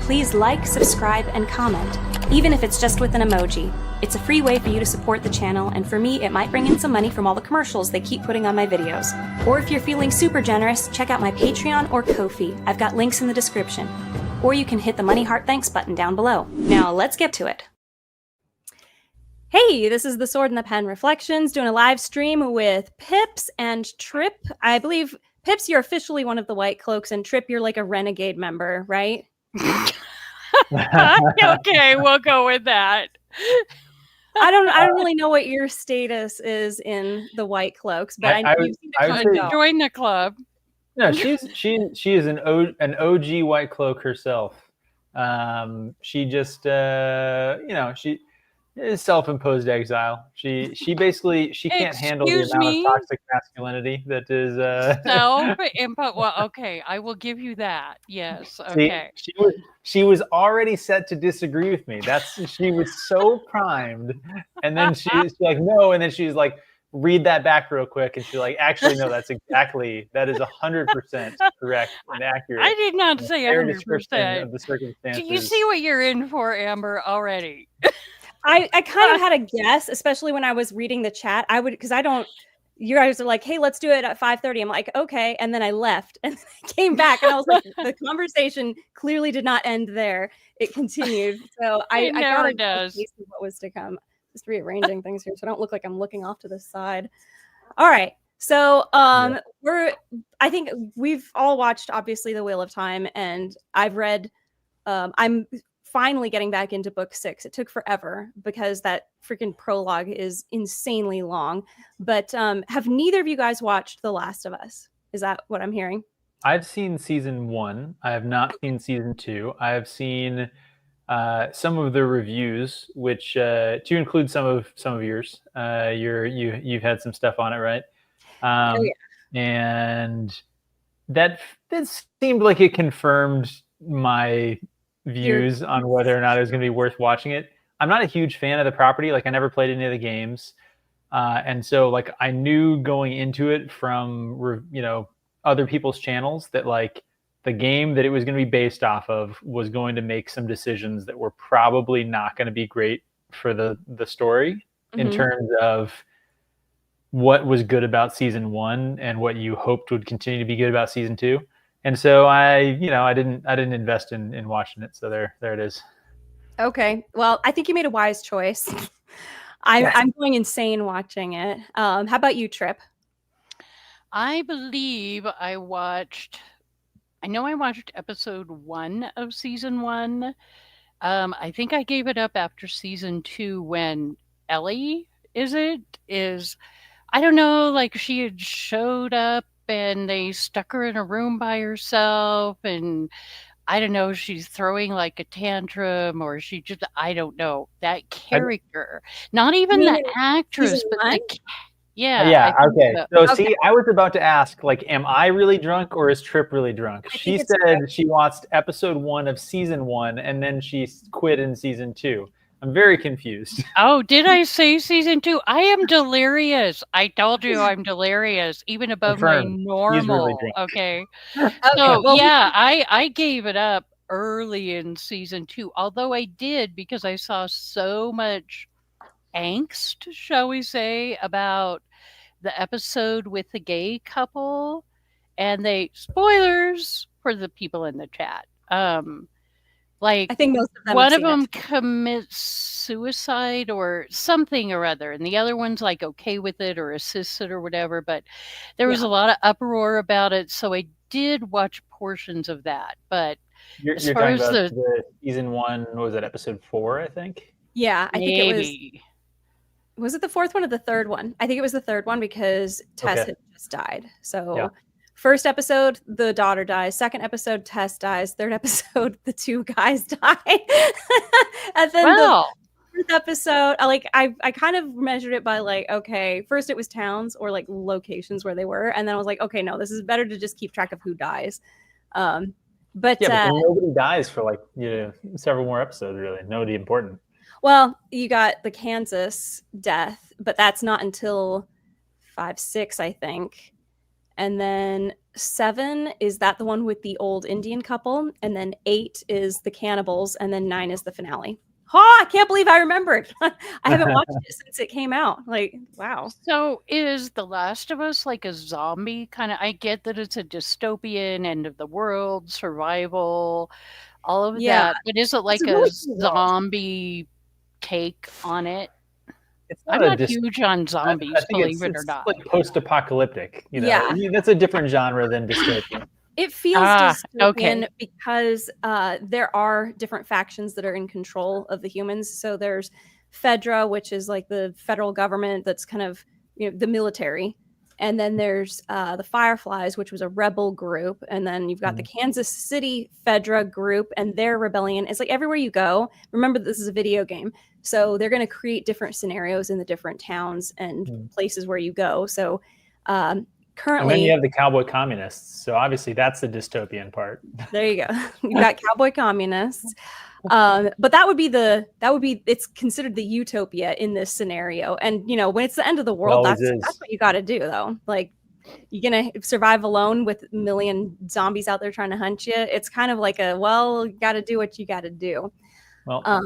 please like, subscribe, and comment, even if it's just with an emoji. It's a free way for you to support the channel, and for me, it might bring in some money from all the commercials they keep putting on my videos. Or if you're feeling super generous, check out my Patreon or Ko-fi. I've got links in the description. Or you can hit the money heart thanks button down below. Now, let's get to it. Hey, this is the Sword and the Pen Reflections, doing a live stream with Pips and Tryp. I believe, Pips, you're officially one of the Whitecloaks, and Tryp, you're like a renegade member, right? Okay, we'll go with that. I don't really know what your status is in the Whitecloaks, but I you seem to come and go. Join the club. No, she is an OG Whitecloak herself. She just she is self-imposed exile. She basically can't handle the amount of toxic masculinity that is self-imposed. Well, okay, I will give you that. Yes. Okay. See, she was already set to disagree with me. She was so primed, and then she's like, no, and then she's like, read that back real quick, and she's like, actually, no, that is 100% correct and accurate. I did not say 100% of the circumstances. Do you see what you're in for, Amber, already? I kind of had a guess, especially when I was reading the chat. You guys are like, hey, let's do it at 5:30. I'm like, okay. And then I left and then I came back and I was like, the conversation clearly did not end there. It continued. So I got a taste of what was to come. Just rearranging things here so I don't look like I'm looking off to the side. All right. So I think we've all watched, obviously, The Wheel of Time, and I've read, I'm finally getting back into book 6. It took forever because that freaking prologue is insanely long. But have neither of you guys watched The Last of Us? Is that what I'm hearing? I've seen season 1. I have not seen season 2. I have seen some of the reviews, which to include some of yours. You've had some stuff on it, right? Oh, yeah. And that seemed like it confirmed my views on whether or not it was going to be worth watching it. I'm not a huge fan of the property. Like, I never played any of the games, and so like I knew going into it from other people's channels that like the game that it was going to be based off of was going to make some decisions that were probably not going to be great for the story in terms of what was good about season 1 and what you hoped would continue to be good about season 2. And so I didn't invest in watching it. So there it is. Okay. Well, I think you made a wise choice. I'm going insane watching it. How about you, Tryp? I believe I watched episode 1 of season 1. I think I gave it up after season 2 when Ellie I don't know, like she had showed up and they stuck her in a room by herself, and I don't know, she's throwing like a tantrum, or I don't know, that character, not even the actress, but yeah. Okay. So see, I was about to ask, like, am I really drunk or is Tryp really drunk? She said she watched episode 1 of season 1 and then she quit in season 2. I'm very confused. Oh, did I say season 2? I am delirious. I told you I'm delirious, even above my normal. Really okay. So yeah, I gave it up early in season 2, although I did because I saw so much angst, shall we say, about the episode with the gay couple, and spoilers for the people in the chat. Like, I think most of them one of them commits suicide or something or other, and the other one's like okay with it or assists it or whatever. But there was a lot of uproar about it, so I did watch portions of that. But you're talking about the season 1, what was it, episode 4, I think? Yeah, I think it was. Was it the 4th one or the 3rd one? I think it was the 3rd one because Tess had just died. So first episode, the daughter dies. Second episode, Tess dies. Third episode, the 2 guys die. And then the 4th episode, I kind of measured it by like, okay, first it was towns or like locations where they were. And then I was like, okay, no, this is better to just keep track of who dies. But nobody dies for like several more episodes, really. Nobody important. Well, you got the Kansas death, but that's not until 5, 6, I think. And then 7 is that the one with the old Indian couple, and then 8 is the cannibals, and then 9 is the finale. Oh, I can't believe I remembered. I haven't watched it since it came out. Like, wow. So is The Last of Us like a zombie kind of? I get that it's a dystopian, end of the world, survival, all of that. But is it like a zombie take on it? I'm not huge on zombies, believe it or not. Like post-apocalyptic. You know? Yeah. I mean, that's a different genre than dystopian. It feels dystopian because there are different factions that are in control of the humans. So there's Fedra, which is like the federal government that's kind of, you know, the military. And then there's the Fireflies, which was a rebel group. And then you've got the Kansas City Fedra group and their rebellion. It's like everywhere you go, remember this is a video game. So they're going to create different scenarios in the different towns and places where you go. So currently, and then you have the cowboy communists. So obviously that's the dystopian part. There you go. You've got cowboy communists. But that would be it's considered the utopia in this scenario. And you know, when it's the end of the world, that's what you got to do though. Like, you're gonna survive alone with a million zombies out there trying to hunt you. It's kind of like you got to do what you got to do. Well,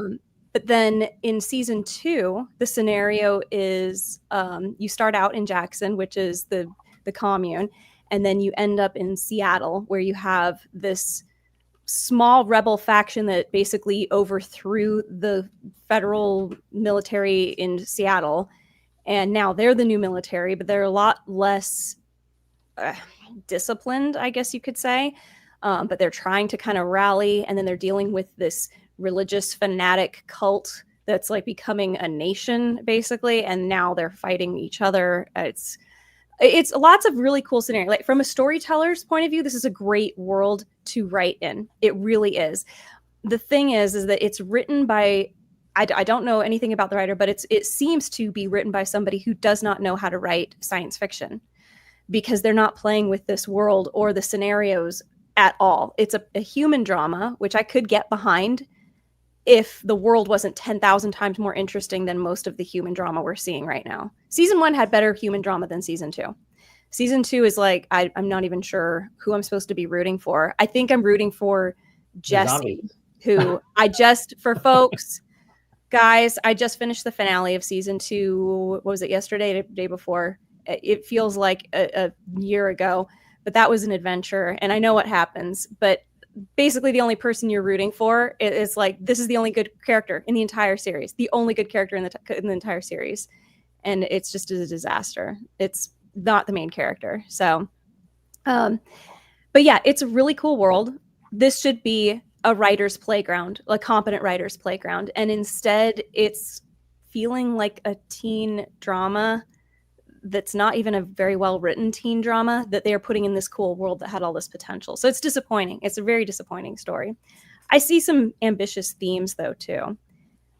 but then in season 2, the scenario is you start out in Jackson, which is the commune, and then you end up in Seattle, where you have this small rebel faction that basically overthrew the federal military in Seattle, and now they're the new military, but they're a lot less disciplined, I guess you could say, but they're trying to kind of rally, and then they're dealing with this religious fanatic cult that's like becoming a nation basically, and now they're fighting each other. It's lots of really cool scenario. Like, from a storyteller's point of view, this is a great world to write in. It really is. The thing is that it's written by, I don't know anything about the writer, but it seems to be written by somebody who does not know how to write science fiction, because they're not playing with this world or the scenarios at all. It's a human drama, which I could get behind if the world wasn't 10,000 times more interesting than most of the human drama we're seeing right now. Season 1 had better human drama than season 2. Season 2 is like, I'm not even sure who I'm supposed to be rooting for. I think I'm rooting for Jesse, who for folks, guys, I just finished the finale of season 2. What was it, yesterday, the day before? It feels like a year ago, but that was an adventure, and I know what happens, but basically the only person you're rooting for is like, this is the only good character in the entire series, the only good character in the entire series, and it's just a disaster. It's not the main character. So but yeah, it's a really cool world. This should be a writer's playground, a competent writer's playground, and instead it's feeling like a teen drama that's not even a very well written teen drama that they're putting in this cool world that had all this potential. So it's disappointing. It's a very disappointing story. I see some ambitious themes though too,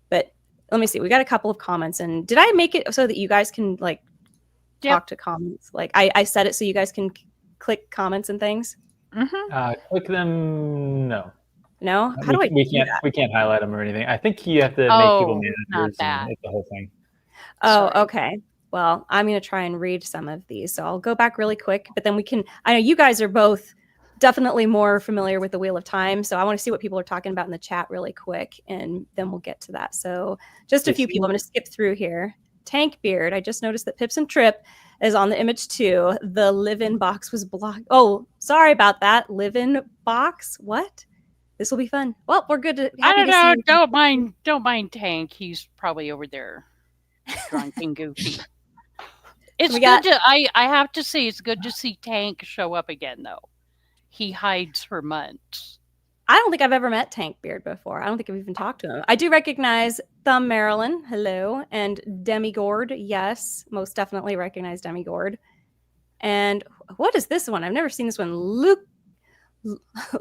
but let me see. We got a couple of comments, and did I make it so that you guys can like talk to comments? Like I set it so you guys can click comments and things. Click them. No. How do I? We can't highlight them or anything. I think you have to make people managers and make the whole thing. Oh, sorry. Okay. Well, I'm going to try and read some of these. So I'll go back really quick, but then I know you guys are both definitely more familiar with the Wheel of Time. So I want to see what people are talking about in the chat really quick, and then we'll get to that. So just a few people. I'm going to skip through here. Tank Beard. I just noticed that Pips and Tryp is on the image too. The live-in box was blocked. Oh, sorry about that. Live-in box? What? This will be fun. Well, we're good. I don't know. Don't mind Tank. He's probably over there drunk and goofy. It's good to. I have to say, it's good to see Tank show up again, though. He hides for months. I don't think I've ever met Tank Beard before. I don't think I've even talked to him. I do recognize Thumb Marilyn, hello, and Demigord, yes, most definitely recognize Demigord. And what is this one? I've never seen this one.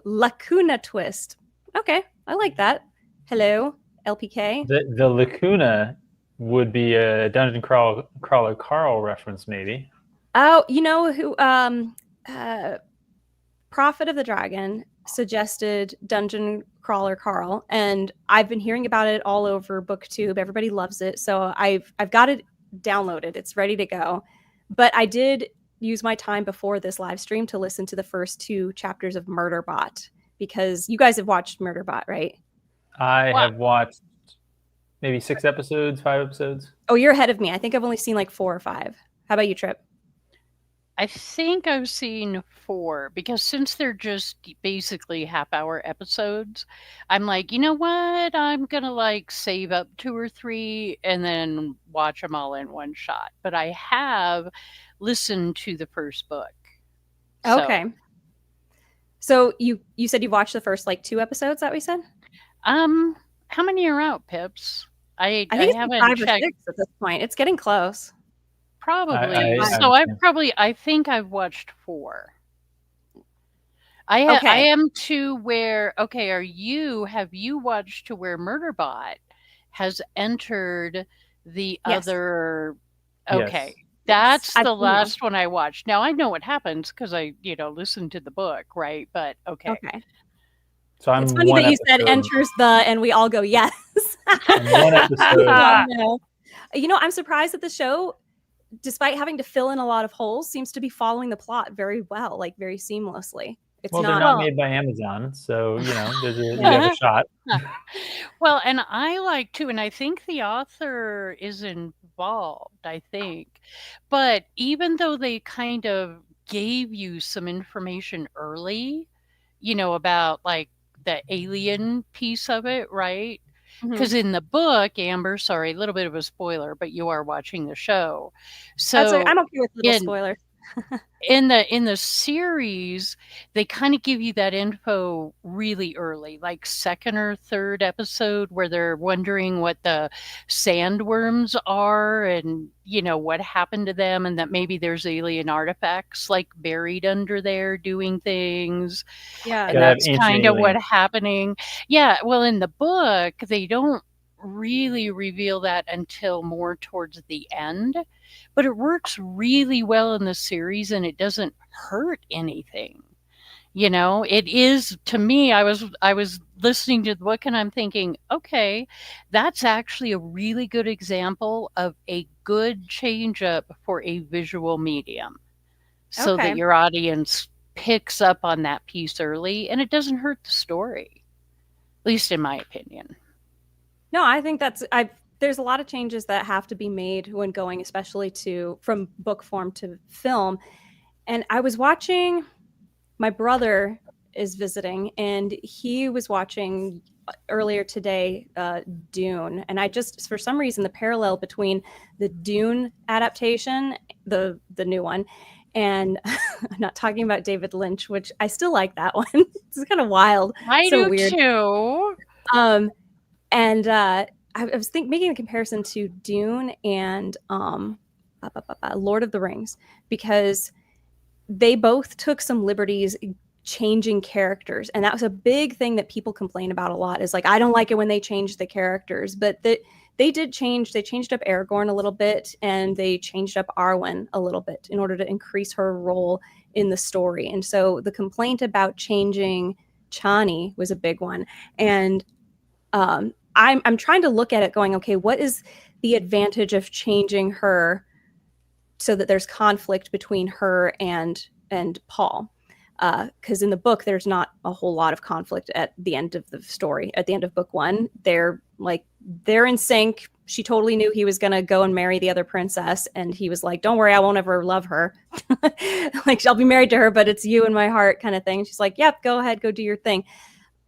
Lacuna Twist. Okay, I like that. Hello, LPK. The Lacuna would be a Dungeon Crawler Carl reference, maybe. Oh, you know who? Prophet of the Dragon suggested Dungeon Crawler Carl, and I've been hearing about it all over BookTube. Everybody loves it, so I've got it downloaded. It's ready to go. But I did use my time before this live stream to listen to the first 2 chapters of Murderbot, because you guys have watched Murderbot, right? I have watched maybe 6 episodes, 5 episodes. Oh, you're ahead of me. I think I've only seen like 4 or 5. How about you, Tryp? I think I've seen 4, because since they're just basically half-hour episodes, I'm like, you know what? I'm going to like save up 2 or 3 and then watch them all in one shot. But I have listened to the first book. Okay. So you said you watched the first like 2 episodes, that we said? How many are out, Pips? I think it's haven't 5 checked. or 6 at this point. It's getting close. Probably. I think I've watched 4. I am to where, okay, have you watched to where Murderbot has entered the other, okay. Yes. That's the last one I watched. Now I know what happens because I, listened to the book, right? But okay. So I'm it's funny that you said enters and we all go, yes. One episode. I'm surprised that the show, despite having to fill in a lot of holes, seems to be following the plot very well, like very seamlessly. They're not made by Amazon, so you have a shot. Well, and I like too, and I think the author is involved, I think. But even though they kind of gave you some information early, about like the alien piece of it, right? Because in the book, Amber, sorry, a little bit of a spoiler, but you are watching the show. So I'm okay with little spoilers. in the series, they kind of give you that info really early, like 2nd or 3rd episode, where they're wondering what the sandworms are and what happened to them, and that maybe there's alien artifacts like buried under there doing things. And that's kind of what's happening. Well, in the book, they don't really reveal that until more towards the end, but it works really well in the series and it doesn't hurt anything. It is, to me, I was listening to the book and I'm thinking, okay, that's actually a really good example of a good change up for a visual medium, so that your audience picks up on that piece early and it doesn't hurt the story, at least in my opinion. No, I think there's a lot of changes that have to be made when going, especially from book form to film. And I was watching, my brother is visiting, and he was watching earlier today Dune. And I just, for some reason, the parallel between the Dune adaptation, the new one, and I'm not talking about David Lynch, which I still like that one. It's kind of wild. I so do weird. Too. And I was making a comparison to Dune and Lord of the Rings, because they both took some liberties changing characters. And that was a big thing that people complain about a lot, is like, I don't like it when they change the characters. But they did change. They changed up Aragorn a little bit, and they changed up Arwen a little bit in order to increase her role in the story. And so the complaint about changing Chani was a big one. And I'm trying to look at it going, okay, what is the advantage of changing her so that there's conflict between her and Paul? Because in the book, there's not a whole lot of conflict at the end of the story. At the end of book 1, they're in sync. She totally knew he was going to go and marry the other princess. And he was like, don't worry, I won't ever love her. Like, I'll be married to her, but it's you in my heart kind of thing. She's like, yep, go ahead, go do your thing.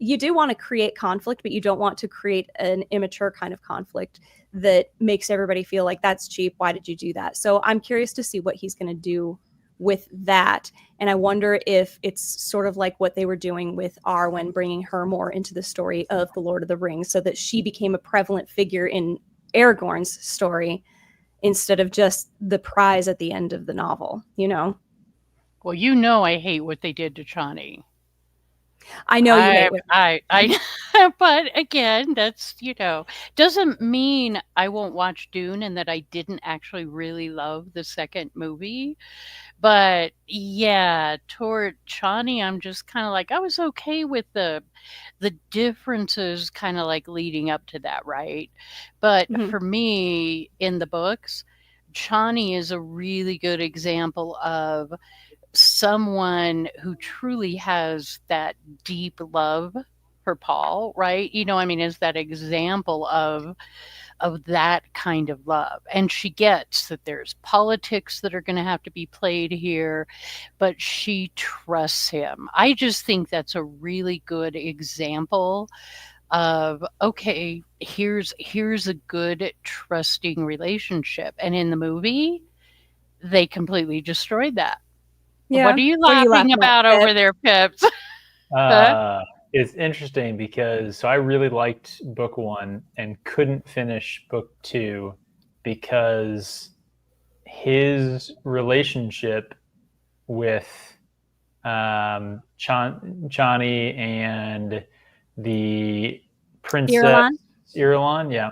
You do want to create conflict, but you don't want to create an immature kind of conflict that makes everybody feel like that's cheap. Why did you do that? So I'm curious to see what he's going to do with that. And I wonder if it's sort of like what they were doing with Arwen, bringing her more into the story of the Lord of the Rings, so that she became a prevalent figure in Aragorn's story instead of just the prize at the end of the novel, Well, I hate what they did to Chani. I know you hate it. But again, that's, doesn't mean I won't watch Dune and that I didn't actually really love the second movie. But yeah, toward Chani, I'm just kind of like, I was okay with the differences kind of like leading up to that, right? But for me, in the books, Chani is a really good example of someone who truly has that deep love for Paul, right? Is that example of that kind of love. And she gets that there's politics that are going to have to be played here, but she trusts him. I just think that's a really good example of, okay, here's a good trusting relationship. And in the movie, they completely destroyed that. Yeah. What are you laughing about over there, Pips? It's interesting because I really liked book 1 and couldn't finish book 2 because his relationship with Chani and the princess Irulan, yeah.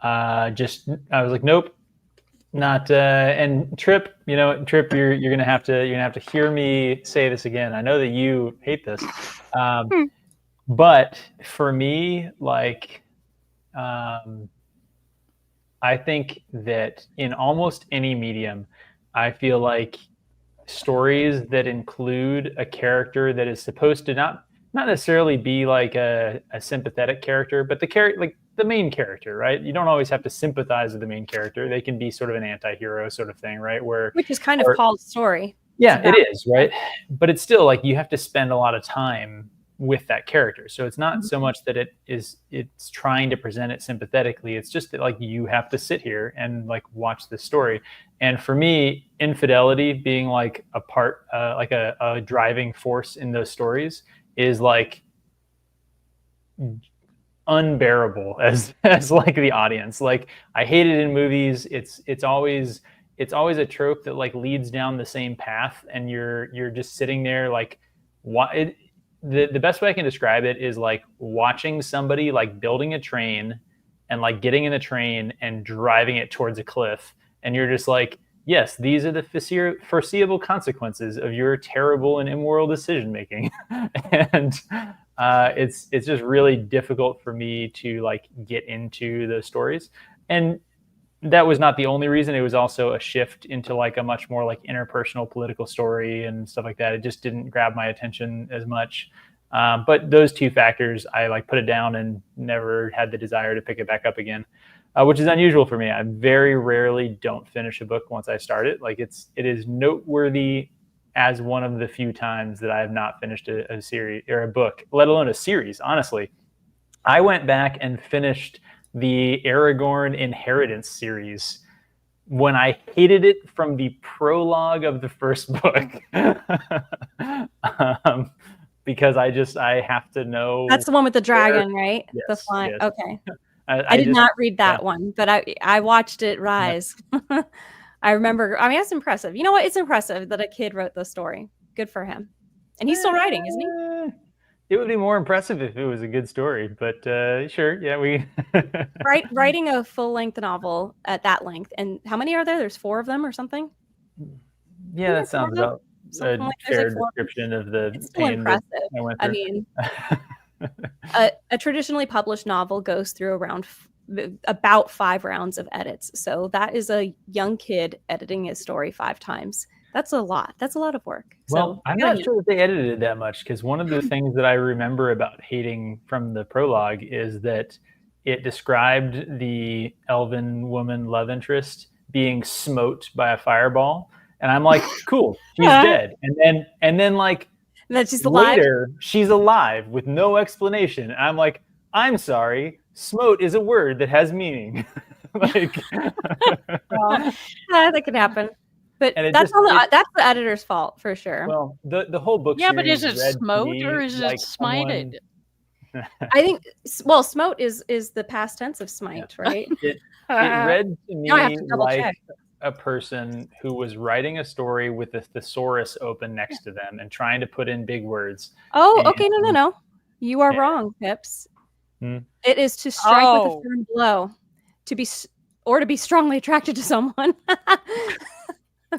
I was like, nope. Not and Tryp, Tryp, you're gonna have to hear me say this again. I know that you hate this, but for me, like, I think that in almost any medium, I feel like stories that include a character that is supposed to not necessarily be like a sympathetic character, but the main character, right? You don't always have to sympathize with the main character. They can be sort of an anti-hero sort of thing, right? Which is kind of Paul's story. Yeah, it is, right? But it's still like you have to spend a lot of time with that character. So it's not so much that it's trying to present it sympathetically. It's just that like you have to sit here and like watch the story. And for me, infidelity being like a part, like a driving force in those stories is like unbearable as like the audience. Like I hate it in movies. It's always a trope that like leads down the same path, and you're just sitting there like the best way I can describe it is like watching somebody like building a train and like getting in a train and driving it towards a cliff, and you're just like, yes, these are the foreseeable consequences of your terrible and immoral decision making. And it's just really difficult for me to like get into those stories. And that was not the only reason. It was also a shift into like a much more like interpersonal political story and stuff like that. It just didn't grab my attention as much. But those two factors, I like put it down and never had the desire to pick it back up again, which is unusual for me. I very rarely don't finish a book once I start it. Like it is noteworthy as one of the few times that I have not finished a series or a book, let alone a series. Honestly, I went back and finished the Aragorn Inheritance series when I hated it from the prologue of the first book. Because I have to know. That's the one with the dragon, right? Yes, the flying. Yes. Okay. I did not read that one, but I watched it rise. Yeah. I remember. I mean, that's impressive. You know what? It's impressive that a kid wrote the story. Good for him. And he's still writing, isn't he? It would be more impressive if it was a good story, but sure, yeah, we. Writing a full-length novel at that length, and how many are there? There's 4 of them or something. Yeah, that sounds about a fair description of the. It's still impressive. I mean, a traditionally published novel goes through about 5 rounds of edits. So that is a young kid editing his story 5 times. That's a lot. That's a lot of work. Well, so, I'm not sure that they edited it that much, because one of the things that I remember about hating from the prologue is that it described the elven woman love interest being smote by a fireball. And I'm like, cool, she's dead. And then like that she's alive. Later, she's alive with no explanation. And I'm like, I'm sorry, smote is a word that has meaning. Like, well, that could happen. But that's the editor's fault for sure. Well, the whole book. Yeah, but is it smote or is it smited? I think smote is the past tense of smite, right? It read to me like a person who was writing a story with a thesaurus open next to them and trying to put in big words. Oh, okay, no. You are wrong, Pips. It is to strike with a firm blow, to be strongly attracted to someone.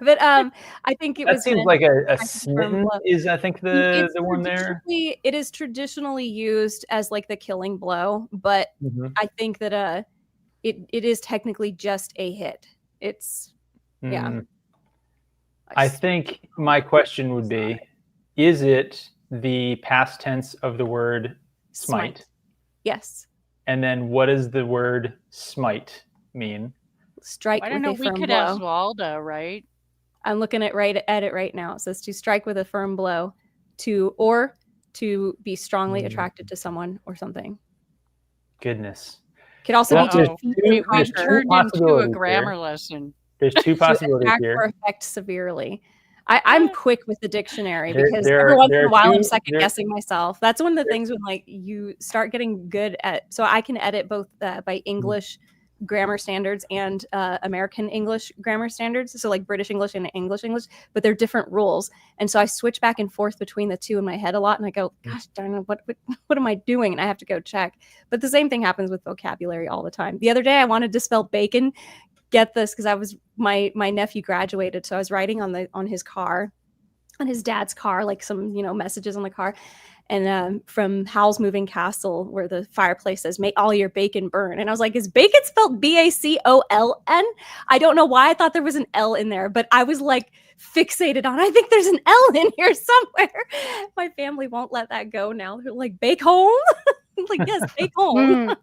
But I think that seems like a smitten is I think the one there. It is traditionally used as like the killing blow, but I think that it is technically just a hit. It's yeah. I think my question would be, is it the past tense of the word smite? Yes. And then what does the word smite mean? Strike I don't with know. a We firm could blow. ask Walda, right? I'm looking at it right now. It says to strike with a firm blow, to be strongly attracted to someone or something. Goodness. Could also be to we've turned into a grammar lesson. There's two possibilities to here. or affect severely. I'm quick with the dictionary because there every once in a while I'm two- second guessing myself. That's one of the things when like you start getting good at. So I can edit both by English grammar standards and American English grammar standards. So like British English and English, but they're different rules. And so I switch back and forth between the two in my head a lot. And I go, gosh darn it, what am I doing? And I have to go check. But the same thing happens with vocabulary all the time. The other day I wanted to spell bacon. Get this, because I was my nephew graduated, so I was writing on his car, on his dad's car, like some messages on the car, and from Howl's Moving Castle, where the fireplace says "May all your bacon burn," and I was like, "Is bacon spelled BACOLN?" I don't know why I thought there was an L in there, but I was like fixated on. I think there's an L in here somewhere. My family won't let that go now. They're like, "Bake home," I'm like, "Yes, bake home."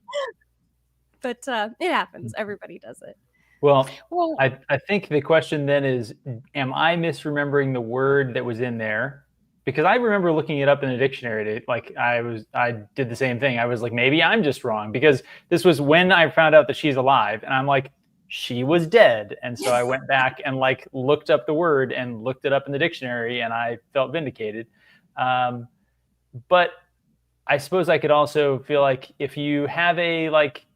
But it happens. Everybody does it. Well, I think the question then is, am I misremembering the word that was in there? Because I remember looking it up in the dictionary. I did the same thing. I was like, maybe I'm just wrong, because this was when I found out that she's alive, and I'm like, she was dead. And so I went back and like looked up the word and looked it up in the dictionary, and I felt vindicated. But I suppose I could also feel like if you have a like,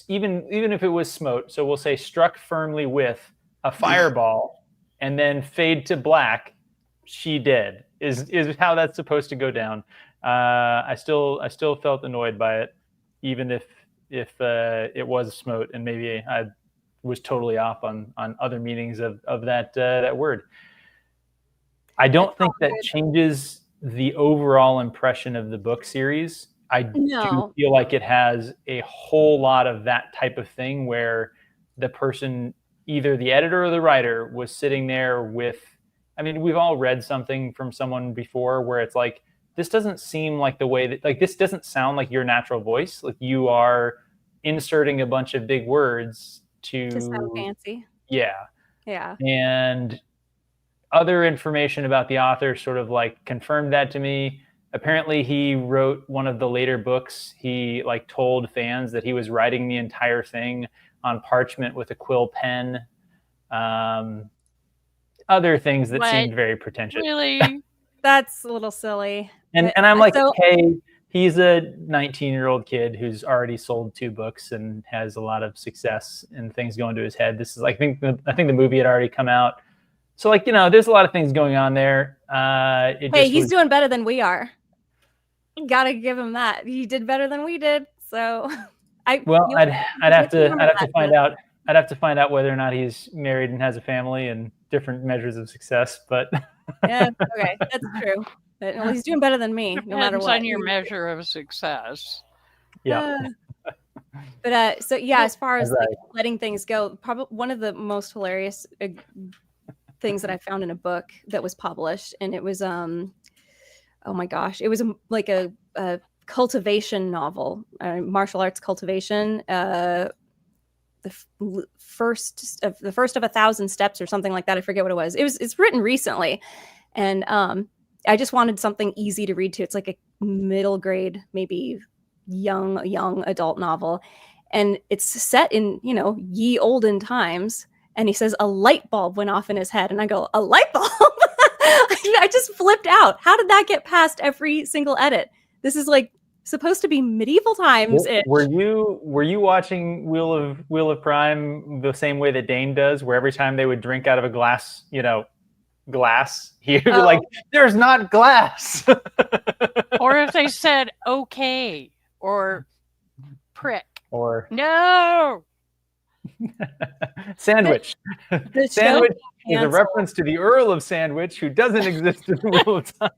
even if it was smote, so we'll say struck firmly with a fireball and then fade to black, she dead is how that's supposed to go down. I still felt annoyed by it, even if it was smote, and maybe I was totally off on other meanings of that word. I don't think that changes the overall impression of the book series. I do feel like it has a whole lot of that type of thing where the person, either the editor or the writer, was sitting there with, I mean, we've all read something from someone before where it's like, this doesn't seem like the way that, like, this doesn't sound like your natural voice. Like you are inserting a bunch of big words to sound fancy. Yeah. Yeah. And other information about the author sort of like confirmed that to me. Apparently he wrote one of the later books. He like told fans that he was writing the entire thing on parchment with a quill pen. Other things that seemed very pretentious. Really? That's a little silly. And I'm like, okay, he's a 19-year-old kid who's already sold 2 books and has a lot of success and things going to his head. This is, I think the movie had already come out. So like, there's a lot of things going on there. He's doing better than we are. Gotta give him that. He did better than we did. So I'd have to find out. I'd have to find out whether or not he's married and has a family and different measures of success. But yeah, okay, that's true. But he's doing better than me, no matter what. On your measure of success. Yeah. But so yeah, as far as like, letting things go, probably one of the most hilarious things that I found in a book that was published, and it was oh my gosh, it was like a cultivation novel, martial arts cultivation. The first of 1,000 steps or something like that. I forget what it was. It's written recently, and I just wanted something easy to read to. It's like a middle grade, maybe young adult novel, and it's set in ye olden times. And he says a light bulb went off in his head, and I go, a light bulb? I just flipped out. How did that get past every single edit? This is like supposed to be medieval times. Were you watching Wheel of Prime the same way that Dane does, where every time they would drink out of a glass, you'd be like, there's not glass. Or if they said okay or prick or no. Sandwich. Sandwich is a reference to the Earl of Sandwich, who doesn't exist in the Wheel of Time.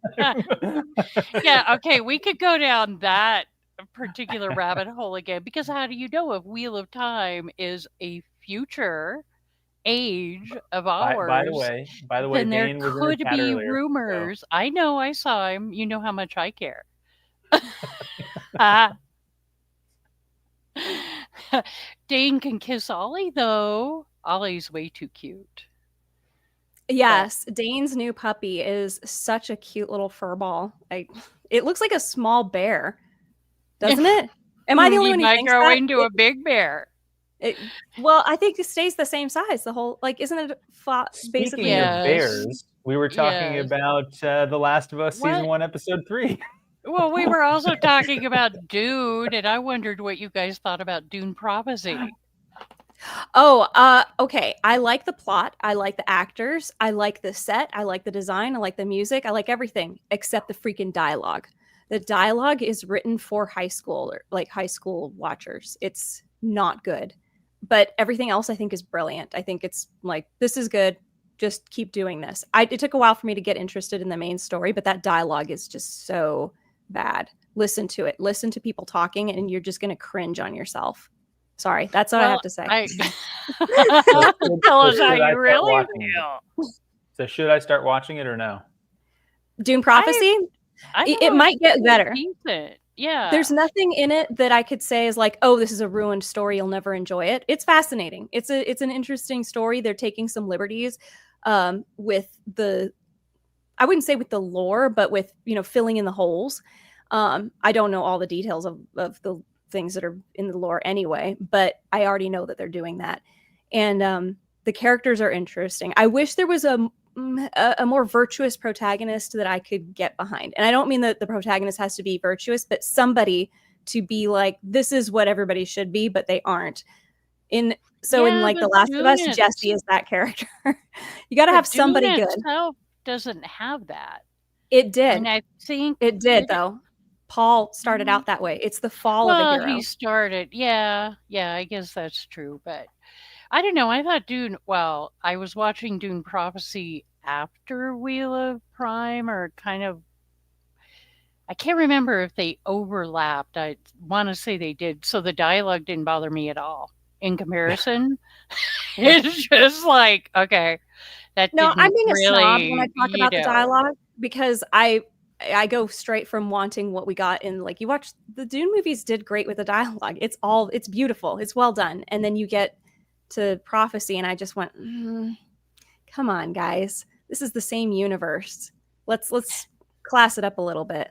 Yeah, okay, we could go down that particular rabbit hole again, because how do you know if Wheel of Time is a future age of ours? By the way, then there Dane was in the could chat be earlier, rumors. so. I know, I saw him. You know how much I care. Dane can kiss Ollie, though. Ollie's way too cute. Yes, Dane's new puppy is such a cute little fur ball. It looks like a small bear, doesn't it? Am I the only one who thinks that? He might grow into a big bear. Well, I think it stays the same size. The whole, like, isn't it basically? Speaking of bears, we were talking about The Last of Us Season 1, Episode 3. Well, we were also talking about Dune, and I wondered what you guys thought about Dune Prophecy. Oh, okay. I like the plot. I like the actors. I like the set. I like the design. I like the music. I like everything except the freaking dialogue. The dialogue is written for high school watchers. It's not good. But everything else I think is brilliant. I think it's like, this is good. Just keep doing this. It took a while for me to get interested in the main story, but that dialogue is just so bad. Listen to it. Listen to people talking, and you're just going to cringe on yourself. Sorry, that's what I have to say. Tell us how you really feel. So should I start watching it or no? Dune Prophecy? It might get better. Decent. Yeah. There's nothing in it that I could say is like, oh, this is a ruined story. You'll never enjoy it. It's fascinating. It's an interesting story. They're taking some liberties with I wouldn't say with the lore, but with, filling in the holes. I don't know all the details of the things that are in the lore anyway, but I already know that they're doing that. And the characters are interesting. I wish there was a more virtuous protagonist that I could get behind. And I don't mean that the protagonist has to be virtuous, but somebody to be like, this is what everybody should be, but they aren't. In like The Last of Us, Jesse is that character. You got to have somebody good. Itself doesn't have that. It did. And I think it did though. Paul started out that way. It's the fall of a hero. He started. Yeah, I guess that's true. But I don't know. I thought I was watching Dune Prophecy after Wheel of Prime, or kind of, I can't remember if they overlapped. I want to say they did. So the dialogue didn't bother me at all. In comparison, it's just like, okay. I'm being a snob when I talk about the dialogue, because I go straight from wanting what we got in, like, you watch the Dune movies did great with the dialogue. It's beautiful. It's well done. And then you get to Prophecy and I just went, come on, guys. This is the same universe. Let's class it up a little bit.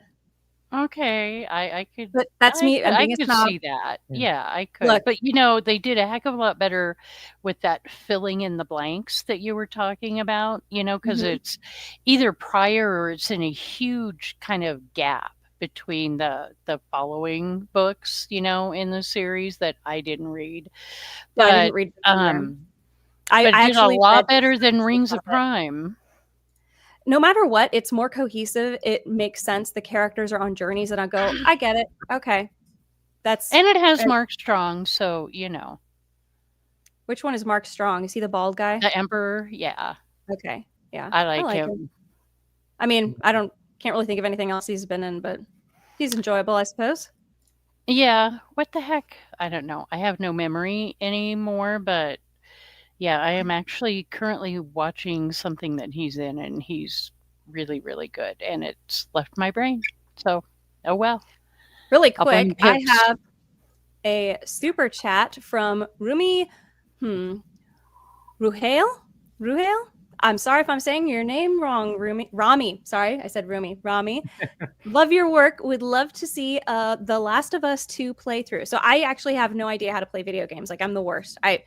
Okay, I could. But that's me. I could see that. Yeah, I could. Look, but they did a heck of a lot better with that filling in the blanks that you were talking about. Because it's either prior or it's in a huge kind of gap between the following books, in the series that I didn't read. But I didn't read. I did a lot better than Rings of Prime. No matter what, it's more cohesive. It makes sense. The characters are on journeys, and I go, I get it. Okay, and it has Mark Strong, so Which one is Mark Strong? Is he the bald guy? The Emperor, yeah. Okay, yeah. I like him. I mean, can't really think of anything else he's been in, but he's enjoyable, I suppose. Yeah. What the heck? I don't know. I have no memory anymore, but. Yeah, I am actually currently watching something that he's in, and he's really, really good, and it's left my brain. So, oh well. Really quick, I have a super chat from Rumi. Ruhail? I'm sorry if I'm saying your name wrong, Rami. Sorry, I said Rumi. Rami. Love your work. Would love to see The Last of Us 2 playthrough. So I actually have no idea how to play video games. Like, I'm the worst. I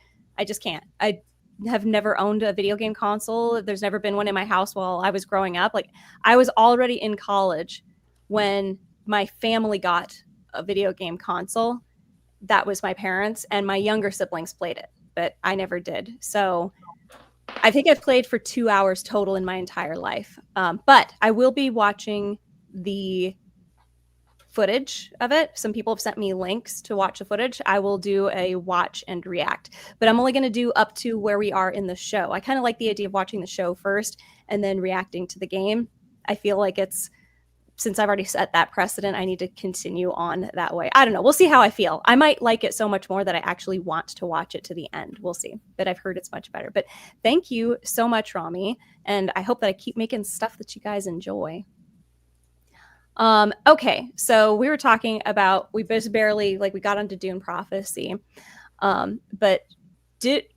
just can't. I have never owned a video game console. There's never been one in my house while I was growing up. Like, I was already in college when my family got a video game console. That was my parents, and my younger siblings played it, but I never did. So I think I've played for 2 hours total in my entire life. But I will be watching the footage of it. Some people have sent me links to watch the footage. I will do a watch and react, but I'm only going to do up to where we are in the show. I kind of like the idea of watching the show first and then reacting to the game. I feel like it's since I've already set that precedent, I need to continue on that way. I don't know. We'll see how I feel. I might like it so much more that I actually want to watch it to the end. We'll see. But I've heard it's much better. But thank you so much, Rami. And I hope that I keep making stuff that you guys enjoy. Okay, so we were talking about, we just barely, like, we got onto Dune Prophecy. But did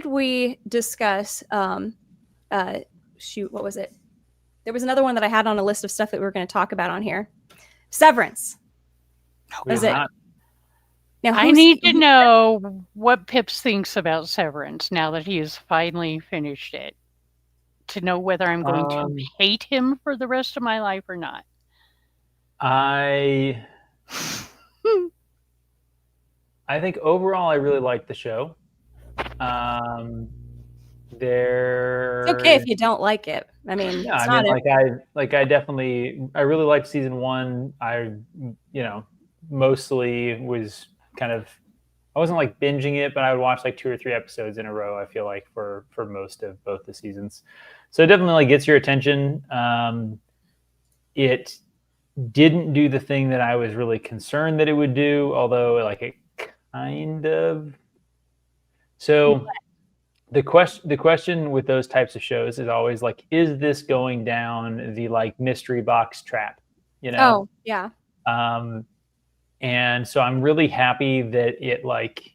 we discuss, shoot, what was it? There was another one that I had on a list of stuff that we were going to talk about on here. Severance. Is it? Now, I need to know what Pips thinks about Severance now that he has finally finished it, to know whether I'm going to hate him for the rest of my life or not. I think overall I really liked the show. It's okay if you don't like it. I mean, yeah, I mean, I really liked season 1. I mostly was kind of, I wasn't like binging it, but I would watch like 2 or 3 episodes in a row, I feel like, for most of both the seasons. So it definitely like gets your attention. It didn't do the thing that I was really concerned that it would do, although like it kind of. So the question with those types of shows is always like, is this going down the like mystery box trap? Oh, yeah. And so I'm really happy that it like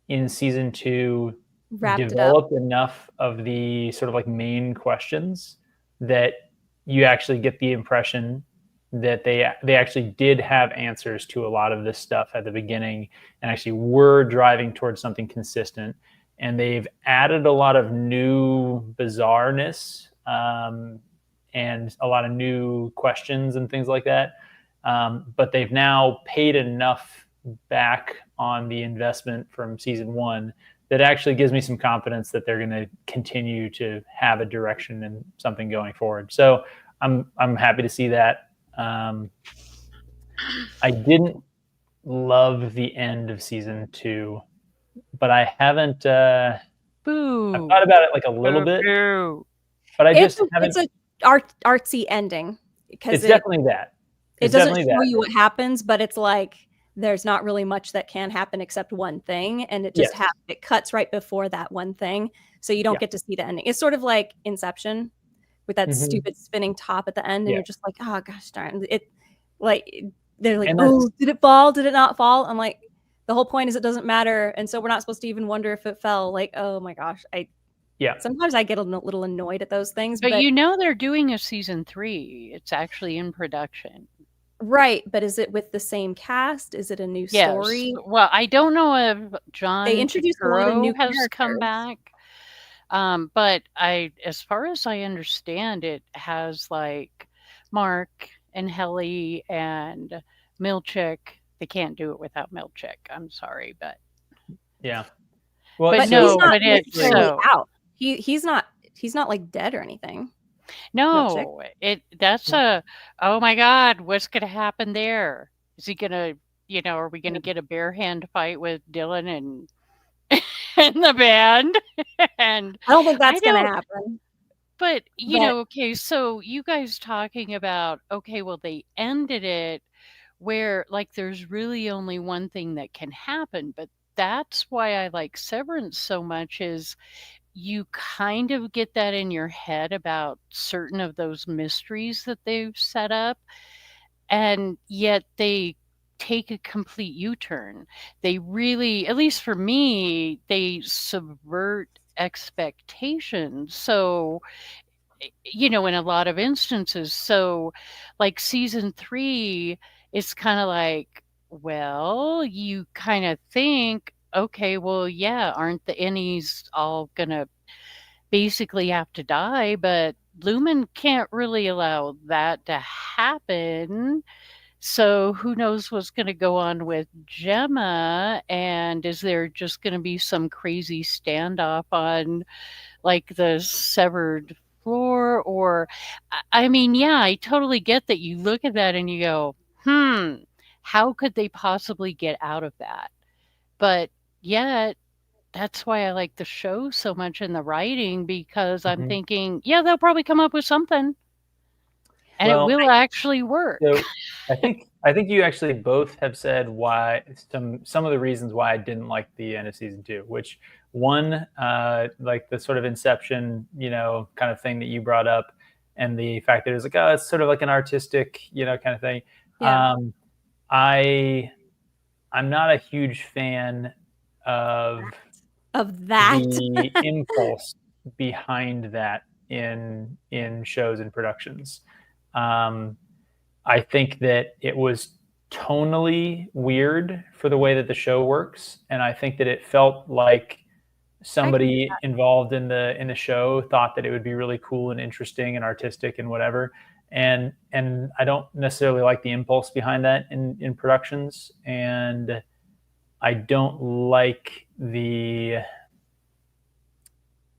in season 2 developed enough of the sort of like main questions that you actually get the impression that they actually did have answers to a lot of this stuff at the beginning and actually were driving towards something consistent. And they've added a lot of new bizarreness and a lot of new questions and things like that. But they've now paid enough back on the investment from season 1 that actually gives me some confidence that they're going to continue to have a direction and something going forward. So I'm happy to see that. I didn't love the end of season 2, but I haven't. I've thought about it like a little bit, but I just haven't. It's an artsy ending because it's definitely that. It doesn't show you what happens, but it's like there's not really much that can happen except one thing, and it just it cuts right before that one thing, so you don't get to see the ending. It's sort of like Inception with that stupid spinning top at the end, and you're just like, oh gosh darn it! Like they're like, oh, did it fall? Did it not fall? I'm like, the whole point is it doesn't matter, and so we're not supposed to even wonder if it fell. Like, oh my gosh, sometimes I get a little annoyed at those things. But they're doing a season 3. It's actually in production. Right, but is it with the same cast? Is it a new story? Well, I don't know if John they introduced a lot of new has characters. come back. But as far as I understand, it has like Mark and Helly and Milchick. They can't do it without Milchick. I'm sorry, but Well, but no, but it's out. He's not like dead or anything. No, that's oh my God, what's going to happen there? Is he going to, are we going to get a bare hand fight with Dylan and the band? And I don't think that's going to happen. But, okay, so you guys talking about, okay, well, they ended it where like there's really only one thing that can happen. But that's why I like Severance so much is you kind of get that in your head about certain of those mysteries that they've set up, and yet they take a complete U-turn. They really, at least for me, they subvert expectations. So, in a lot of instances, so like season 3, it's kind of like, well, you kind of think, okay, well, yeah, aren't the innies all gonna basically have to die? But Lumen can't really allow that to happen. So who knows what's going to go on with Gemma? And is there just going to be some crazy standoff on like the severed floor? Or, I mean, yeah, I totally get that. You look at that and you go, how could they possibly get out of that? But yet, that's why I like the show so much in the writing, because I'm thinking, yeah, they'll probably come up with something. And it will actually work. So I think you actually both have said why some of the reasons why I didn't like the end of season 2, which one, like the sort of Inception, kind of thing that you brought up, and the fact that it was like, oh, it's sort of like an artistic, kind of thing. Yeah. I'm not a huge fan of that the impulse behind that in shows and productions. I think that it was tonally weird for the way that the show works, and I think that it felt like somebody involved in the show thought that it would be really cool and interesting and artistic and whatever. And I don't necessarily like the impulse behind that in productions, and I don't like the,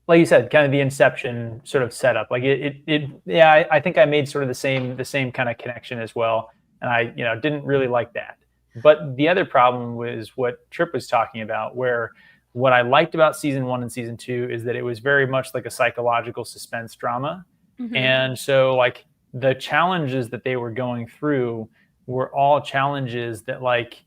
like you said, kind of the Inception sort of setup. Like I think I made sort of the same kind of connection as well, and I didn't really like that. But the other problem was what Tryp was talking about, where what I liked about season 1 and season 2 is that it was very much like a psychological suspense drama. Mm-hmm. And so like the challenges that they were going through were all challenges that like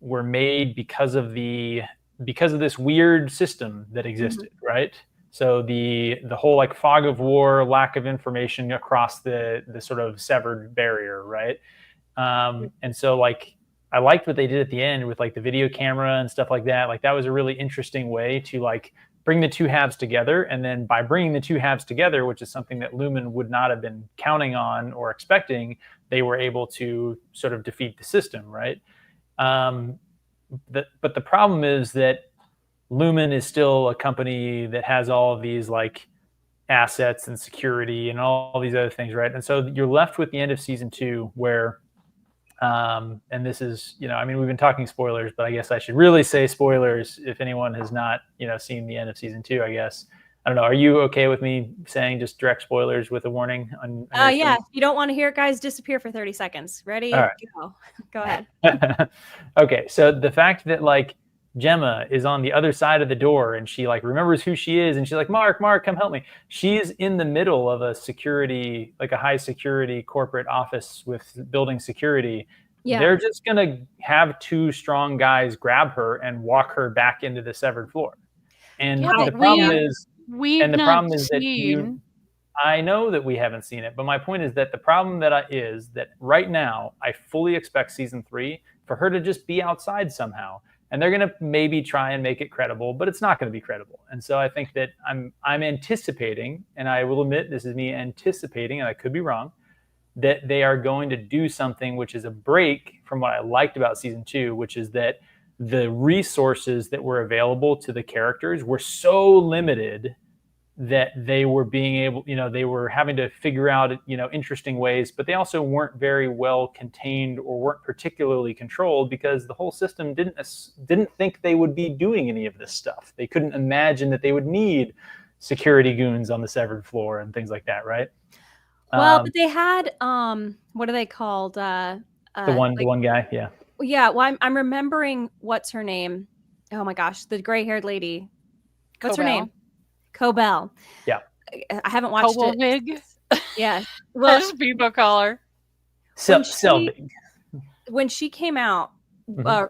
were made because of this weird system that existed, mm-hmm. right? So the whole like fog of war, lack of information across the sort of severed barrier, right? And so like I liked what they did at the end with like the video camera and stuff like that. Like that was a really interesting way to like bring the two halves together. And then by bringing the two halves together, which is something that Lumen would not have been counting on or expecting, they were able to sort of defeat the system, right? But the problem is that Lumen is still a company that has all of these like assets and security and all these other things, right? And so you're left with the end of season 2 where, and this is, I mean, we've been talking spoilers, but I guess I should really say spoilers if anyone has not, seen the end of season 2, I guess. I don't know. Are you okay with me saying just direct spoilers with a warning on yeah. If you don't want to hear it, guys, disappear for 30 seconds. Ready? All right. Go ahead. Okay. So the fact that like Gemma is on the other side of the door and she like remembers who she is and she's like, Mark, come help me. She's in the middle of a security, like a high security corporate office with building security. Yeah. They're just going to have 2 strong guys grab her and walk her back into the severed floor. And the problem is, that I know that we haven't seen it, but my point is that the problem is that right now I fully expect season 3 for her to just be outside somehow. And they're going to maybe try and make it credible, but it's not going to be credible. And so I think that I'm anticipating, and I will admit this is me anticipating, and I could be wrong, that they are going to do something which is a break from what I liked about season 2, which is that the resources that were available to the characters were so limited that they were being able, they were having to figure out, interesting ways, but they also weren't very well contained or weren't particularly controlled because the whole system didn't think they would be doing any of this stuff. They couldn't imagine that they would need security goons on the severed floor and things like that, right? Well, but they had, what are they called? The one guy, yeah. Yeah, well, I'm remembering what's her name. Oh my gosh, the gray-haired lady. What's her name? Cobell. Yeah. I haven't watched it. Yeah. Well, as people call her. Selvig. When she came out,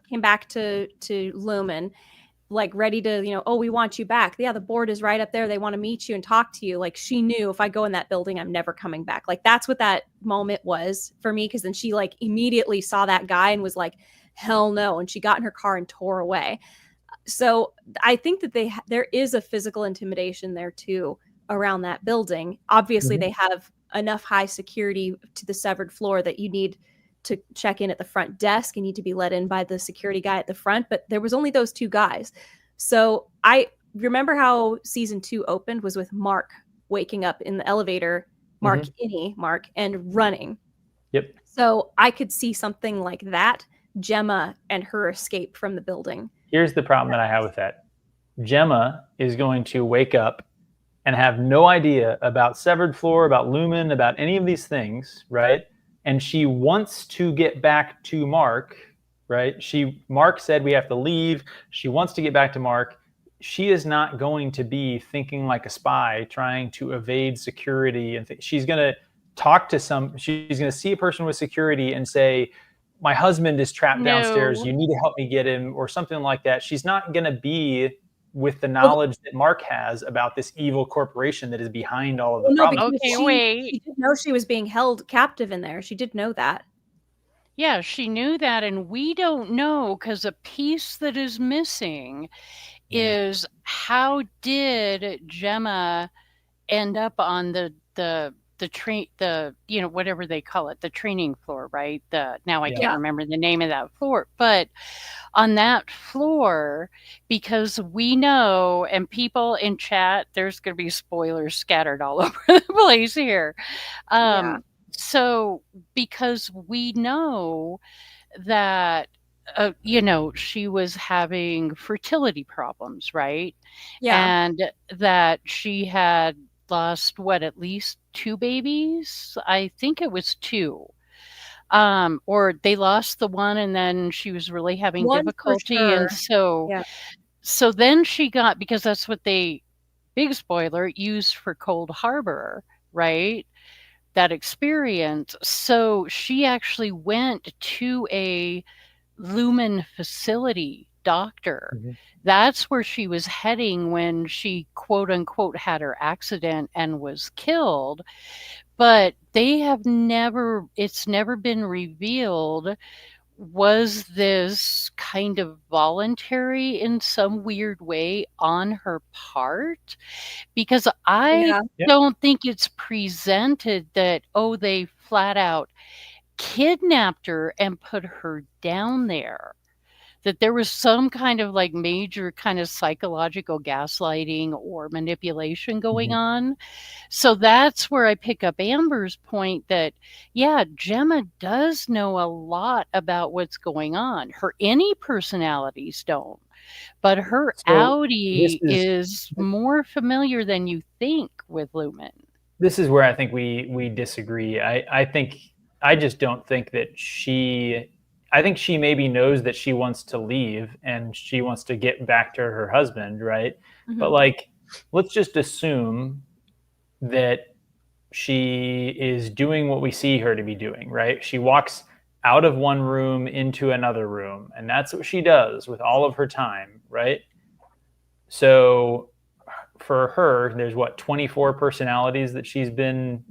came back to Lumen, like ready to, oh, we want you back. Yeah, the board is right up there. They want to meet you and talk to you. Like she knew if I go in that building, I'm never coming back. Like that's what that moment was for me. Cause then she like immediately saw that guy and was like, hell no. And she got in her car and tore away. So I think that there is a physical intimidation there too around that building. Obviously they have enough high security to the severed floor that you need to check in at the front desk. You need to be let in by the security guy at the front, but there was only those 2 guys. So I remember how season 2 opened was with Mark waking up in the elevator, Mark, and running. Yep. So I could see something like that, Gemma and her escape from the building. Here's the problem that I have with that. Gemma is going to wake up and have no idea about severed floor, about Lumen, about any of these things, right? And she wants to get back to Mark, right? Mark said we have to leave. She wants to get back to Mark. She is not going to be thinking like a spy, trying to evade security. And she's going to talk to she's going to see a person with security and say, my husband is trapped downstairs, you need to help me get him, or something like that. She's not going to be with the knowledge that Mark has about this evil corporation that is behind all of the problems. She did know she was being held captive in there. She did know that. Yeah, she knew that, and we don't know, because a piece that is missing is how did Gemma end up on the whatever they call it, the training floor, right? Now I can't remember the name of that floor, but on that floor, because we know, and people in chat, there's going to be spoilers scattered all over the place here. So because we know that, she was having fertility problems, right? Yeah. And that she had lost, at least 2 babies? I think it was 2. Or they lost the one and then she was really having difficulty. And so then she got, because that's what they, big spoiler, used for Cold Harbor, right? That experience. So she actually went to a Lumen facility doctor. That's where she was heading when she, quote unquote, had her accident and was killed. But it's never been revealed, was this kind of voluntary in some weird way on her part? Because I don't think it's presented that, they flat out kidnapped her and put her down there. That there was some kind of major kind of psychological gaslighting or manipulation going on. So that's where I pick up Amber's point that, Gemma does know a lot about what's going on. Her any personalities don't, but her outie is more familiar than you think with Lumen. This is where I think we disagree. I just don't think that I think she maybe knows that she wants to leave and she wants to get back to her husband, right? But let's just assume that she is doing what we see her to be doing, right? She walks out of one room into another room, and that's what she does with all of her time, right? So for her, there's 24 personalities that she's been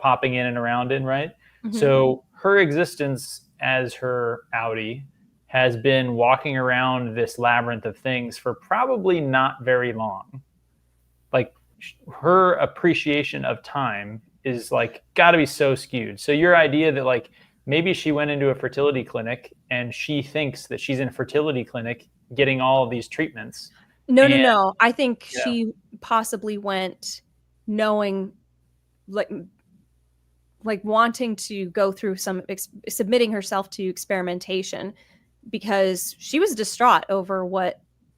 popping in and around in, right? So her existence as her outie has been walking around this labyrinth of things for probably not very long. Her appreciation of time is got to be so skewed. So your idea that maybe she went into a fertility clinic and she thinks that she's in a fertility clinic getting all of these treatments. No. I think she possibly went knowing, wanting to go through submitting herself to experimentation, because she was distraught over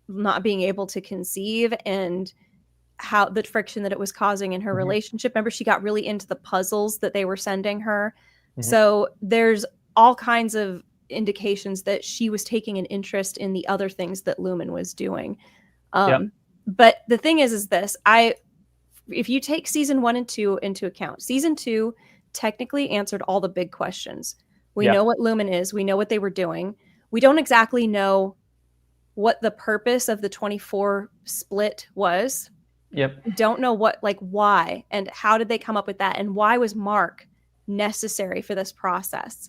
not being able to conceive and how the friction that it was causing in her relationship. Remember, she got really into the puzzles that they were sending her. So there's all kinds of indications that she was taking an interest in the other things that Lumen was doing. But the thing is this, if you take season 1 and 2 into account, season 2 technically answered all the big questions. We know what Lumen is. We know what they were doing. We don't exactly know what the purpose of the 24 split was. We don't know why and how did they come up with that, and why was Mark necessary for this process?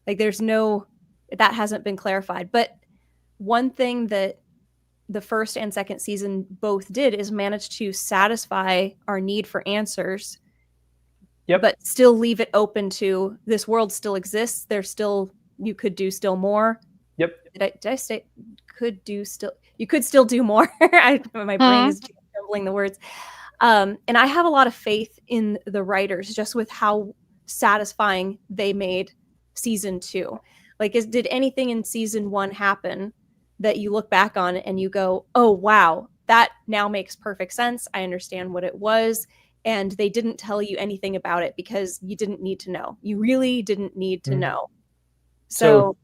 That hasn't been clarified. But one thing that the first and second season both did is manage to satisfy our need for answers, but still leave it open to this world still exists. You could do still more. Did I say you could still do more? My brain is jumbling the words. And I have a lot of faith in the writers just with how satisfying they made season 2. Did anything in season 1 happen that you look back on and you go, oh, wow, that now makes perfect sense. I understand what it was. And they didn't tell you anything about it because you didn't need to know. You really didn't need to know. So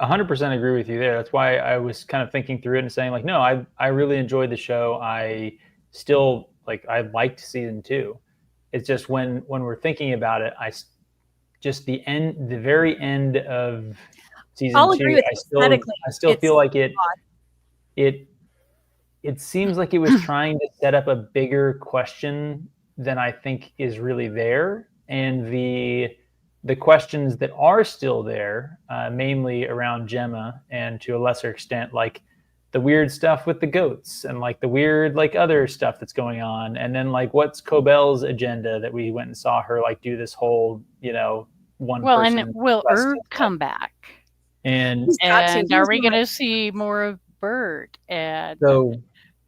100% agree with you there. That's why I was kind of thinking through it and saying no, I really enjoyed the show. I still I liked season 2. It's just when we're thinking about it, the very end of season 2, I still feel like it seems like it was trying to set up a bigger question than I think is really there. And the questions that are still there, mainly around Gemma, and to a lesser extent, like the weird stuff with the goats and like the weird like other stuff that's going on, and then like what's Cobell's agenda that we went and saw her like do this whole one person. And will Herb come back? And are we going to see more of Bert? And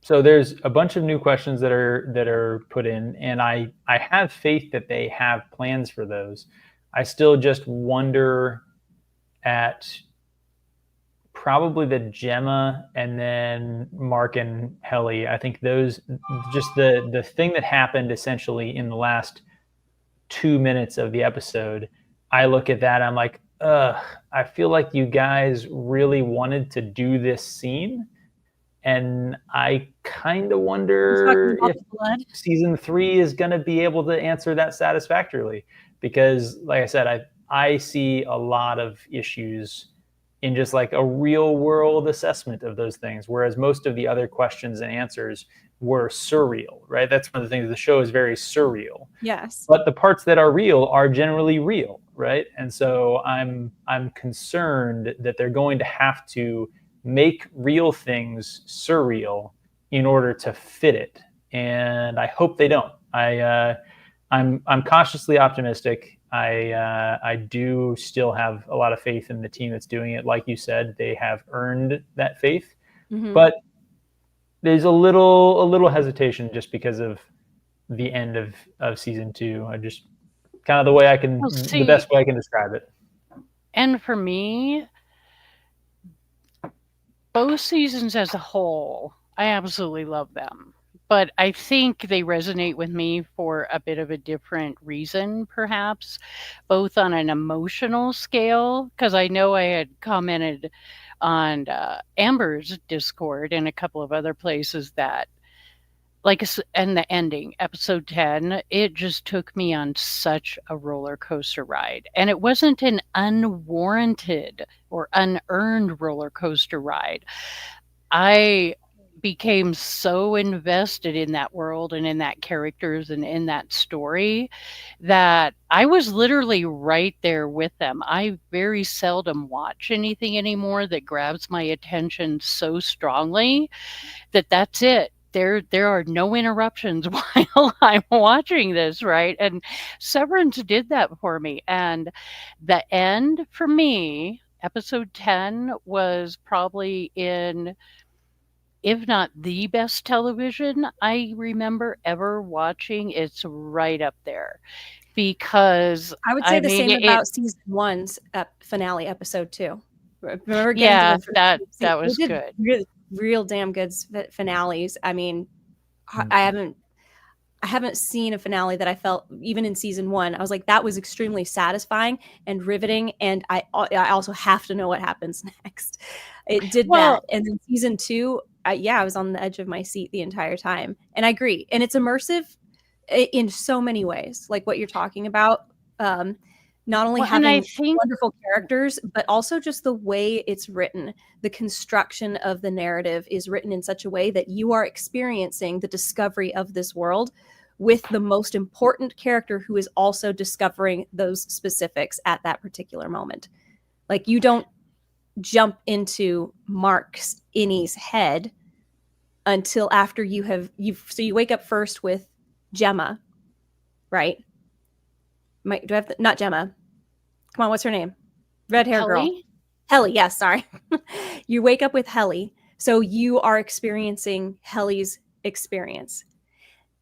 so there's a bunch of new questions that are put in, and I have faith that they have plans for those. I still just wonder at probably the Gemma and then Mark and Helly. I think those, just the thing that happened essentially in the last 2 minutes of the episode, I look at that, I'm like, I feel like you guys really wanted to do this scene. And I kind of wonder if season 3 is going to be able to answer that satisfactorily. Because, like I said, I see a lot of issues in just like a real world assessment of those things, whereas most of the other questions and answers were surreal, right? That's one of the things. The show is very surreal. Yes. But the parts that are real are generally real, right? And so I'm concerned that they're going to have to make real things surreal in order to fit it, and I hope they don't. I'm cautiously optimistic. I do still have a lot of faith in the team that's doing it. Like you said, they have earned that faith, but there's a little hesitation just because of the end of season 2. I just kind of the best way I can describe it. And for me, both seasons as a whole, I absolutely love them. But I think they resonate with me for a bit of a different reason, perhaps, both on an emotional scale, because I know I had commented on Amber's Discord and a couple of other places that, and the ending, episode 10, it just took me on such a roller coaster ride. And it wasn't an unwarranted or unearned roller coaster ride. I became so invested in that world and in that characters and in that story that I was literally right there with them. I very seldom watch anything anymore that grabs my attention so strongly that's it. There are no interruptions while I'm watching this, right? And Severance did that for me. And the end for me, episode 10, was probably if not the best television I remember ever watching. It's right up there. Because I would say the same about season 1's finale, episode 2. Remember getting that was good. Real damn good finales. I mean, I haven't seen a finale that I felt, even in season 1, I was like, that was extremely satisfying and riveting, and I also have to know what happens next. It did that. And then season 2, I was on the edge of my seat the entire time. And I agree. And it's immersive in so many ways, like what you're talking about. Not only having wonderful characters, but also just the way it's written. The construction of the narrative is written in such a way that you are experiencing the discovery of this world with the most important character who is also discovering those specifics at that particular moment. Like, you don't jump into Mark's Innie's head until after you wake up first with Gemma, right? Not Gemma. Come on, what's her name? Red hair girl. Helly, yes, sorry. You wake up with Helly, so you are experiencing Helly's experience.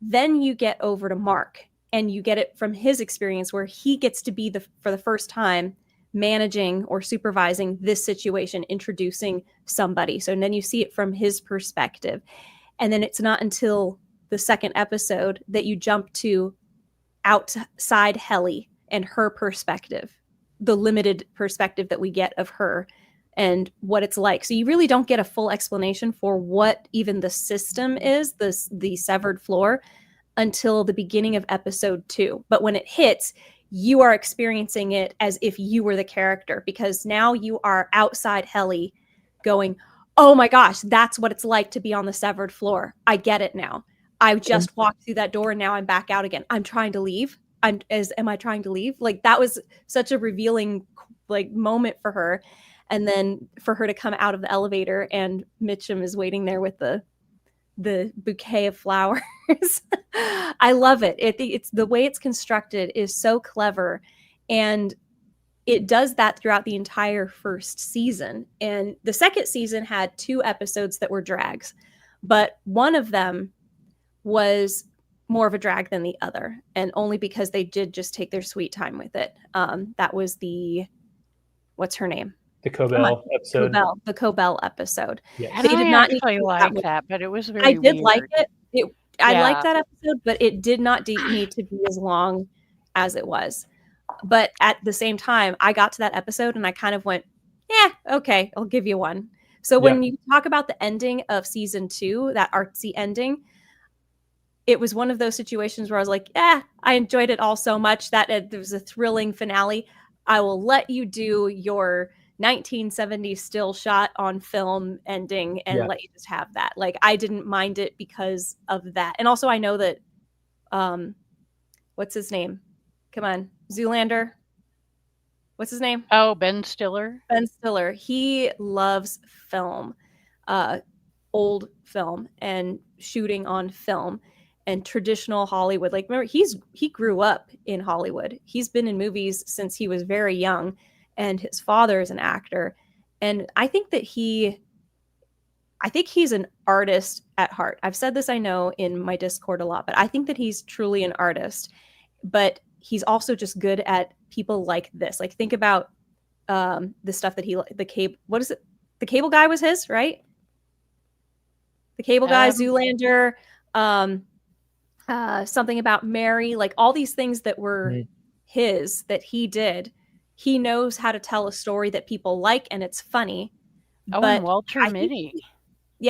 Then you get over to Mark, and you get it from his experience, where he gets to be for the first time managing or supervising this situation, introducing somebody. So then you see it from his perspective. And then it's not until the second episode that you jump to outside Helly and her perspective, the limited perspective that we get of her and what it's like. So you really don't get a full explanation for what even the system is, the severed floor, until the beginning of episode 2. But when it hits, you are experiencing it as if you were the character, because now you are outside Helly going, oh my gosh, that's what it's like to be on the severed floor. I get it now. I just walked through that door and now I'm back out again. I'm trying to leave. Am I trying to leave? Like, that was such a revealing like moment for her. And then for her to come out of the elevator and Mitchum is waiting there with the bouquet of flowers. I love it. It's the way it's constructed is so clever, and it does that throughout the entire first season. And the second season had 2 episodes that were drags, but one of them was more of a drag than the other, and only because they did just take their sweet time with it. That was what's her name? The Cobell episode. The Cobell episode. Yes. And I actually like that, but it was very I did weird. like it. I liked that episode, but it did not need to be as long as it was. But at the same time, I got to that episode and I kind of went, yeah, okay, I'll give you one. So when you talk about the ending of season 2, that artsy ending, it was one of those situations where I was like, I enjoyed it all so much that there was a thrilling finale. I will let you do your 1970s still shot on film ending and let you just have that. Like, I didn't mind it because of that. And also I know that what's his name? Come on, Zoolander. What's his name? Oh, Ben Stiller. Ben Stiller. He loves film, old film and shooting on film and traditional Hollywood. Like, remember, he grew up in Hollywood. He's been in movies since he was very young. And his father is an actor. And I think he's an artist at heart. I've said this, I know, in my Discord a lot, but I think that he's truly an artist. But he's also just good at people like this. Like, think about the stuff that what is it? The Cable Guy was his, right? The Cable Guy, Zoolander, something about Mary, like all these things that were his, that he did. He knows how to tell a story that people like, and it's funny. And Walter Mitty.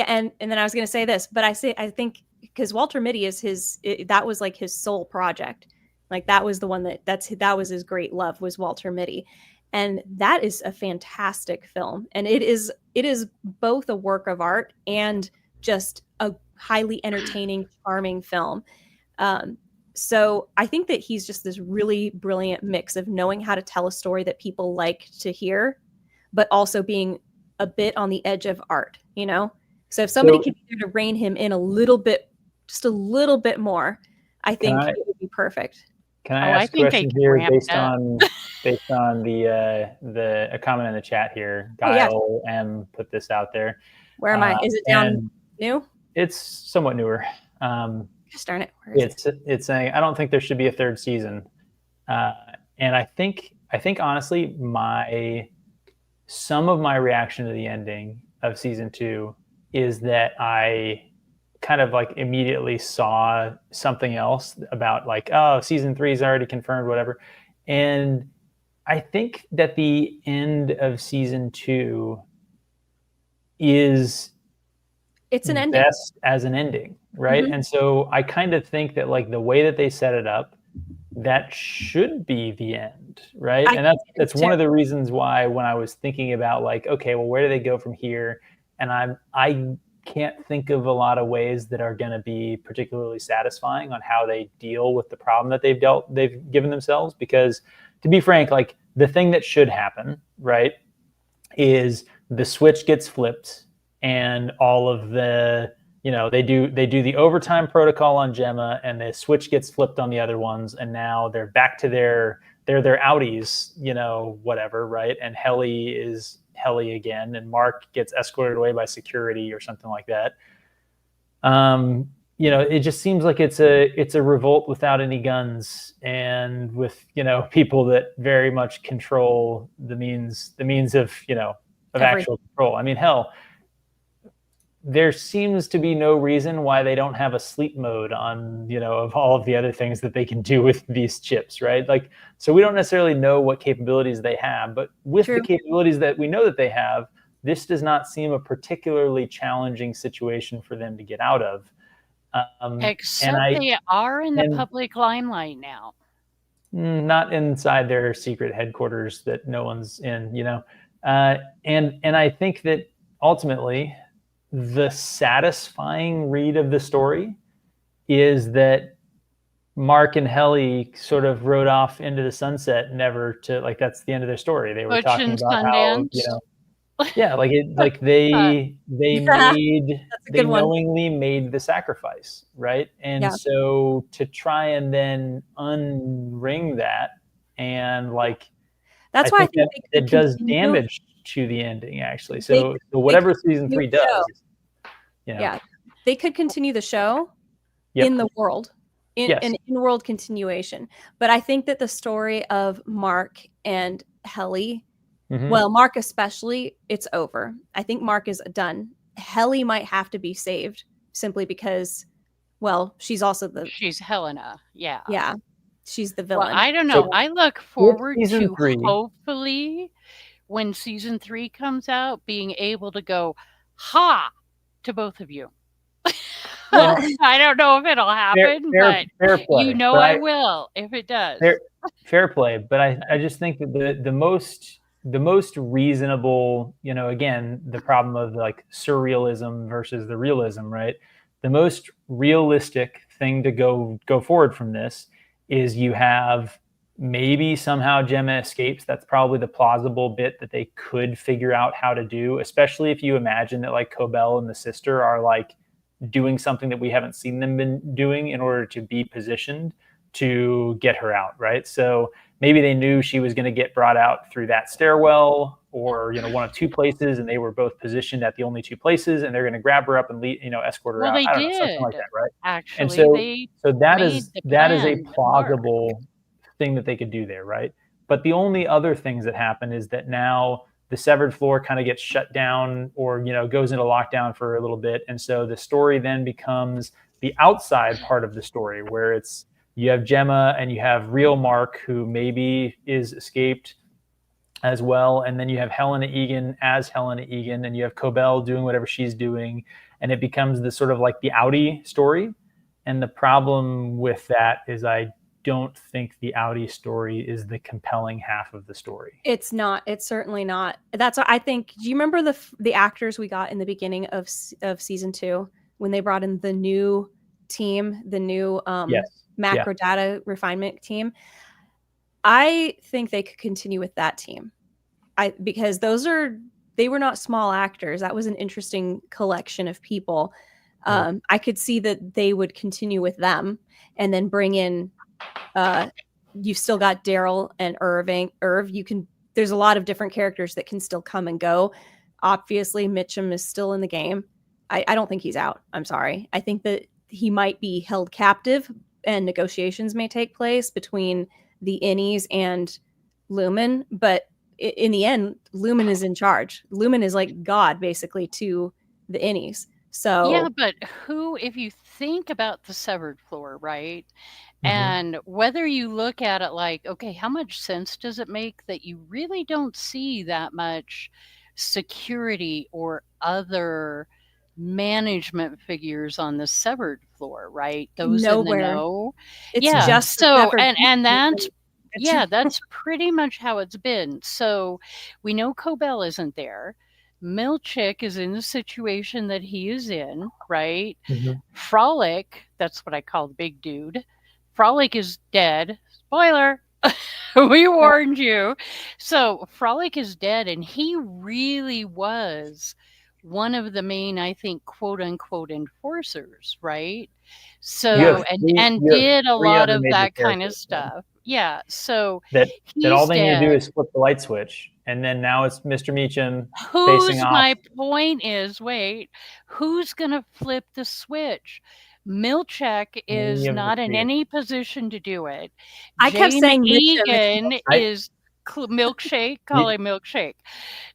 And then I was going to say this, but I think because Walter Mitty is that was like his sole project. Like, that was the one that was his great love, was Walter Mitty. And that is a fantastic film. And it is both a work of art and just a highly entertaining, charming film. So I think that he's just this really brilliant mix of knowing how to tell a story that people like to hear, but also being a bit on the edge of art, you know? So if somebody could be there to rein him in just a little bit more, I think it would be perfect. Can I ask a question here based on a comment in the chat here? Guile M put this out there. Where am I? Is it down new? It's somewhat newer. Gosh darn it. It's saying, I don't think there should be a 3rd season. And I think honestly, some of my reaction to the ending of season 2 is that I kind of like immediately saw something else about like, oh, season 3 is already confirmed, whatever. And I think that the end of season 2 it's an ending. Best as an ending, right? And so I kind of think that like the way that they set it up, that should be the end, right? And that's one of the reasons why when I was thinking about like, okay, well, where do they go from here? And I can't think of a lot of ways that are going to be particularly satisfying on how they deal with the problem that they've given themselves. Because to be frank, like the thing that should happen, right, is the switch gets flipped and all of the, they do the overtime protocol on Gemma and the switch gets flipped on the other ones. And now they're back to their outies, whatever, right? And Helly is Helly again, and Mark gets escorted away by security or something like that. It just seems like it's a revolt without any guns and with, people that very much control the means of actual control. I mean, hell, there seems to be no reason why they don't have a sleep mode on, of all of the other things that they can do with these chips, right? Like, so we don't necessarily know what capabilities they have, but with the capabilities that we know that they have, this does not seem a particularly challenging situation for them to get out of. Except they are in the public limelight now. Not inside their secret headquarters that no one's in, you know. And I think that ultimately the satisfying read of the story is that Mark and Helly sort of rode off into the sunset, never to, like, that's the end of their story. They were talking about how, you know, yeah, like they knowingly made the sacrifice, right? And so to try and then unring that, and like, that's why I think that does damage to the ending, actually. So whatever season 3 does, you know. Yeah, they could continue the show in the world. An in-world continuation. But I think that the story of Mark and Helly, well, Mark especially, it's over. I think Mark is done. Helly might have to be saved simply because, well, she's Helena. Yeah. Yeah. She's the villain. Well, I don't know. So I look forward to hopefully when season 3 comes out, being able to go, ha, to both of you. Well, I don't know if it'll happen, but fair play, you know, I will if it does. Fair play, but I just think that the most reasonable, you know, again, the problem of like surrealism versus the realism, right? The most realistic thing to go forward from this is you have maybe somehow Gemma escapes. That's probably the plausible bit that they could figure out how to do, especially if you imagine that like Cobell and the sister are like doing something that we haven't seen them been doing in order to be positioned to get her out, right? So maybe they knew she was going to get brought out through that stairwell, or, you know, one of 2 places, and they were both positioned at the only 2 places, and they're going to grab her up and escort her out. They did. Something like that, right? Actually, and so that is a plausible thing that they could do there, right? But the only other things that happen is that now the severed floor kind of gets shut down, or, you know, goes into lockdown for a little bit. And so the story then becomes the outside part of the story, where it's, you have Gemma and you have real Mark, who maybe is escaped as well. And then you have Helena Egan as Helena Egan, and you have Cobell doing whatever she's doing. And it becomes this sort of like the outie story. And the problem with that is I don't think the outie story is the compelling half of the story. It's not. It's certainly not. That's what I think. Do you remember the actors we got in the beginning of season 2 when they brought in the new team, the new macro data refinement team? I think they could continue with that team. Because they were not small actors. That was an interesting collection of people. I could see that they would continue with them and then bring in. You've still got Daryl and Irv. There's a lot of different characters that can still come and go. Obviously, Mitchum is still in the game. I don't think he's out. I'm sorry. I think that he might be held captive, and negotiations may take place between the Innies and Lumen. But in the end, Lumen is in charge. Lumen is like God, basically, to the Innies. So yeah, but if you think about the severed floor, right? And whether you look at it like, okay, how much sense does it make that you really don't see that much security or other management figures on the severed floor, right? Those nowhere. In the know. It's just so, and that's that's pretty much how it's been. So we know Cobell isn't there. Milchick is in the situation that he is in, right? Frolic, that's what I call the big dude. Frolic is dead. Spoiler. We warned you. So Frolic is dead, and he really was one of the main, I think, quote unquote enforcers, right? So and did a lot of that kind of stuff. Yeah. So that all they need to do is flip the light switch, and then now it's Mr. Meacham facing off. My point is, who's gonna flip the switch? Milchick is not in any position to do it. I kept saying Egan is milkshake. Call him milkshake.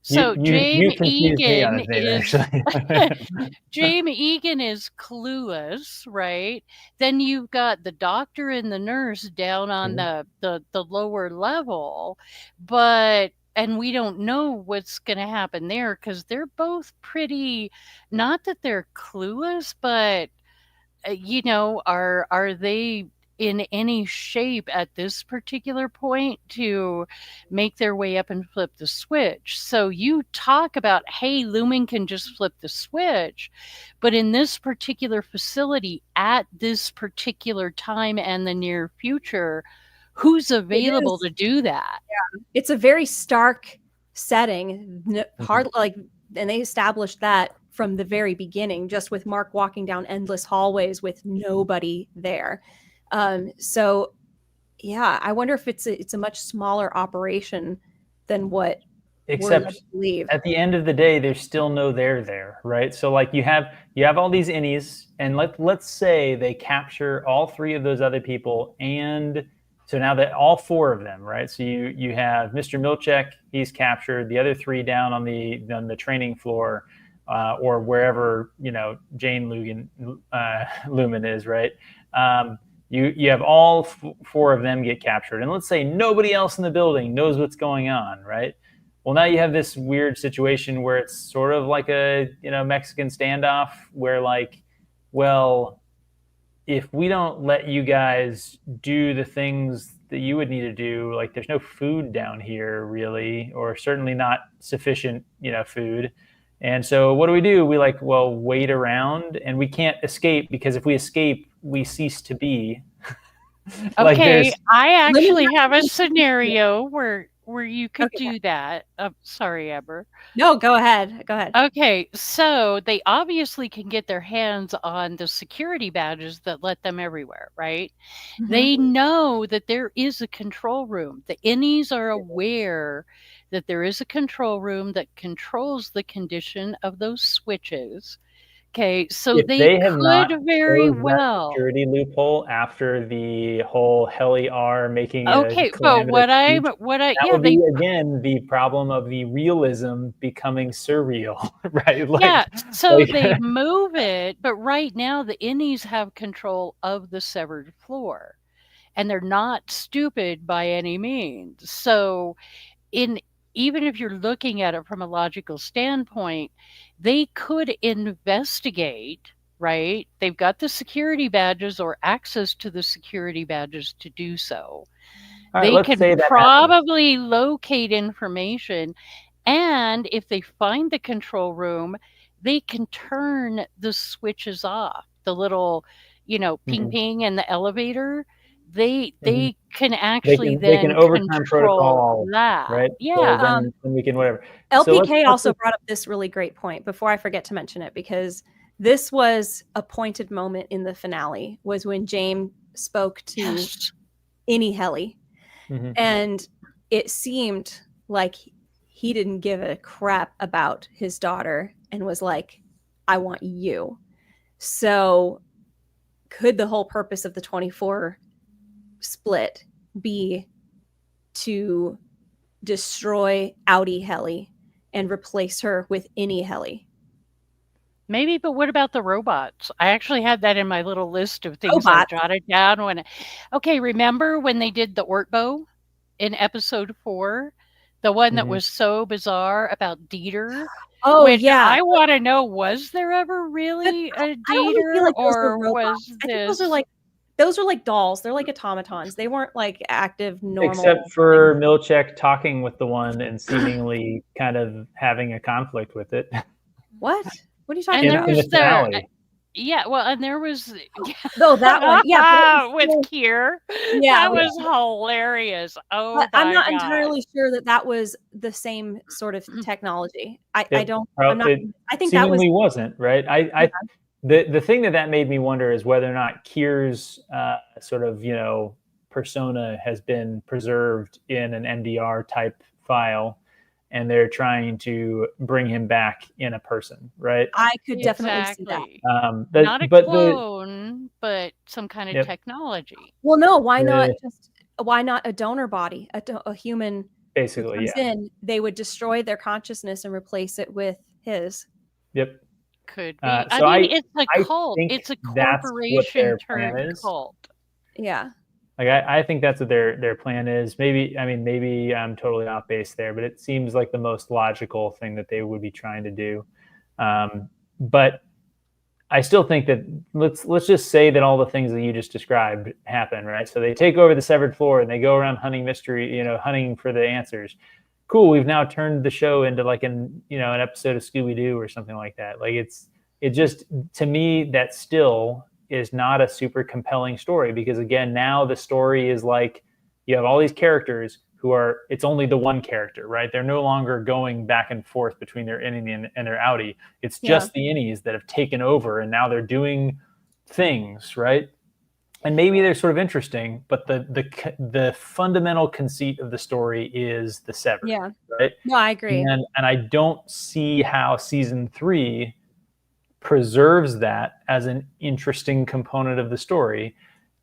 So James Egan is James Egan is clueless, right? Then you've got the doctor and the nurse down on the lower level, and we don't know what's going to happen there because they're both pretty. Not that they're clueless, but you know, are they in any shape at this particular point to make their way up and flip the switch? So you talk about, hey, Lumen can just flip the switch, but in this particular facility at this particular time and the near future, who's available to do that? Yeah. It's a very stark setting, hard, like, and they established that from the very beginning, just with Mark walking down endless hallways with nobody there. So yeah, I wonder if it's a much smaller operation than what Except we're led to believe. At the end of the day, there's still no there, right? So like you have all these innies, and let's say they capture all 3 of those other people, and so now that all 4 of them, right? So you have Mr. Milchek, he's captured, the other 3 down on the training floor, or wherever, you know, Jane Lumen is, right? You have all 4 of them get captured, and let's say nobody else in the building knows what's going on, right? Well, now you have this weird situation where it's sort of like a, you know, Mexican standoff where, like, well, if we don't let you guys do the things that you would need to do, like, there's no food down here really, or certainly not sufficient, you know, food. And so what do? We like, well, wait around, and we can't escape, because if we escape, we cease to be. Like, okay, I actually have a scenario where you could do that. Sorry, Amber. No, go ahead. Go ahead. Okay, so they obviously can get their hands on the security badges that let them everywhere, right? Mm-hmm. They know that there is a control room. The innies are aware that there is a control room that controls the condition of those switches. Okay, so they could very well security loophole after the whole Heli R making. Okay, but that would be again the problem of the realism becoming surreal, right? Like, yeah, so they move it, but right now the innies have control of the severed floor, and they're not stupid by any means. So, even if you're looking at it from a logical standpoint, they could investigate, right? They've got the security badges or access to the security badges to do so. Right, they can probably locate information, and if they find the control room, they can turn the switches off, the little, you know, ping ping in the elevator. They can actually they can overtime protocol that, right? Yeah. So then we can whatever. LPK also brought up this really great point before I forget to mention it, because this was a pointed moment in the finale, was when James spoke to Innie Heli, and it seemed like he didn't give a crap about his daughter and was like, "I want you." So, could the whole purpose of the 24 split be to destroy Audi Heli and replace her with Innie Heli? Maybe, but what about the robots? I actually had that in my little list of things I jotted down. Okay, remember when they did the Ortbo in episode 4? The one that was so bizarre about Dieter? Oh, yeah. I want to know, was there ever really a Dieter, like or was this... I think those are like dolls. They're like automatons. They weren't like active, normal. Except for Milchek talking with the one and seemingly kind of having a conflict with it. What? What are you talking about? In the finale. Yeah, well, and there was... Oh, that one. Yeah. With Kier. Yeah. That was hilarious. Oh, but I'm not entirely sure that was the same sort of technology. I think that wasn't, right? The thing that made me wonder is whether or not Kier's sort of, you know, persona has been preserved in an MDR type file, and they're trying to bring him back in a person, right? I could definitely see that. Not a clone, but some kind of technology. Well, no, why not a donor body, a human? Basically, yeah. They would destroy their consciousness and replace it with his. Yep. Could be. I mean, it's a cult. It's a corporation turned cult. Yeah. Like I think that's what their plan is. Maybe I'm totally off base there, but it seems like the most logical thing that they would be trying to do. But I still think that let's just say that all the things that you just described happen, right? So they take over the severed floor and they go around hunting mystery, hunting for the answers. Cool, we've now turned the show into like an episode of Scooby-Doo or something like that. Like it just, to me, that still is not a super compelling story, because again, now the story is like you have all these characters who are, it's only the one character, right? They're no longer going back and forth between their innie and their outie. It's just the innies that have taken over, and now they're doing things, right? And maybe they're sort of interesting, but the fundamental conceit of the story is the severed, right? No, I agree. And I don't see how season 3 preserves that as an interesting component of the story.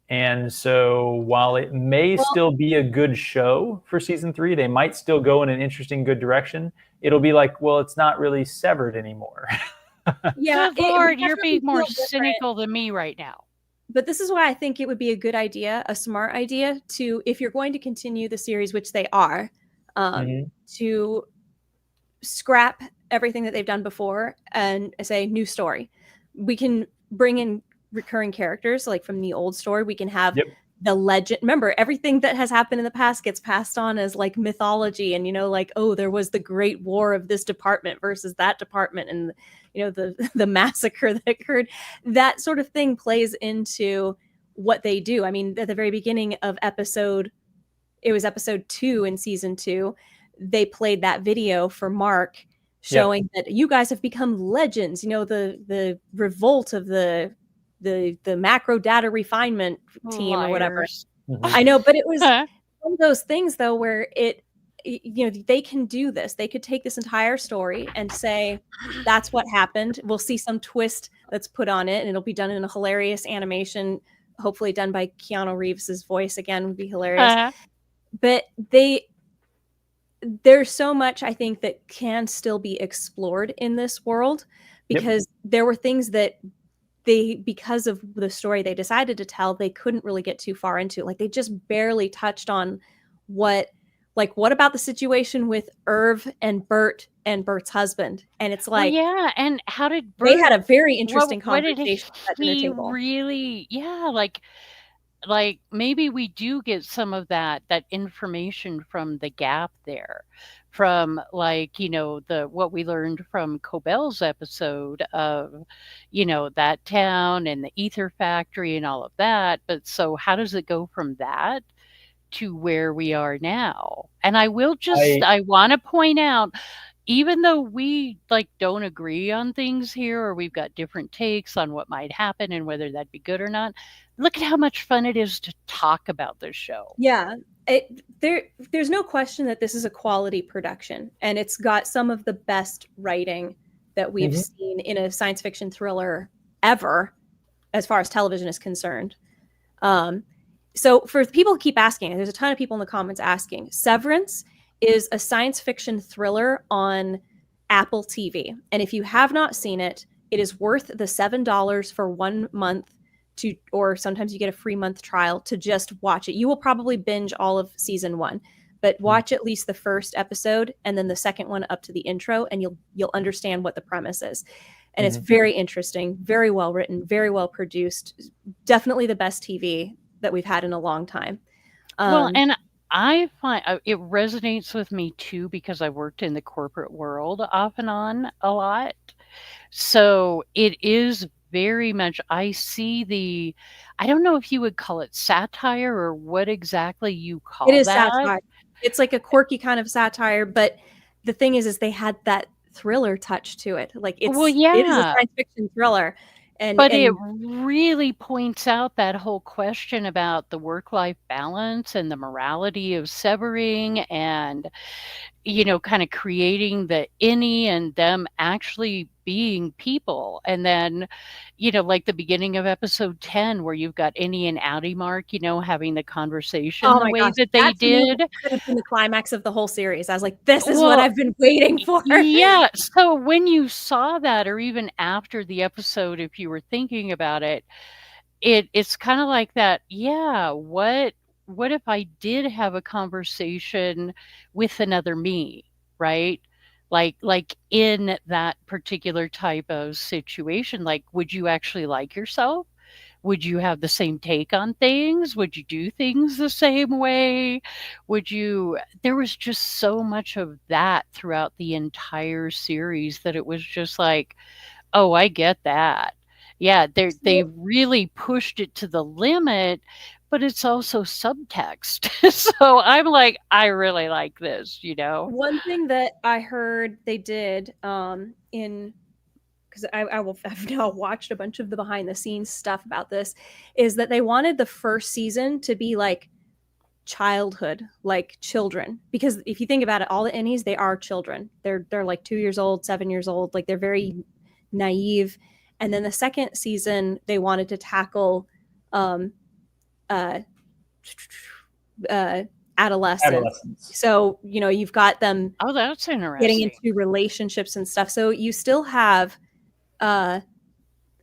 And so while it may still be a good show for season 3, they might still go in an interesting, good direction. It'll be like, well, it's not really severed anymore. Yeah, Lord, you're being more cynical than me right now. But this is why I think it would be a good idea, a smart idea, to, if you're going to continue the series, which they are, to scrap everything that they've done before and say new story. We can bring in recurring characters like from the old story. We can have the legend. Remember, everything that has happened in the past gets passed on as like mythology, and like, oh, there was the great war of this department versus that department, and the massacre that occurred. That sort of thing plays into what they do. I mean, at the very beginning of episode 2 in season 2, they played that video for Mark showing that you guys have become legends. The revolt of the macro data refinement team or whatever. I know, but it was one of those things though where they can do this. They could take this entire story and say that's what happened. We'll see some twist that's put on it, and it'll be done in a hilarious animation, hopefully done by Keanu Reeves's voice again, would be hilarious. But there's so much, I think, that can still be explored in this world, because there were things that because of the story they decided to tell, they couldn't really get too far into. Like, they just barely touched on what about the situation with Irv and Bert and Bert's husband? And it's like, and how did Bert, they had a very interesting conversation at the he table. Really, like maybe we do get some of that information from the gap there, from what we learned from Cobell's episode of that town and the ether factory and all of that. But so how does it go from that to where we are now? And I will I want to point out, even though we don't agree on things here, or we've got different takes on what might happen and whether that'd be good or not, look at how much fun it is to talk about this show. Yeah, there's no question that this is a quality production, and it's got some of the best writing that we've seen in a science fiction thriller ever, as far as television is concerned. So for people who keep asking, there's a ton of people in the comments asking, Severance is a science fiction thriller on Apple TV. And if you have not seen it, it is worth the $7 for 1 month or sometimes you get a free month trial to just watch it. You will probably binge all of season 1, but watch at least the first episode and then the second one up to the intro, and you'll understand what the premise is. And it's very interesting, very well written, very well produced. Definitely the best TV that we've had in a long time. And I find it resonates with me too, because I worked in the corporate world off and on a lot. So it is very much, I see I don't know if you would call it satire or what exactly you call it. It is satire. It's like a quirky kind of satire, but the thing is they had that thriller touch to it. Like it is a science fiction thriller. But it really points out that whole question about the work-life balance and the morality of severing, and kind of creating the innie and them actually being people. And then like the beginning of episode 10 where you've got innie and outie Mark having the conversation the way that they did. Could have been the climax of the whole series. I was like, this is what I've been waiting for. Yeah. So when you saw that, or even after the episode, if you were thinking about it, it's kind of like that. Yeah. What if I did have a conversation with another me, right? like in that particular type of situation, like, would you actually like yourself? Would you have the same take on things? Would you do things the same way? There was just so much of that throughout the entire series that it was just like, oh, I get that. Yeah, they really pushed it to the limit, but it's also subtext. So I'm like, I really like this, One thing that I heard they did because I've now watched a bunch of the behind the scenes stuff about this, is that they wanted the first season to be like childhood, like children. Because if you think about it, all the innies, they are children. They're like 2 years old, 7 years old. Like they're very naive. And then the second season, they wanted to tackle adolescence. So, you've got them that's interesting, getting into relationships and stuff. So you still have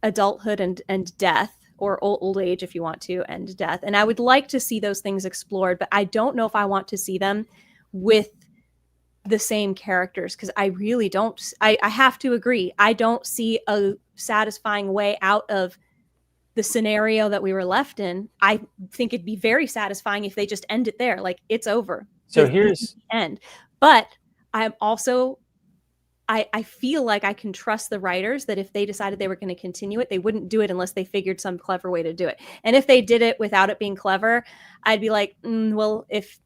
adulthood and death, or old age if you want to, and death. And I would like to see those things explored, but I don't know if I want to see them with the same characters, because I really don't. I have to agree. I don't see a satisfying way out of the scenario that we were left in. I think it'd be very satisfying if they just end it there. Like, it's over. So here's the end. But I'm also, I feel like I can trust the writers that if they decided they were going to continue it, they wouldn't do it unless they figured some clever way to do it. And if they did it without it being clever, I'd be like, well, if,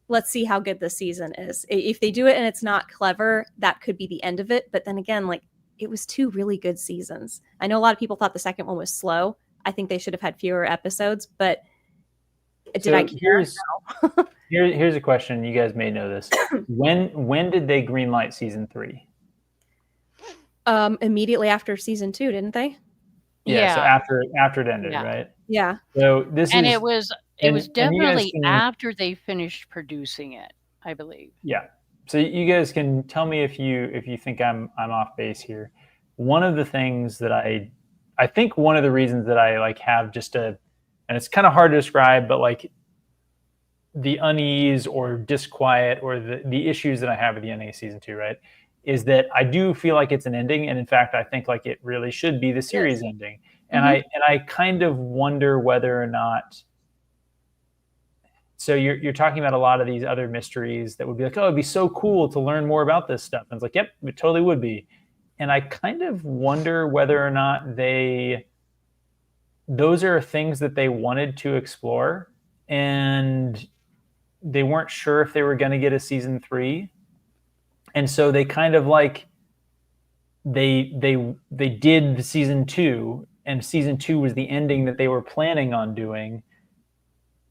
let's see how good this season is. If they do it and it's not clever, that could be the end of it. But then again, like, it was 2 really good seasons. I know a lot of people thought the second one was slow. I think they should have had fewer episodes, but did I care? Here's a question. You guys may know this. When did they greenlight season 3? Immediately after season 2, didn't they? Yeah. So after it ended, right? Yeah. So it was definitely after they finished producing it, I believe. Yeah. So you guys can tell me if you think I'm off base here. One of the things that I think one of the reasons that I like have just and it's kind of hard to describe, but like the unease or disquiet or the issues that I have with the NA season 2, right, is that I do feel like it's an ending, and in fact I think like it really should be the series ending. And I kind of wonder whether or not. So you're talking about a lot of these other mysteries that would be like, oh, it'd be so cool to learn more about this stuff. And it's like, yep, it totally would be. And I kind of wonder whether or not those are things that they wanted to explore, and they weren't sure if they were going to get a season 3. And so they kind of like, they did the season 2, and season 2 was the ending that they were planning on doing.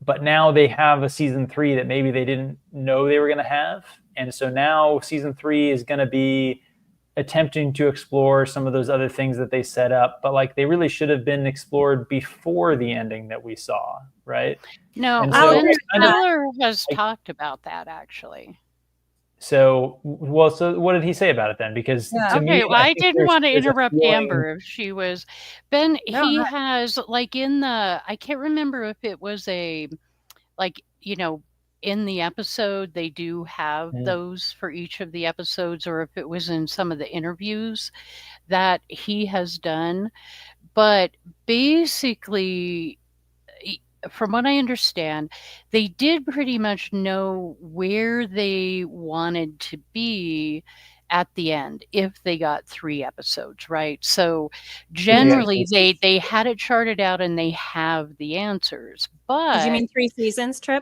But now they have a season 3 that maybe they didn't know they were going to have. And so now season 3 is going to be attempting to explore some of those other things that they set up. But like, they really should have been explored before the ending that we saw, right? No, Miller has talked about that, actually. So what did he say about it then? Because to me, I didn't want to interrupt Amber if she was. Ben, he has, like, I can't remember if it was in the episode, they do have those for each of the episodes, or if it was in some of the interviews that he has done. But basically, from what I understand, they did pretty much know where they wanted to be at the end if they got 3 episodes, right? So generally they had it charted out and they have the answers. But did you mean 3 seasons, Tryp?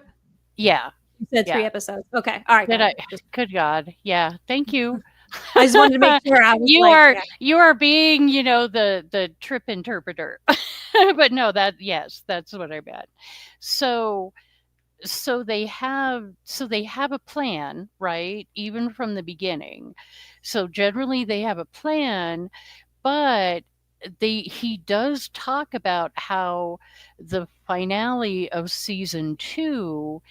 Yeah. You said 3 episodes. Okay. All right. Good God. Yeah. Thank you. I just wanted to make sure you are being, the Tryp interpreter. But no, that's what I meant. So they have a plan, right? Even from the beginning. So generally they have a plan, but he does talk about how the finale of season 2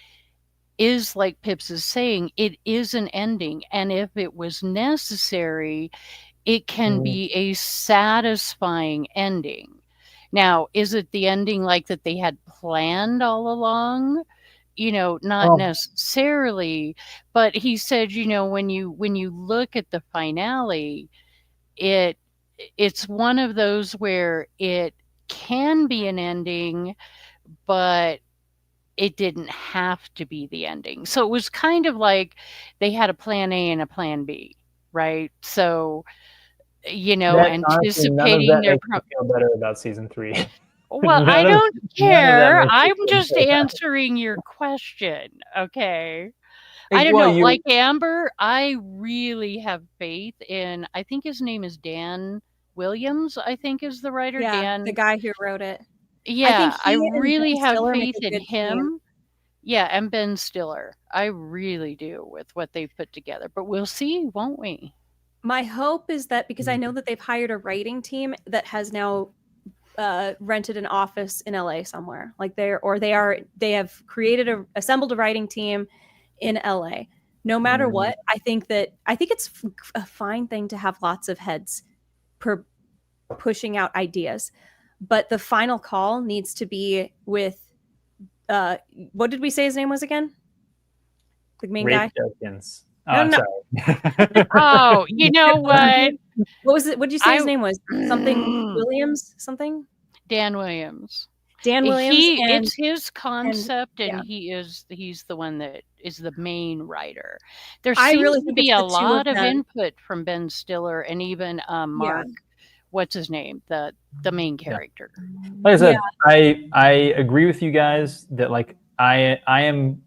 is, like Pips is saying, it is an ending. And if it was necessary, it can be a satisfying ending. Now, is it the ending like that they had planned all along? not necessarily, but he said, when you look at the finale, it's one of those where it can be an ending, but it didn't have to be the ending. So it was kind of like they had a plan A and a plan B, right? So, anticipating honestly, none of that makes me feel better about season 3. Well, I don't care. I'm just answering your question, okay? I don't know. Like Amber, I really have faith in, I think his name is Dan Williams, I think is the writer. Yeah, Dan, the guy who wrote it. Yeah, I really have faith in him. Team. Yeah, and Ben Stiller. I really do with what they've put together. But we'll see, won't we? My hope is that, because I know that they've hired a writing team that has now rented an office in LA somewhere. Like they have assembled a writing team in LA. No matter what, I think it's a fine thing to have lots of heads pushing out ideas, but the final call needs to be with what did we say his name was again? The main guy? Jenkins. Oh, sorry. Oh, you know what? What was it? What did you say his name was? Something Williams? Something? Dan Williams. Dan Williams. It's his concept, and he's the one that is the main writer. There seems to be a lot of input from Ben Stiller and even Mark. What's his name? The main character. Like I said, I agree with you guys that like I am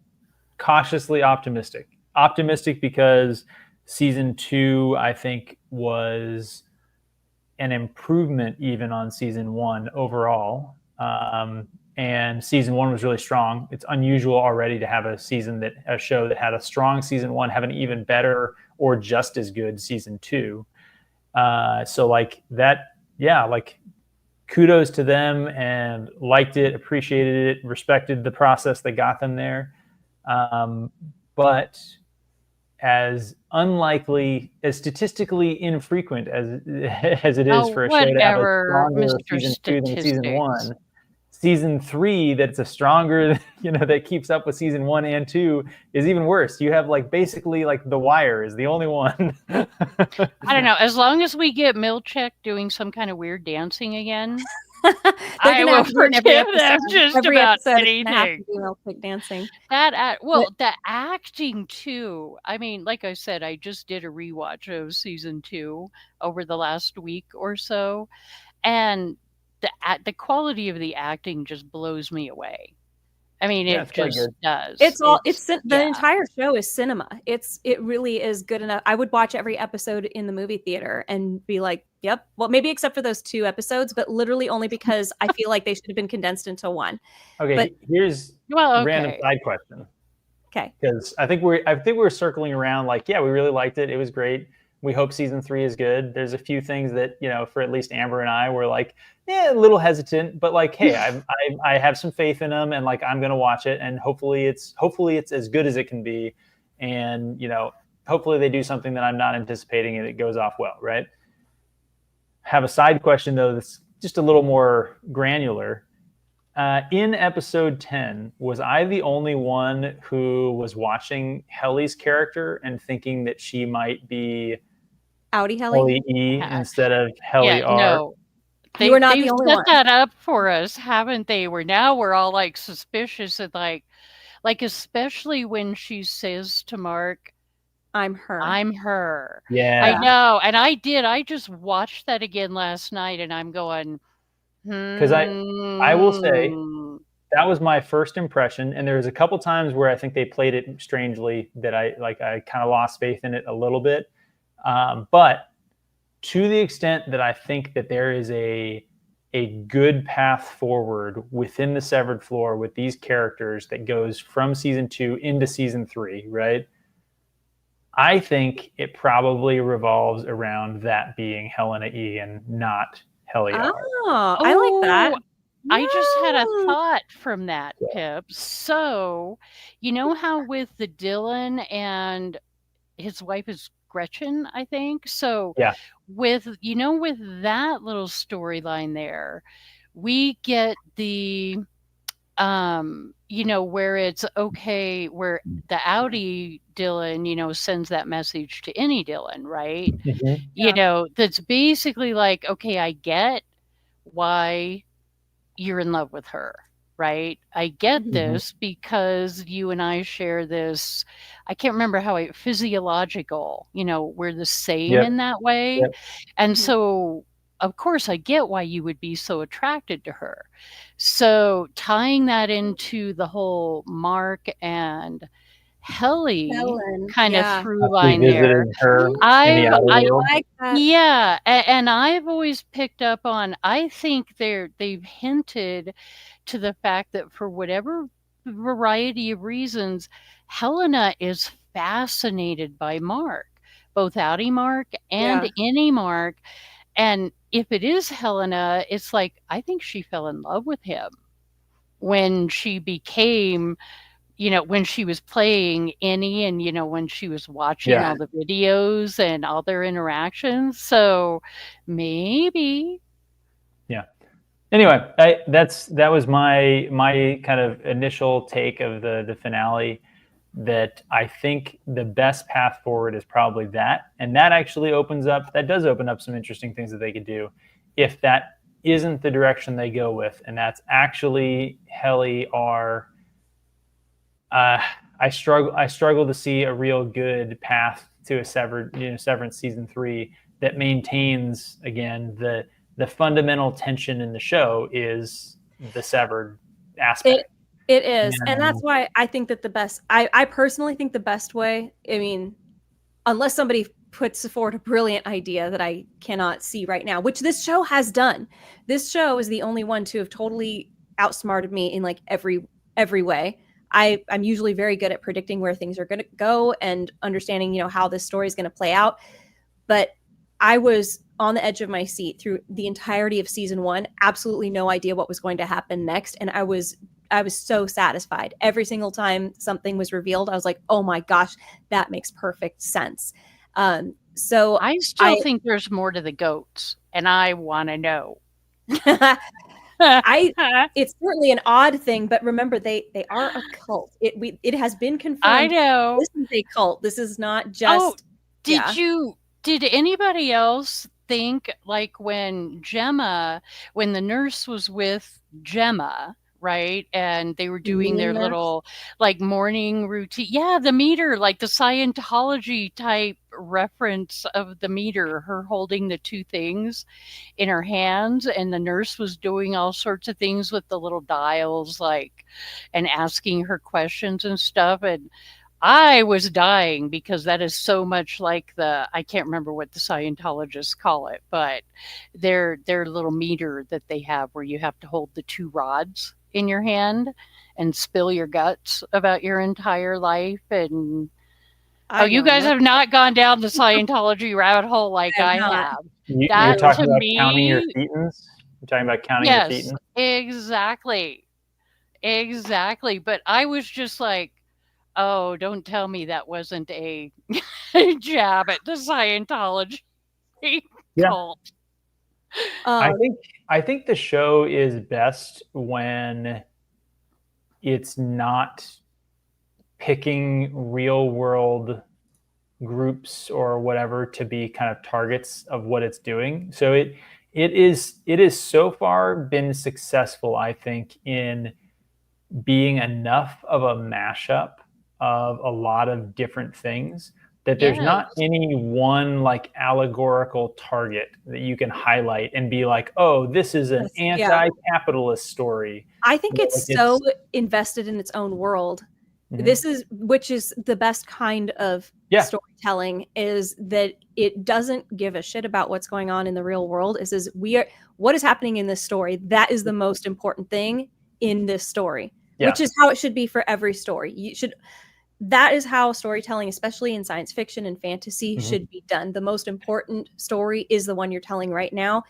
cautiously optimistic. Optimistic because season 2 I think was an improvement even on season 1 overall. And season 1 was really strong. It's unusual already to have a show that had a strong season 1 have an even better or just as good season 2. So like that, like kudos to them, and liked it, appreciated it, respected the process that got them there. But as unlikely, as statistically infrequent as it is for a show to have a stronger season 2 than season 1, season 3 that's a stronger, that keeps up with season 1 and 2 is even worse. You have like basically like The Wire is the only one. I don't know. As long as we get Milchek doing some kind of weird dancing again, I will forgive them just about anything. Dancing. The acting too. I mean, like I said, I just did a rewatch of season 2 over the last week or so, and the quality of the acting just blows me away. I mean, it just does. The entire show is cinema. It really is good enough. I would watch every episode in the movie theater and be like, yep. Well, maybe except for those 2 episodes, but literally only because I feel like they should have been condensed into one. Okay, here's a random side question. Okay. Because I think we're circling around like, we really liked it. It was great. We hope season 3 is good. There's a few things that, for at least Amber and I were like, a little hesitant, but like, hey, I have some faith in them, and like I'm gonna watch it, and hopefully it's as good as it can be, and hopefully they do something that I'm not anticipating and it goes off well, right? Have a side question though that's just a little more granular. In episode 10, was I the only one who was watching Helly's character and thinking that she might be Audi Helly E instead of Helly R? No. They were not the only one. They've set that up for us, haven't they? We're all like suspicious and like especially when she says to Mark, I'm her. I'm her. Yeah. I know. And I just watched that again last night, and I'm going, because I will say that was my first impression, and there was a couple times where I think they played it strangely that I kind of lost faith in it a little bit. But to the extent that I think that there is a good path forward within the Severed Floor with these characters that goes from season 2 into season 3, right? I think it probably revolves around that being Helena E and not Helly R. Oh, I like that. I just had a thought from that, Pip. So, how with the Dylan and his wife is Gretchen, I think. So with that little storyline there, we get the where it's okay, where the outie Dylan, sends that message to any Dylan, right? That's basically like, okay, I get why you're in love with her, right? I get this because you and I share this, I can't remember how physiological, we're the same in that way. And so, of course, I get why you would be so attracted to her. So tying that into the whole Mark and Helen kind of through line there. Yeah, and I've always picked up on, I think they've hinted to the fact that for whatever variety of reasons, Helena is fascinated by Mark, both outie Mark and innie Mark. And if it is Helena, it's like, I think she fell in love with him when she became, when she was playing innie and, when she was watching all the videos and all their interactions. So maybe. Yeah. Anyway, that was my kind of initial take of the finale, that I think the best path forward is probably that. And that actually does open up some interesting things that they could do if that isn't the direction they go with. And that's actually Helly are, I struggle to see a real good path to a Severance season 3 that maintains, again, the fundamental tension in the show is the severed aspect. It is. And that's why I think that I personally think the best way, I mean, unless somebody puts forward a brilliant idea that I cannot see right now, which this show has done. This show is the only one to have totally outsmarted me in like every way. I'm usually very good at predicting where things are going to go and understanding, how this story is going to play out. But I was on the edge of my seat through the entirety of season 1, absolutely no idea what was going to happen next. And I was so satisfied. Every single time something was revealed, I was like, oh my gosh, that makes perfect sense. So I still think there's more to the goats, and I want to know. It's certainly an odd thing, but remember, they are a cult. It has been confirmed. I know this is a cult. This is not just. Did anybody else think, like, when the nurse was with Gemma, right, and they were doing their little like morning routine? Yeah, the meter, like the Scientology type reference of the meter, her holding the two things in her hands, and the nurse was doing all sorts of things with the little dials, like, and asking her questions and stuff. And I was dying because that is so much like I can't remember what the Scientologists call it, but their little meter that they have where you have to hold the two rods in your hand and spill your guts about your entire life. And you guys have not gone down the Scientology rabbit hole like I have. You're talking about counting your thetans? You're talking about counting your thetans? Exactly. But I was just like, oh, don't tell me that wasn't a jab at the Scientology cult. I think the show is best when it's not picking real world groups or whatever to be kind of targets of what it's doing. So it is so far been successful, I think, in being enough of a mashup of a lot of different things that there's not any one like allegorical target that you can highlight and be like, oh, this is an anti-capitalist story. I think it's so invested in its own world. Which is the best kind of storytelling, is that it doesn't give a shit about what's going on in the real world. It says what is happening in this story. That is the most important thing in this story, which is how it should be for every story. That is how storytelling, especially in science fiction and fantasy, should be done. The most important story is the one you're telling right now.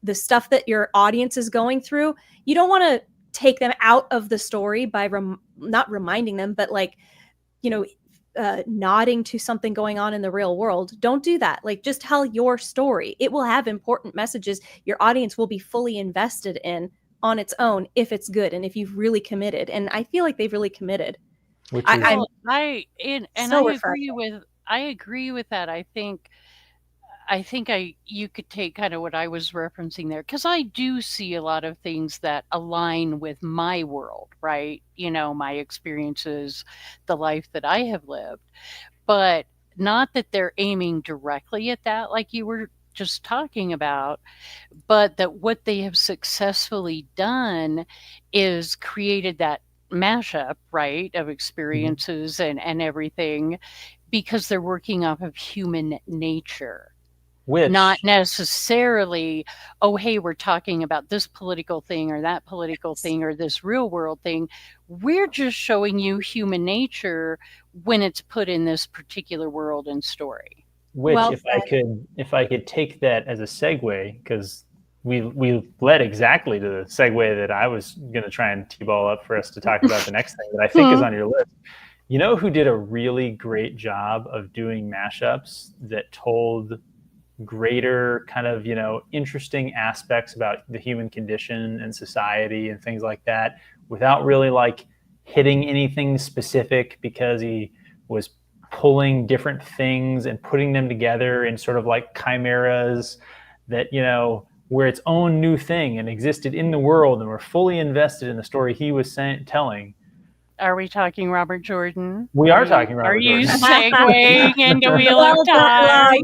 The stuff that your audience is going through, you don't want to take them out of the story by not reminding them, but like, nodding to something going on in the real world. Don't do that. Like, just tell your story. It will have important messages your audience will be fully invested in on its own if it's good and if you've really committed. And I feel like they've really committed. I agree with that. I think you could take kind of what I was referencing there, because I do see a lot of things that align with my world, right? My experiences, the life that I have lived, but not that they're aiming directly at that, like you were just talking about, but that what they have successfully done is created that mashup, right, of experiences and everything, because they're working off of human nature. Not necessarily, oh, hey, we're talking about this political thing or that political thing or this real world thing. We're just showing you human nature when it's put in this particular world and story. Which, if I could take that as a segue, because we led exactly to the segue that I was going to try and tee-ball up for us to talk about the next thing that I think is on your list. You know who did a really great job of doing mashups that told greater kind of, interesting aspects about the human condition and society and things like that without really like hitting anything specific, because he was pulling different things and putting them together in sort of like chimeras that, were its own new thing and existed in the world and were fully invested in the story he was telling. Are we talking Robert Jordan? We are talking Robert Jordan. Are you segueing into Wheel of Time?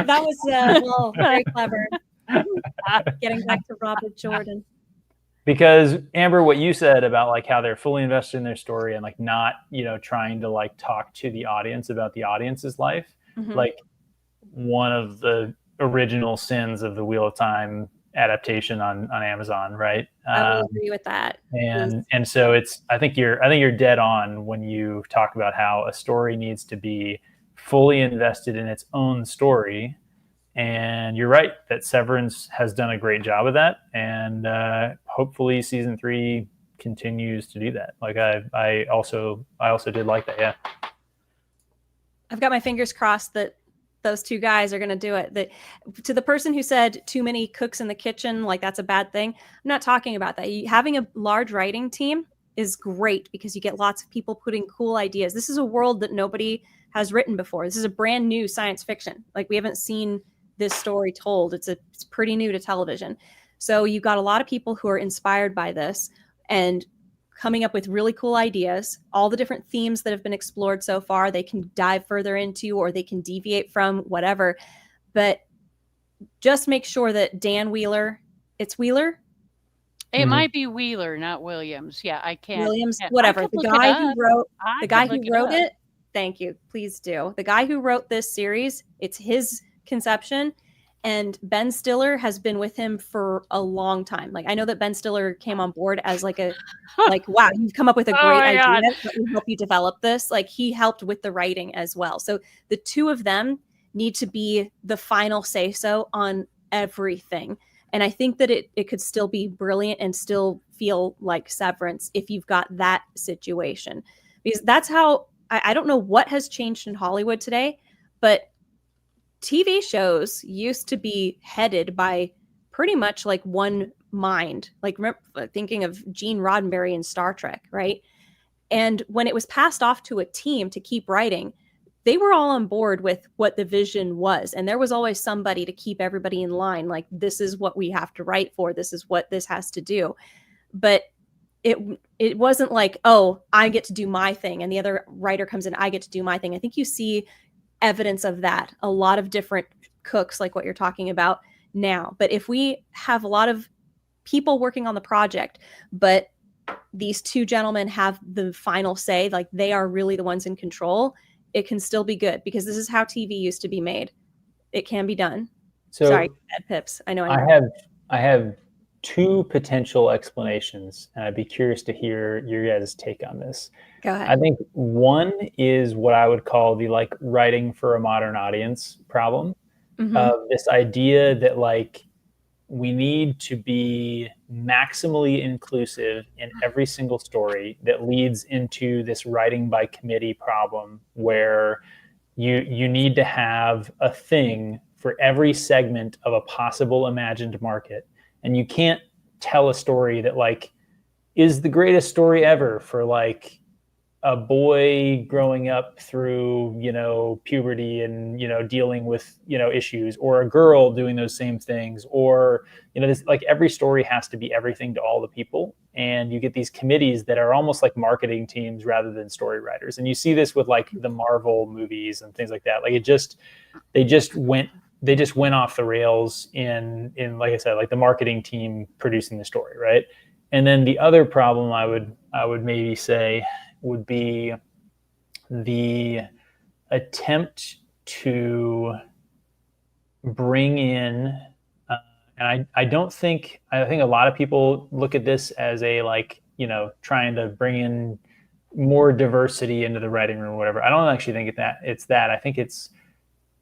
That was very clever. Getting back to Robert Jordan. Because Amber, what you said about like how they're fully invested in their story and like not, trying to like talk to the audience about the audience's life, like one of the original sins of the Wheel of Time adaptation on Amazon, right? I will agree with that. And so I think you're dead on when you talk about how a story needs to be fully invested in its own story. And you're right that Severance has done a great job of that, and hopefully season 3 continues to do that. Like I also did like that. Yeah, I've got my fingers crossed that those two guys are going to do it. To the person who said too many cooks in the kitchen, like that's a bad thing, I'm not talking about that. Having a large writing team is great because you get lots of people putting cool ideas. This is a world that nobody has written before. This is a brand new science fiction. Like we haven't seen this story told. It's pretty new to television. So you've got a lot of people who are inspired by this and coming up with really cool ideas. All the different themes that have been explored so far, they can dive further into, or they can deviate from, whatever. But just make sure that Dan Wheeler, it's Wheeler? It might be Wheeler, not Williams. Yeah, I can't. Williams, whatever. The guy who wrote it, thank you, please do. The guy who wrote this series, it's his conception. And Ben Stiller has been with him for a long time. Like, I know that Ben Stiller came on board as like wow, you've come up with a great idea. Let me help you develop this. Like, he helped with the writing as well. So the two of them need to be the final say-so on everything. And I think that it could still be brilliant and still feel like Severance if you've got that situation. Because that's how, I don't know what has changed in Hollywood today, but TV shows used to be headed by pretty much like one mind. Like, remember thinking of Gene Roddenberry in Star Trek, right? And when it was passed off to a team to keep writing, they were all on board with what the vision was. And there was always somebody to keep everybody in line. Like, this is what we have to write for. This is what this has to do. But it wasn't like, oh, I get to do my thing, and the other writer comes in, I get to do my thing. I think you see evidence of that. A lot of different cooks, like what you're talking about now. But if we have a lot of people working on the project, but these two gentlemen have the final say, like they are really the ones in control, it can still be good, because this is how TV used to be made. It can be done. So, sorry, Ed Pips. I know. I have two potential explanations, and I'd be curious to hear your guys' take on this. Go ahead. I think one is what I would call the like writing for a modern audience problem. This idea that like we need to be maximally inclusive in every single story that leads into this writing by committee problem, where you need to have a thing for every segment of a possible imagined market. And you can't tell a story that like is the greatest story ever for like a boy growing up through, you know, puberty and, you know, dealing with, you know, issues, or a girl doing those same things, or, you know, this, like every story has to be everything to all the people. And you get these committees that are almost like marketing teams rather than story writers. And you see this with like the Marvel movies and things like that. Like they just went off the rails in like I said, like the marketing team producing the story, right? And then the other problem I would maybe say would be the attempt to bring in, and I think a lot of people look at this as a like, you know, trying to bring in more diversity into the writing room or whatever. I don't actually think it's that. I think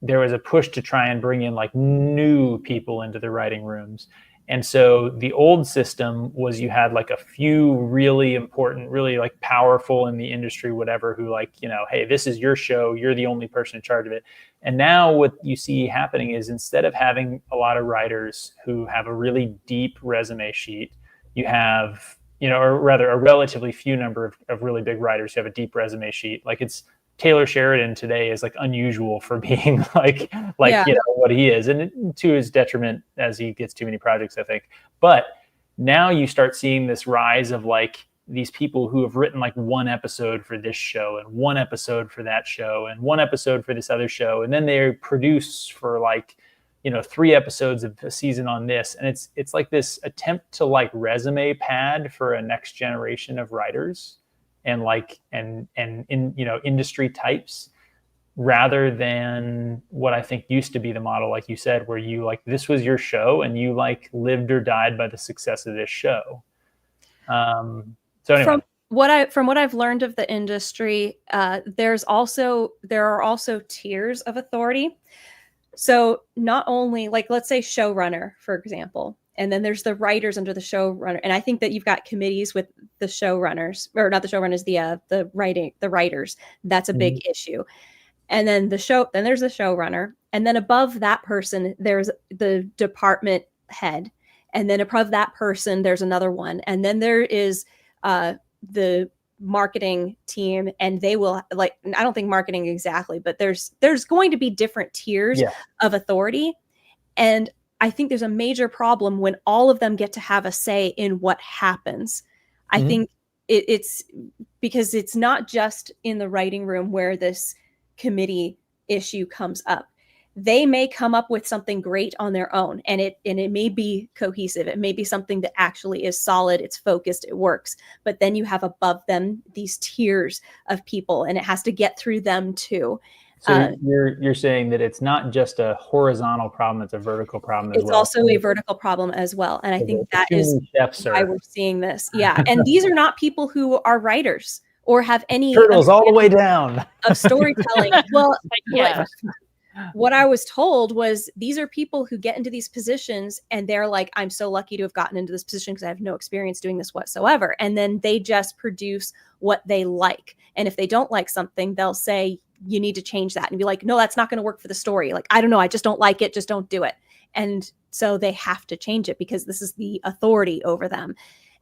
there was a push to try and bring in like new people into the writing rooms. And so the old system was you had like a few really important, really like powerful in the industry, whatever, who like, you know, hey, this is your show. You're the only person in charge of it. And now what you see happening is instead of having a lot of writers who have a really deep resume sheet, you have, you know, or rather a relatively few number of really big writers who have a deep resume sheet. Like it's Taylor Sheridan today is like unusual for being like yeah. You know what he is, and to his detriment as he gets too many projects, I think. But now you start seeing this rise of like these people who have written like one episode for this show and one episode for that show and one episode for this other show, and then they produce for like, you know, 3 episodes of a season on this, and it's like this attempt to like resume pad for a next generation of writers and like and in, you know, industry types, rather than what I think used to be the model, like you said, where you like this was your show and you like lived or died by the success of this show. So anyway. From what I've learned of the industry, there are also tiers of authority. So not only like, let's say showrunner, for example, and then there's the writers under the showrunner. And I think that you've got committees with the showrunners, or not the showrunners, the writers. That's a big issue. And then then there's the showrunner. And then above that person, there's the department head. And then above that person, there's another one. And then there is the marketing team, and they will like, I don't think marketing exactly, but there's going to be different tiers of authority. And I think there's a major problem when all of them get to have a say in what happens. I think it's because it's not just in the writing room where this committee issue comes up. They may come up with something great on their own, and it may be cohesive. It may be something that actually is solid. It's focused. It works. But then you have above them these tiers of people, and it has to get through them too. So you're saying that it's not just a horizontal problem; it's a vertical problem as well. It's also a vertical problem as well, and I think that is why we're seeing this. Yeah, and these are not people who are writers or have any turtles all the way down of storytelling. Well, yeah. What I was told was these are people who get into these positions and they're like, I'm so lucky to have gotten into this position because I have no experience doing this whatsoever. And then they just produce what they like. And if they don't like something, they'll say, you need to change that, and be like, no, that's not going to work for the story. Like, I don't know. I just don't like it. Just don't do it. And so they have to change it because this is the authority over them.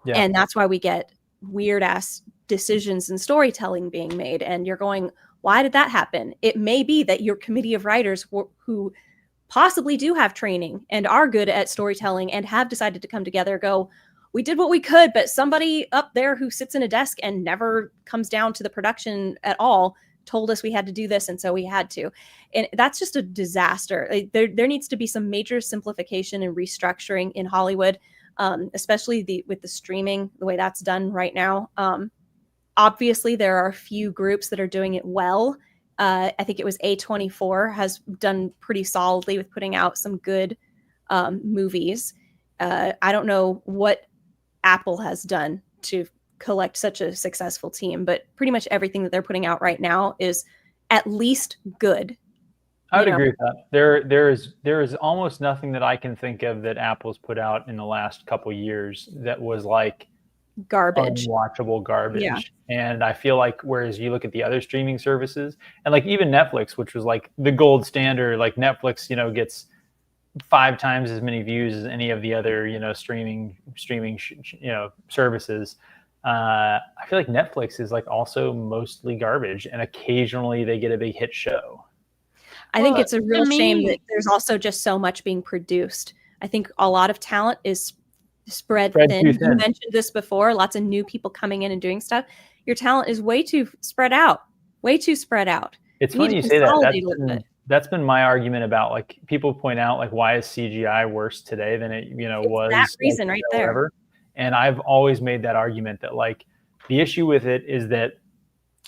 Yeah. And that's why we get weird ass decisions in storytelling being made. And you're going, why did that happen? It may be that your committee of writers who possibly do have training and are good at storytelling and have decided to come together, go, we did what we could, but somebody up there who sits in a desk and never comes down to the production at all told us we had to do this, and so we had to. And that's just a disaster. There needs to be some major simplification and restructuring in Hollywood, especially with the streaming, the way that's done right now. Obviously, there are a few groups that are doing it well. I think it was A24 has done pretty solidly with putting out some good movies. I don't know what Apple has done to collect such a successful team, but pretty much everything that they're putting out right now is at least good. I would agree with that. There is almost nothing that I can think of that Apple's put out in the last couple years that was like garbage, unwatchable garbage. Yeah. And I feel like whereas you look at the other streaming services and like even Netflix, which was like the gold standard, like Netflix, you know, gets 5 times as many views as any of the other, streaming, services. I feel like Netflix is like also mostly garbage, and occasionally they get a big hit show. I think it's a real shame that there's also just so much being produced. I think a lot of talent is spread thin. You mentioned this before, lots of new people coming in and doing stuff. Your talent is way too spread out. It's funny you say that. That's been my argument about, like, people point out, like, why is CGI worse today than it, was that reason right there. And I've always made that argument that, like, the issue with it is that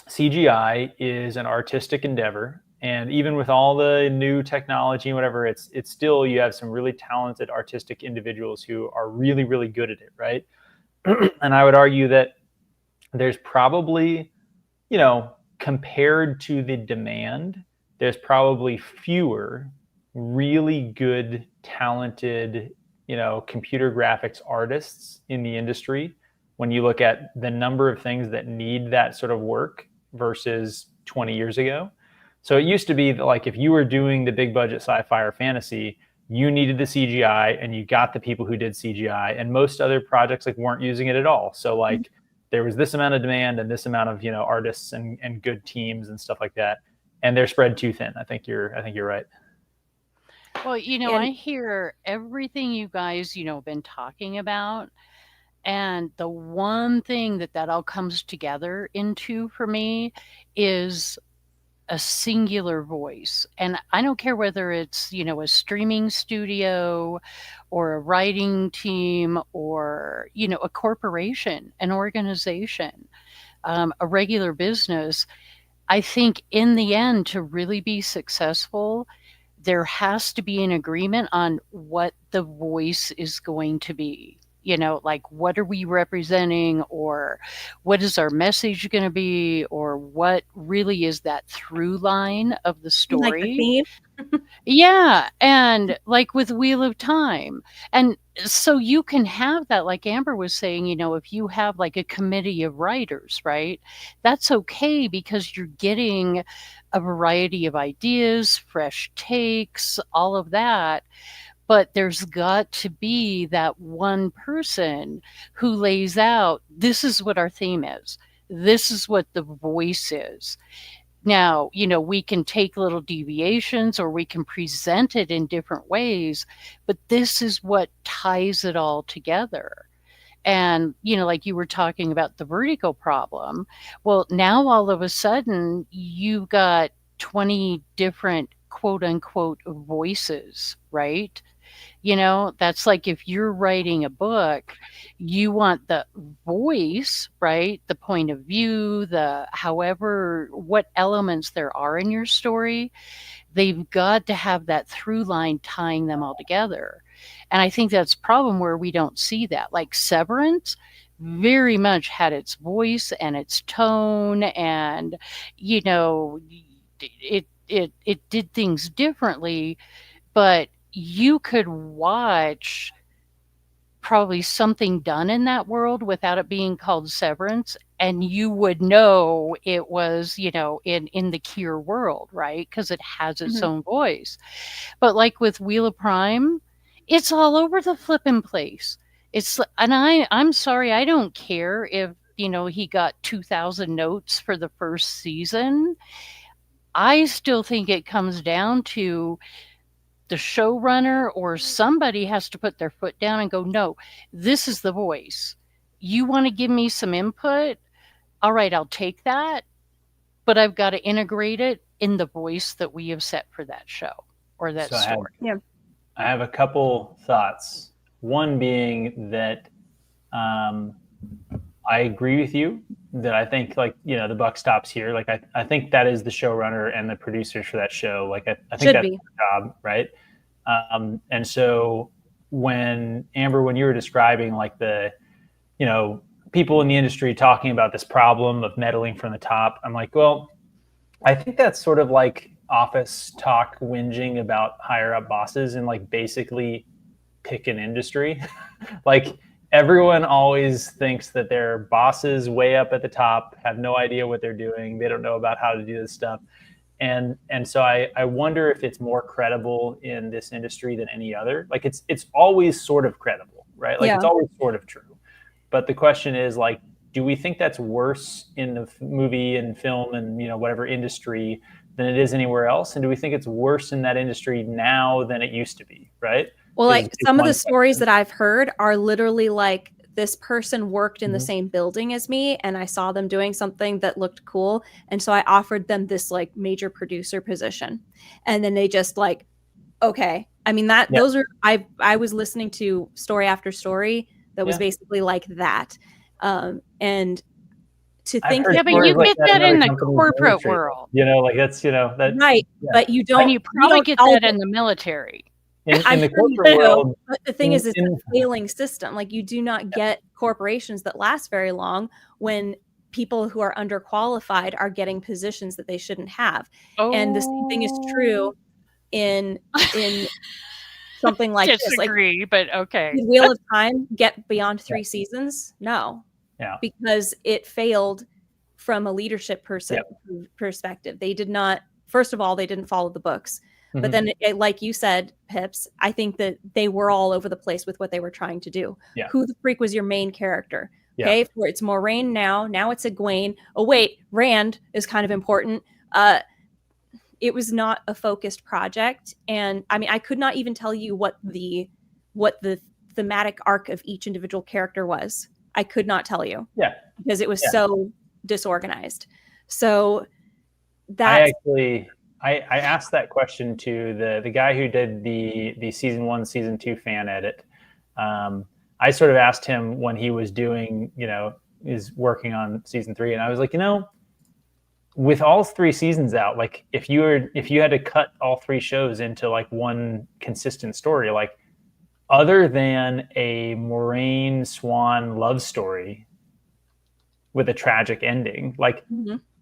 CGI is an artistic endeavor. And even with all the new technology and whatever, it's still, you have some really talented artistic individuals who are really, really good at it, right? And I would argue that there's probably, compared to the demand, there's probably fewer really good, talented, computer graphics artists in the industry when you look at the number of things that need that sort of work versus 20 years ago. So it used to be that, like, if you were doing the big budget sci-fi or fantasy, you needed the CGI and you got the people who did CGI, and most other projects like weren't using it at all. So like there was this amount of demand and this amount of, artists and good teams and stuff like that. And they're spread too thin. I think you're right. Well, I hear everything you guys, been talking about. And the one thing that all comes together into for me is a singular voice. And I don't care whether it's, a streaming studio or a writing team or, a corporation, an organization, a regular business. I think in the end, to really be successful, there has to be an agreement on what the voice is going to be. Like, what are we representing, or what is our message going to be, or what really is that through line of the story? Like the theme? Yeah. And like with Wheel of Time. And so you can have that, like Amber was saying, if you have like a committee of writers, right? That's okay, because you're getting a variety of ideas, fresh takes, all of that. But there's got to be that one person who lays out, this is what our theme is. This is what the voice is. Now, we can take little deviations or we can present it in different ways, but this is what ties it all together. And, like you were talking about the vertigo problem. Well, now all of a sudden you've got 20 different quote unquote voices, right? That's like if you're writing a book, you want the voice, right? The point of view, what elements there are in your story, they've got to have that through line tying them all together. And I think that's a problem where we don't see that. Like Severance very much had its voice and its tone, and, it did things differently, but you could watch probably something done in that world without it being called Severance, and you would know it was, in the Kier world, right? Because it has its own voice. But like with Wheel of Prime, it's all over the flippin' place. And I'm sorry, I don't care if, he got 2,000 notes for the first season. I still think it comes down to the showrunner or somebody has to put their foot down and go, no, this is the voice. You want to give me some input? All right, I'll take that, but I've got to integrate it in the voice that we have set for that show or that story. I have a couple thoughts. One being that I agree with you that I think, like, the buck stops here. Like, I think that is the showrunner and the producers for that show. Like, I think that's their job, right? And so when you were describing, like, the, people in the industry talking about this problem of meddling from the top, I'm like, well, I think that's sort of like office talk whinging about higher up bosses and, like, basically pick an industry. Like, everyone always thinks that their bosses way up at the top have no idea what they're doing. They don't know about how to do this stuff. And so I wonder if it's more credible in this industry than any other. Like it's always sort of credible, right? Like it's always sort of true. But the question is, like, do we think that's worse in the movie and film and, you know, whatever industry than it is anywhere else? And do we think it's worse in that industry now than it used to be, right? Well, like some of the stories that I've heard are literally like, this person worked in the same building as me and I saw them doing something that looked cool. And so I offered them this like major producer position. And then they just like, okay. I mean, those are, I was listening to story after story that was basically like that. And to think but you get that in the corporate world. You know, like that's, you know, that right. But you don't, and you probably get that in the military. In the corporate world, but the thing is, it's a failing system. Like, you do not get corporations that last very long when people who are underqualified are getting positions that they shouldn't have. And the same thing is true in something like Disagree, this. Like, but okay. Did Wheel of Time get beyond 3 seasons? No. Yeah. Because it failed from a leadership perspective. They did not, first of all, they didn't follow the books. But then, like you said, Pips, I think that they were all over the place with what they were trying to do. Yeah. Who the freak was your main character? Okay, it's Moraine now. Now it's Egwene. Oh, wait, Rand is kind of important. It was not a focused project. And I mean, I could not even tell you what the thematic arc of each individual character was. I could not tell you. Yeah. Because it was so disorganized. So that's... I asked that question to the guy who did the season 1, season 2 fan edit. I sort of asked him when he was doing, you know, is working on season 3, and I was like, you know, with all 3 seasons out, like if you had to cut all 3 shows into like one consistent story, like other than a Moraine Swan love story with a tragic ending, like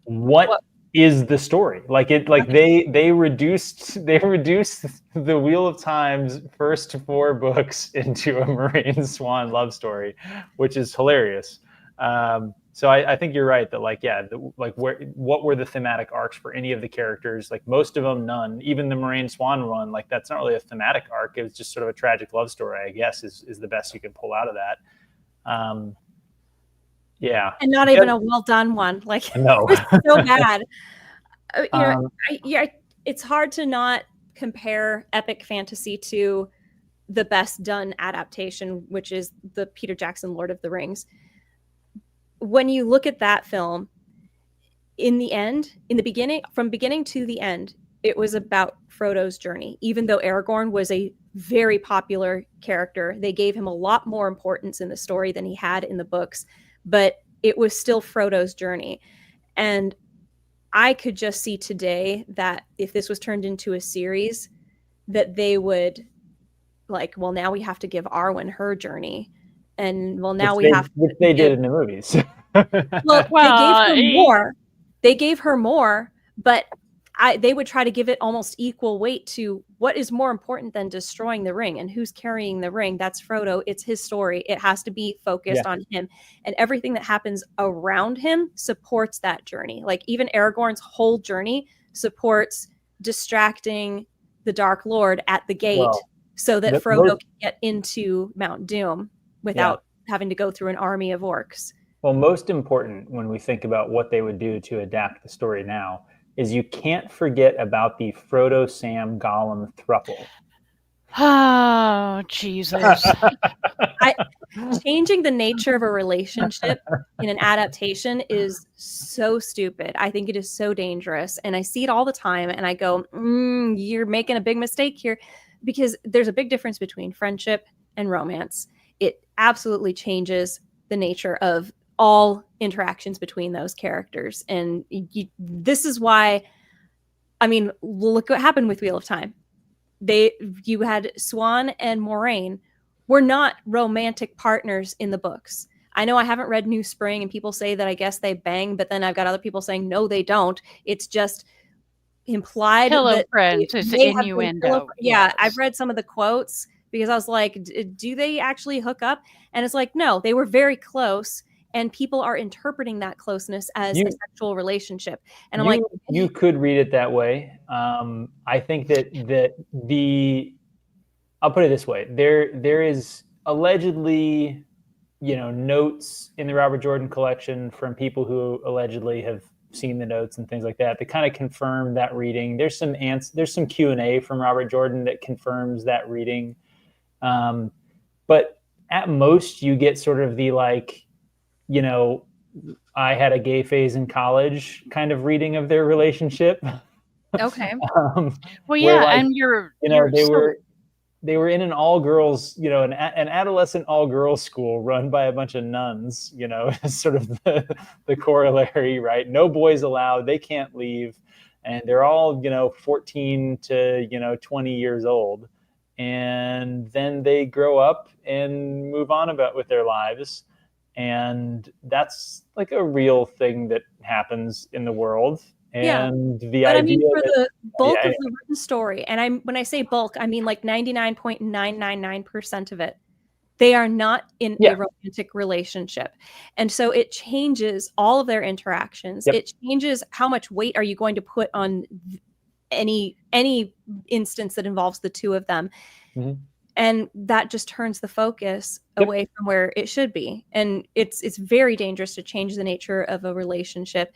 what is the story? Like they reduced the Wheel of Time's first 4 books into a Moraine Swan love story, which is hilarious. So I think you're right that what were the thematic arcs for any of the characters? Like most of them, none. Even the Moraine Swan one, like that's not really a thematic arc. It was just sort of a tragic love story, I guess, is the best you can pull out of that. Yeah, and not even a well done one. Like no, so bad. It's hard to not compare epic fantasy to the best done adaptation, which is the Peter Jackson Lord of the Rings. When you look at that film, in the beginning, from beginning to the end, it was about Frodo's journey. Even though Aragorn was a very popular character, they gave him a lot more importance in the story than he had in the books. But it was still Frodo's journey. And I could just see today that if this was turned into a series, that they would like, well, now we have to give Arwen her journey. And well, now which they did in the movies. They gave her more, but they would try to give it almost equal weight to what is more important than destroying the ring and who's carrying the ring. That's Frodo. It's his story. It has to be focused on him, and everything that happens around him supports that journey. Like even Aragorn's whole journey supports distracting the Dark Lord at the gate so that Frodo can get into Mount Doom without having to go through an army of orcs. Well, most important when we think about what they would do to adapt the story now is you can't forget about the Frodo, Sam, Gollum throuple. Oh, Jesus. Changing the nature of a relationship in an adaptation is so stupid. I think it is so dangerous. And I see it all the time. And I go, you're making a big mistake here, because there's a big difference between friendship and romance. It absolutely changes the nature of all interactions between those characters. And this is why, I mean, look what happened with Wheel of Time. You had Swan and Moraine were not romantic partners in the books. I know I haven't read New Spring and people say that I guess they bang, but then I've got other people saying, no, they don't. It's just implied. Pillow friends is innuendo. Yeah, I've read some of the quotes because I was like, do they actually hook up? And it's like, no, they were very close. and people are interpreting that closeness as a sexual relationship. And I'm like, you could read it that way. I think that I'll put it this way: there is allegedly, notes in the Robert Jordan collection from people who allegedly have seen the notes and things like that kind of confirm that reading. There's some Q&A from Robert Jordan that confirms that reading. But at most you get sort of the I had a gay phase in college kind of reading of their relationship. Okay. Well, yeah, and they were in an all-girls, an adolescent all-girls school run by a bunch of nuns, sort of the corollary, right? No boys allowed. They can't leave. And they're all, 14 to, 20 years old. And then they grow up and move on with their lives. And that's like a real thing that happens in the world. And for the bulk of the written story, and when I say bulk, I mean like 99.999% of it, they are not in a romantic relationship. And so it changes all of their interactions. It changes how much weight are you going to put on any instance that involves the two of them. Mm-hmm. And that just turns the focus away from where it should be. And it's very dangerous to change the nature of a relationship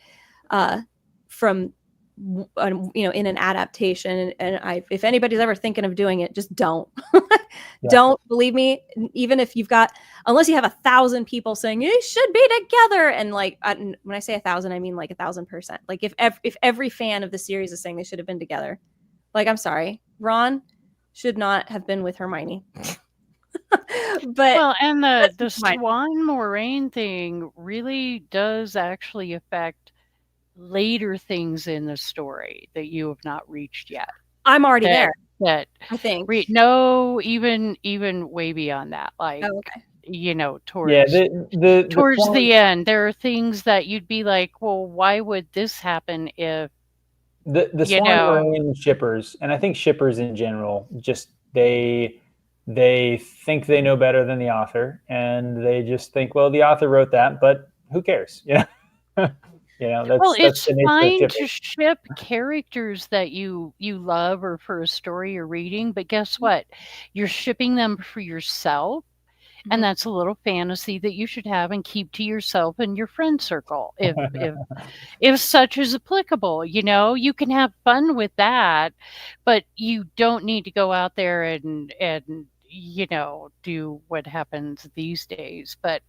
from in an adaptation. And if anybody's ever thinking of doing it, just don't. Don't, believe me. Even if unless you have 1,000 people saying you should be together, and when I say 1,000, I mean like 1,000%. Like if every fan of the series is saying they should have been together, like, I'm sorry, Ron should not have been with Hermione. But and the Swan Moraine thing really does actually affect later things in the story that you have not reached yet. I'm already there. That I think even way beyond that, like towards towards the end, there are things that you'd be like, well, why would this happen if the Swan Moraine shippers, and I think shippers in general, just they think they know better than the author, and they just think, well, the author wrote that, but who cares? It's fine to ship characters that you love or for a story you're reading, but guess what? You're shipping them for yourself, and that's a little fantasy that you should have and keep to yourself and your friend circle, if such is applicable. You can have fun with that, but you don't need to go out there and do what happens these days. But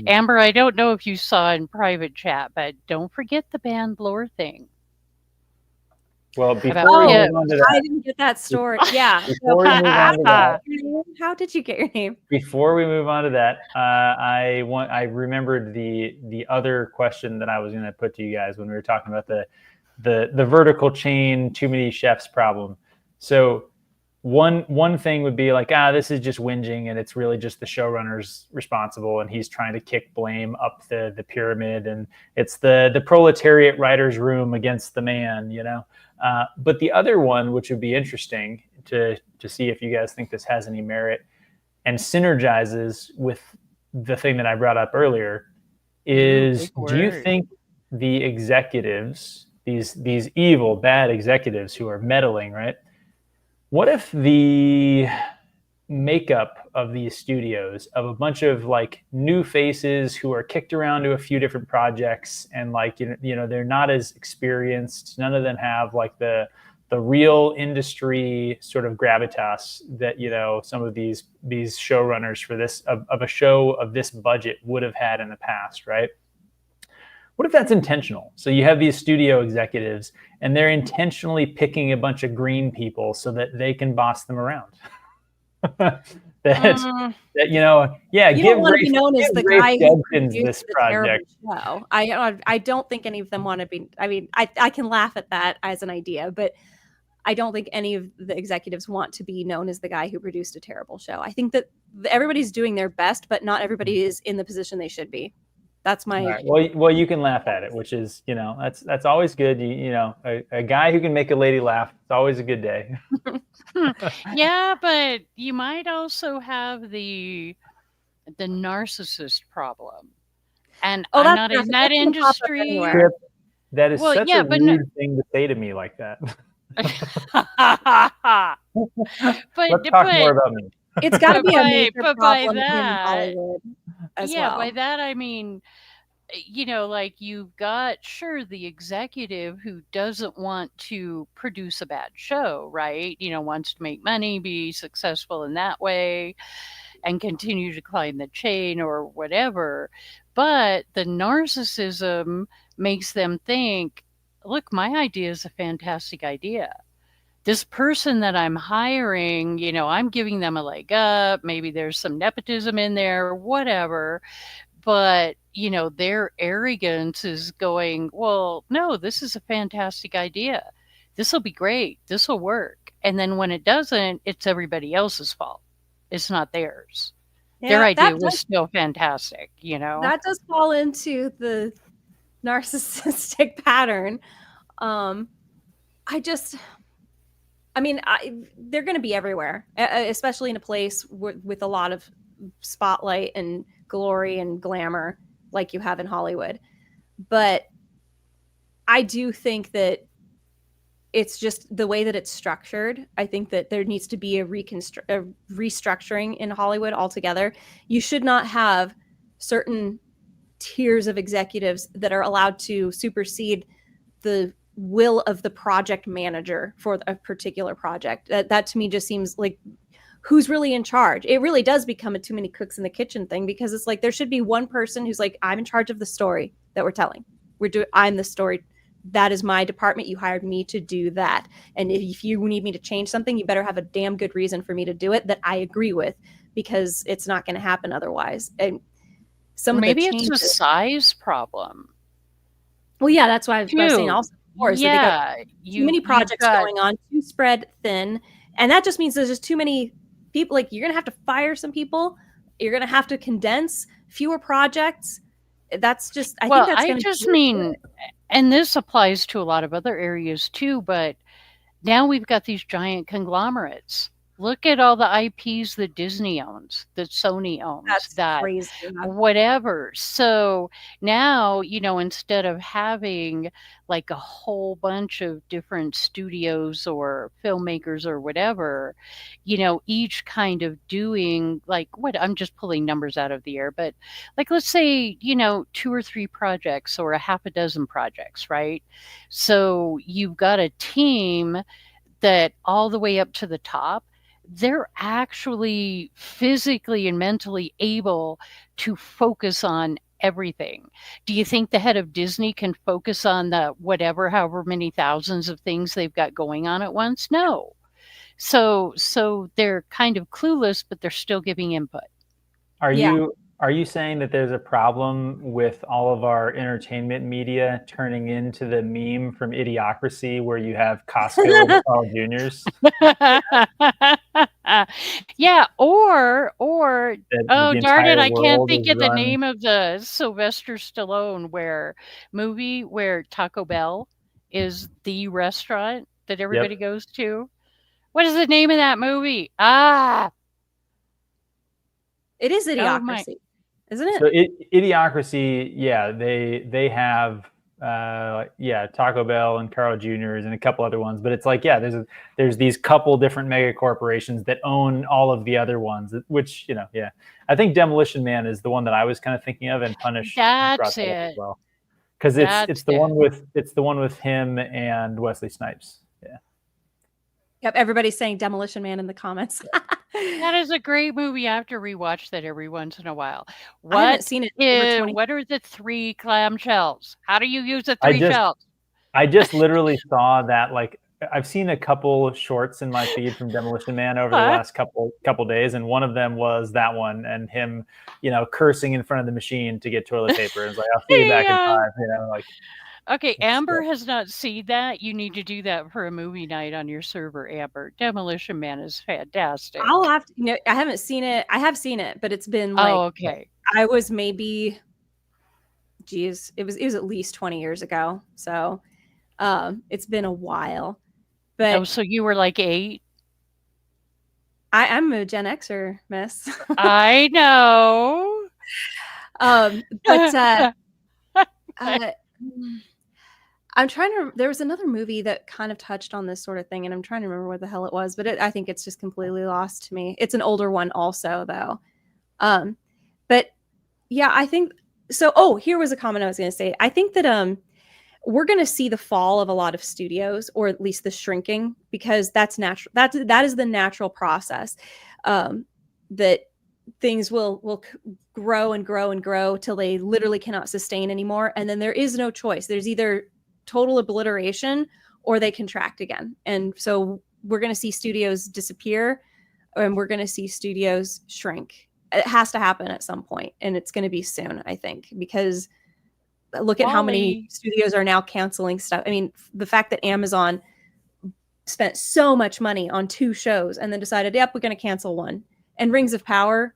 Amber, I don't know if you saw in private chat, but don't forget the band lore thing. Well, before we move on to that, I didn't get that story. Yeah. Before we move on to that, how did you get your name? Before we move on to that, I remembered the other question that I was going to put to you guys when we were talking about the vertical chain, too many chefs problem. So one thing would be like, this is just whinging, and it's really just the showrunner's responsible, and he's trying to kick blame up the pyramid, and it's the proletariat writer's room against the man, But the other one, which would be interesting to see if you guys think this has any merit and synergizes with the thing that I brought up earlier, is do you think the executives, these evil, bad executives who are meddling, right? What if the makeup of these studios, of a bunch of like new faces who are kicked around to a few different projects, and they're not as experienced, none of them have like the real industry sort of gravitas that some of these showrunners for this of a show of this budget would have had in the past, right? What if that's intentional? So you have these studio executives, and they're intentionally picking a bunch of green people so that they can boss them around. You don't want to be known as the guy who produced this project. Show. I don't think any of them want to be. I mean, I can laugh at that as an idea, but I don't think any of the executives want to be known as the guy who produced a terrible show. I think that everybody's doing their best, but not everybody is in the position they should be. That's my. Right. Well, you can laugh at it, which is, that's always good. A guy who can make a lady laugh, it's always a good day. Yeah, but you might also have the narcissist problem. And I'm not in that industry. That is such a rude thing to say to me like that. Let's talk more about me. It's got to be a major problem in Hollywood as well. By that I mean, you know, like you've got, sure, the executive who doesn't want to produce a bad show, right? You know, wants to make money, be successful in that way, and continue to climb the chain or whatever. But the narcissism makes them think, look, my idea is a fantastic idea. This person that I'm hiring, you know, I'm giving them a leg up. Maybe there's some nepotism in there, whatever. But, you know, their arrogance is going, well, no, this is a fantastic idea. This will be great. This will work. And then when it doesn't, it's everybody else's fault. It's not theirs. Yeah, their idea was still fantastic, you know? That does fall into the narcissistic pattern. They're going to be everywhere, especially in a place with a lot of spotlight and glory and glamour like you have in Hollywood. But I do think that it's just the way that it's structured. I think that there needs to be a restructuring in Hollywood altogether. You should not have certain tiers of executives that are allowed to supersede the will of the project manager for a particular project. That to me just seems like, who's really in charge? It really does become a too many cooks in the kitchen thing, because it's like there should be one person who's like, I'm in charge of the story that we're telling. I'm the story. That is my department. You hired me to do that. And if you need me to change something, you better have a damn good reason for me to do it that I agree with, because it's not going to happen otherwise. And maybe it's a size problem. Well, yeah, that's why I was saying also. Yeah, too many projects going on, too spread thin. And that just means there's just too many people. Like, you're going to have to fire some people. You're going to have to condense fewer projects. That's just, and this applies to a lot of other areas too, but now we've got these giant conglomerates. Look at all the IPs that Disney owns, that Sony owns, that's crazy. Whatever. So now, you know, instead of having like a whole bunch of different studios or filmmakers or whatever, you know, each kind of doing like I'm just pulling numbers out of the air, but like, let's say, you know, 2 or 3 projects or a half a dozen projects, right? So you've got a team that all the way up to the top, they're actually physically and mentally able to focus on everything. Do you think the head of Disney can focus on the however many thousands of things they've got going on at once? No. So they're kind of clueless, but they're still giving input. Are you saying that there's a problem with all of our entertainment media turning into the meme from Idiocracy where you have Costco and Carl Jr.'s? Yeah, or oh darn it, I can't think of the name of the Sylvester Stallone movie where Taco Bell is the restaurant that everybody goes to. What is the name of that movie? It is Idiocracy. Isn't it? So Idiocracy, yeah, they have Taco Bell and Carl Jr.'s and a couple other ones, but it's like, yeah, there's these couple different mega corporations that own all of the other ones, which, you know, yeah. I think Demolition Man is the one that I was kind of thinking of, and Punish brought that up as well. Because it's the one with him and Wesley Snipes. Yeah. Yep, everybody's saying Demolition Man in the comments. That is a great movie. I have to rewatch that every once in a while. I haven't seen it. What are the 3 clamshells? How do you use the 3 shells? I just literally saw that. Like, I've seen a couple shorts in my feed from Demolition Man over the last couple days, and one of them was that one, and him, you know, cursing in front of the machine to get toilet paper. It's like, I'll see you back in 5. You know, like. Okay, Amber has not seen that. You need to do that for a movie night on your server, Amber. Demolition Man is fantastic. I'll have to, you know, I haven't seen it. I have seen it, but it's been like, okay. I was maybe, it was at least 20 years ago. So it's been a while. But so you were like 8? I'm a Gen Xer, miss. I know. But I'm trying to. There was another movie that kind of touched on this sort of thing, and I'm trying to remember what the hell it was. But I think it's just completely lost to me. It's an older one, also, though. But yeah, I think so. Oh, here was a comment I was going to say. I think that we're going to see the fall of a lot of studios, or at least the shrinking, because that's natural. That is the natural process. That things will grow and grow and grow till they literally cannot sustain anymore, and then there is no choice. There's either total obliteration or they contract again. And so we're going to see studios disappear, and we're going to see studios shrink. It has to happen at some point, and it's going to be soon, I think, because look at how many studios are now canceling stuff. I mean, the fact that Amazon spent so much money on 2 shows and then decided, yep, we're going to cancel one. And Rings of Power,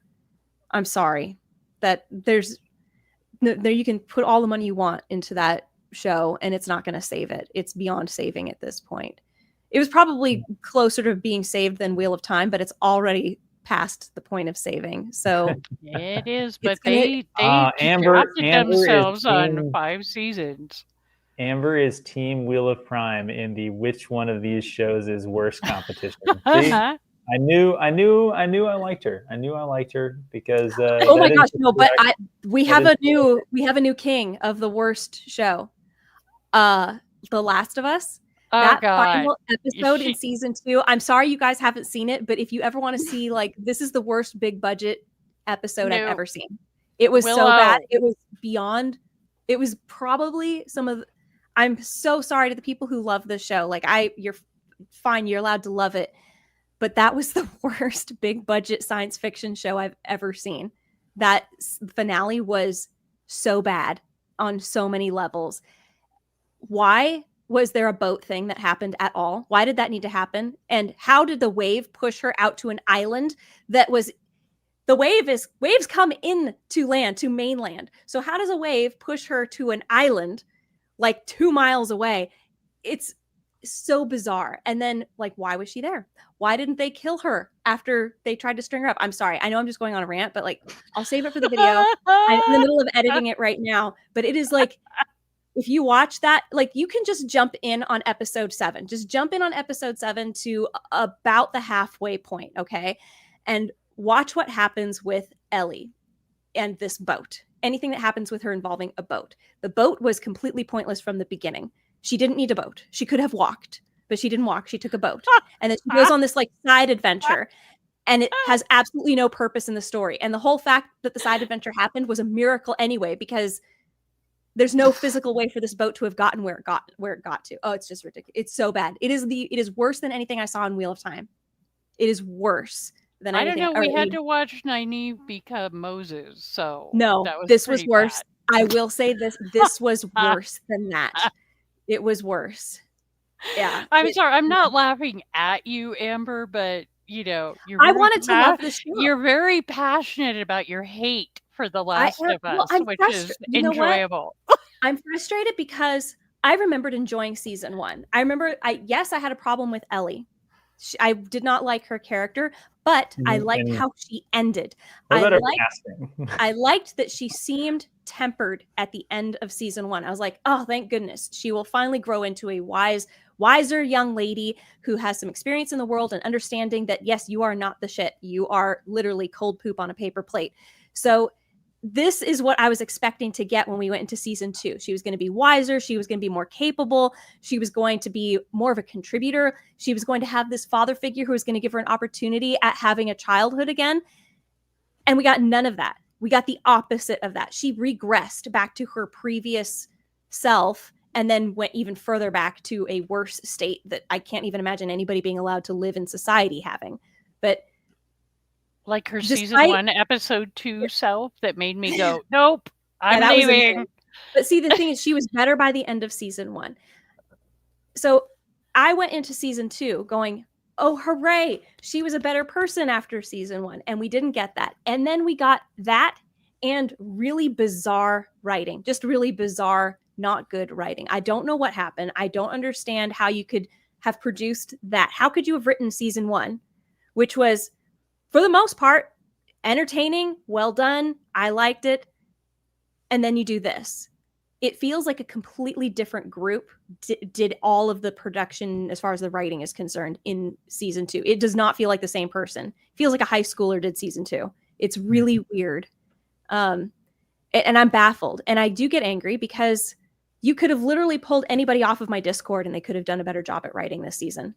I'm sorry, that there you can put all the money you want into that show and it's not going to save it. It's beyond saving at this point. It was probably closer to being saved than Wheel of Time, but it's already past the point of saving. So it is, but they Amber themselves on 5 seasons. Amber is team Wheel of Prime in the which one of these shows is worse competition. See? I knew I liked her. I knew I liked her because oh my gosh, no, but we have a new king of the worst show. The Last of Us. That final episode in season 2. I'm sorry you guys haven't seen it, but if you ever want to see, like, this is the worst big budget episode I've ever seen. It was so bad. It was beyond. It was probably some of. I'm so sorry to the people who love this show. Like, you're fine. You're allowed to love it. But that was the worst big budget science fiction show I've ever seen. That finale was so bad on so many levels. Why was there a boat thing that happened at all? Why did that need to happen? And how did the wave push her out to an island that was... waves come in to land, to mainland. So how does a wave push her to an island like 2 miles away? It's so bizarre. And then, like, why was she there? Why didn't they kill her after they tried to string her up? I'm sorry. I know I'm just going on a rant, but, like, I'll save it for the video. I'm in the middle of editing it right now. But it is like, if you watch that, like, you can just jump in on episode 7. Just jump in on episode 7 to about the halfway point, okay? And watch what happens with Ellie and this boat. Anything that happens with her involving a boat. The boat was completely pointless from the beginning. She didn't need a boat. She could have walked, but she didn't walk. She took a boat. And then she goes on this, like, side adventure. And it has absolutely no purpose in the story. And the whole fact that the side adventure happened was a miracle anyway, because there's no physical way for this boat to have gotten where it got to. Oh, it's just ridiculous. It's so bad. It is worse than anything I saw in Wheel of Time. It is worse than anything. I don't know. We had to watch Nynaeve become Moses. So no, this was worse. Bad. I will say this was worse than that. It was worse. Yeah. I'm sorry. I'm not laughing at you, Amber, but I wanted to love this show. You're very passionate about your hate for The Last of Us, which is enjoyable. I'm frustrated because I remembered enjoying season 1. I remember, I had a problem with Ellie. I did not like her character, but I liked how she ended. I liked that she seemed tempered at the end of season 1. I was like, oh, thank goodness. She will finally grow into a wiser young lady who has some experience in the world and understanding that, yes, you are not the shit. You are literally cold poop on a paper plate. So this is what I was expecting to get when we went into season 2. She was going to be wiser. She was going to be more capable. She was going to be more of a contributor. She was going to have this father figure who was going to give her an opportunity at having a childhood again. And we got none of that. We got the opposite of that. She regressed back to her previous self and then went even further back to a worse state that I can't even imagine anybody being allowed to live in society having. But like her season 1, episode 2 self that made me go, nope, I'm leaving. But see, the thing is, she was better by the end of season 1. So I went into season 2 going, oh, hooray. She was a better person after season 1. And we didn't get that. And then we got that and really bizarre writing, just really bizarre, not good writing. I don't know what happened. I don't understand how you could have produced that. How could you have written season 1, which was, for the most part, entertaining, well done. I liked it. and then you do this. It feels like a completely different group did all of the production as far as the writing is concerned in season 2. It does not feel like the same person. It feels like a high schooler did season 2. It's really weird. And I'm baffled. And I do get angry because you could have literally pulled anybody off of my Discord and they could have done a better job at writing this season.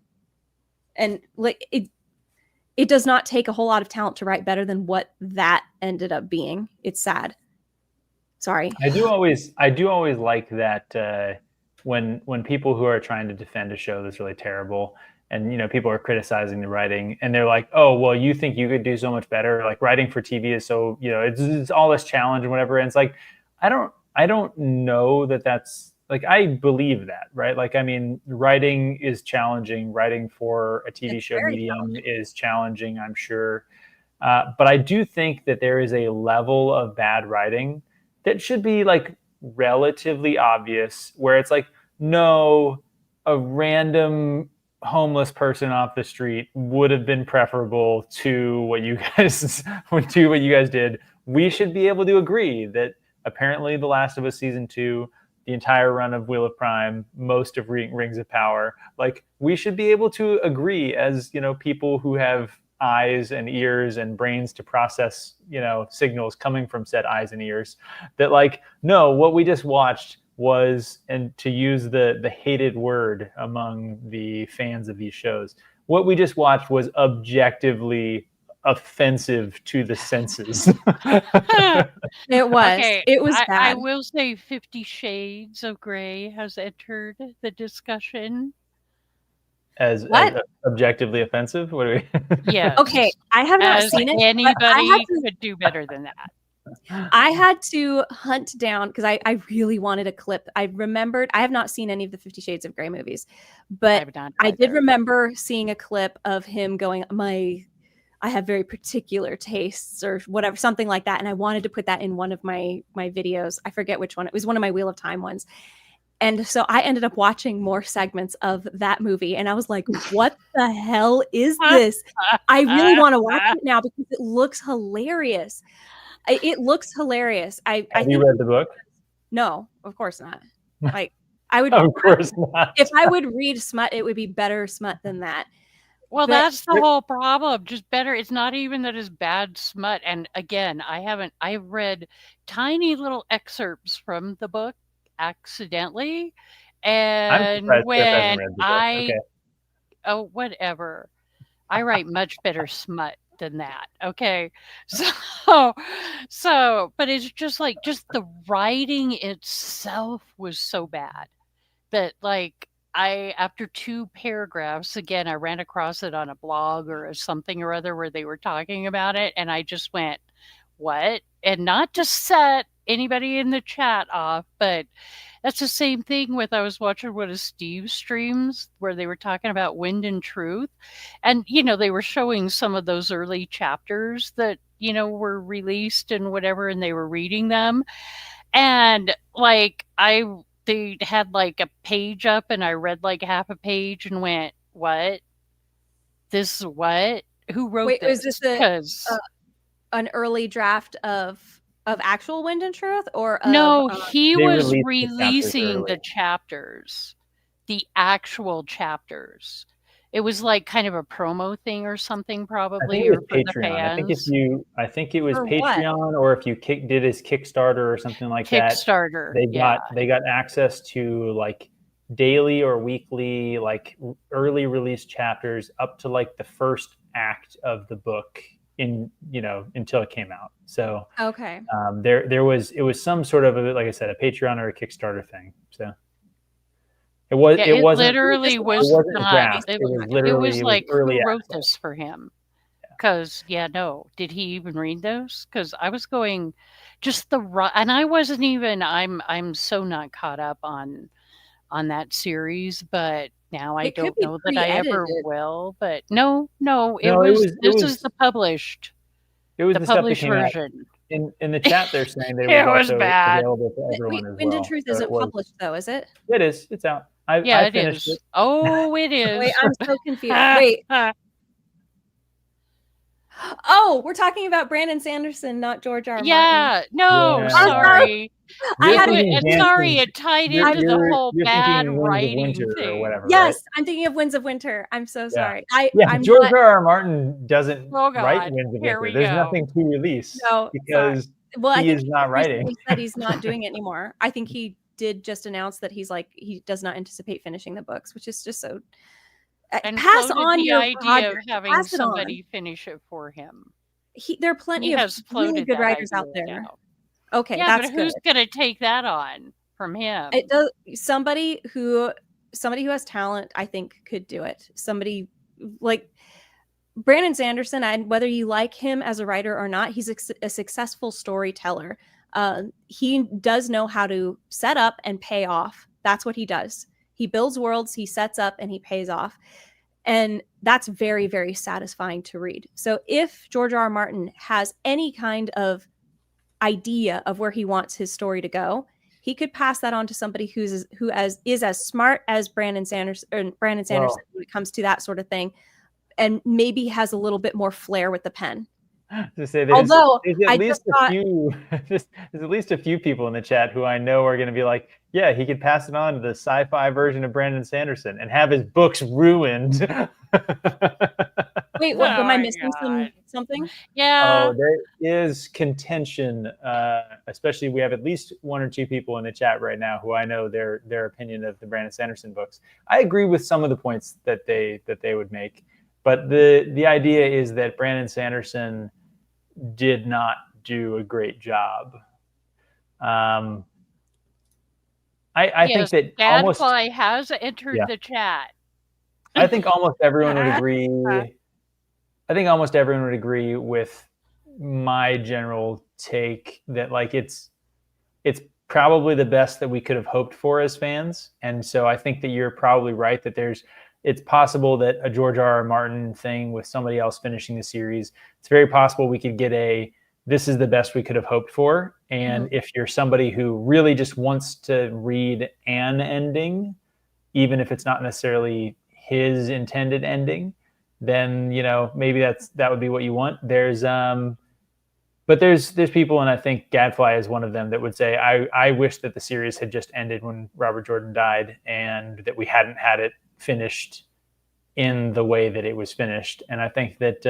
And like it does not take a whole lot of talent to write better than what that ended up being. It's sad. Sorry. I do always like that when people who are trying to defend a show that's really terrible, and you know, people are criticizing the writing, and they're like, "Oh, well, you think you could do so much better? Like writing for TV is so, you know, it's all this challenge and whatever." And it's like, I don't know that that's like, I believe that, right? Like, I mean, writing is challenging. Writing for a TV show medium is challenging, I'm sure. But I do think that there is a level of bad writing that should be like relatively obvious, where it's like, no, a random homeless person off the street would have been preferable to what you guys did. We should be able to agree that apparently The Last of Us season 2, the entire run of Wheel of Prime, most of Rings of Power, like we should be able to agree as, you know, people who have eyes and ears and brains to process, you know, signals coming from said eyes and ears, that like, no, what we just watched was, and to use the hated word among the fans of these shows, what we just watched was objectively offensive to the senses. It was. Okay, it was bad. I will say 50 Shades of Grey has entered the discussion. As objectively offensive? What do we? Yeah. Okay, I have not seen it. Anybody could do better than that. I had to hunt down because I really wanted a clip. I remembered, I have not seen any of the 50 Shades of Grey movies, but I did remember seeing a clip of him going, I have very particular tastes or whatever, something like that. And I wanted to put that in one of my videos. I forget which one. It was one of my Wheel of Time ones. And so I ended up watching more segments of that movie. And I was like, what the hell is this? I really want to watch it now because it looks hilarious. It looks hilarious. Have you read the book? No, of course not. Like I would, of course not. If I would read smut, it would be better smut than that. Well, that's the whole problem. Just better. It's not even that it's bad smut. And again, I've read tiny little excerpts from the book accidentally. And when whatever, I write much better smut than that. Okay. So, but it's just like, just the writing itself was so bad that like, after 2 paragraphs, again, I ran across it on a blog or something or other where they were talking about it. And I just went, what? And not to set anybody in the chat off, but that's the same thing with, I was watching one of Steve's streams where they were talking about Wind and Truth. And, you know, they were showing some of those early chapters that, you know, were released and whatever, and they were reading them. And like, they had like a page up and I read like half a page and went, what? This is what? Who wrote this? Was this an early draft of actual Wind and Truth? Or no, he was releasing the chapters, the actual chapters. It was like kind of a promo thing or something, probably, or for the fans. I think it was Patreon, or if you did his Kickstarter or something like that. Kickstarter. They got access to like daily or weekly, like early release chapters up to like the first act of the book until it came out. So okay, it was some sort of like I said, a Patreon or a Kickstarter thing. So. It wasn't literally was not. It was like, who wrote this for him? Because did he even read those? Because I was going, just and I wasn't even. I'm so not caught up on that series, but now I don't know that I ever will. But no, this is the published. It was the published version. In the chat, they're saying it was bad. Available to everyone as Wind and Truth isn't published though, is it? It is. It's out. I finished it. Oh, it is. Wait, I'm so confused. Wait. Oh, we're talking about Brandon Sanderson, not George R. Martin. No, sorry. Sorry, it tied into the whole bad writing thing. Or whatever, yes, right? I'm thinking of Winds of Winter. I'm so sorry. George R. Martin doesn't write Winds of Winter. There's nothing to release because he is not writing. He said he's not doing it anymore. I think he did just announce that he does not anticipate finishing the books, which is just so. And pass on the your idea project. of having somebody finish it for him. There are plenty of really good writers out there. Now. Okay, yeah, that's but who's going to take that on from him? It does. Somebody who has talent, I think, could do it. Somebody like Brandon Sanderson, and whether you like him as a writer or not, he's a successful storyteller. He does know how to set up and pay off. That's what he does. He builds worlds, he sets up, and he pays off. And that's very, very satisfying to read. So if George R. R. Martin has any kind of idea of where he wants his story to go, he could pass that on to somebody who is as smart as Brandon Sanderson when it comes to that sort of thing, and maybe has a little bit more flair with the pen. To say there's at least a few people in the chat who I know are going to be like, yeah, he could pass it on to the sci-fi version of Brandon Sanderson and have his books ruined. Wait, what? Am I missing something? Yeah. Oh, there is contention. Especially, we have at least one or two people in the chat right now who I know their opinion of the Brandon Sanderson books. I agree with some of the points that they would make, but the idea is that Brandon Sanderson did not do a great job. I think that Gadfly has entered the chat. I think almost everyone would agree. I think almost everyone would agree with my general take that like it's probably the best that we could have hoped for as fans. And so I think that you're probably right that it's possible that a George R. R. Martin thing with somebody else finishing the series, it's very possible we could get this is the best we could have hoped for. And if you're somebody who really just wants to read an ending, even if it's not necessarily his intended ending, then, maybe that would be what you want. There's people, and I think Gadfly is one of them, that would say, I wish that the series had just ended when Robert Jordan died and that we hadn't had it finished in the way that it was finished. And I think that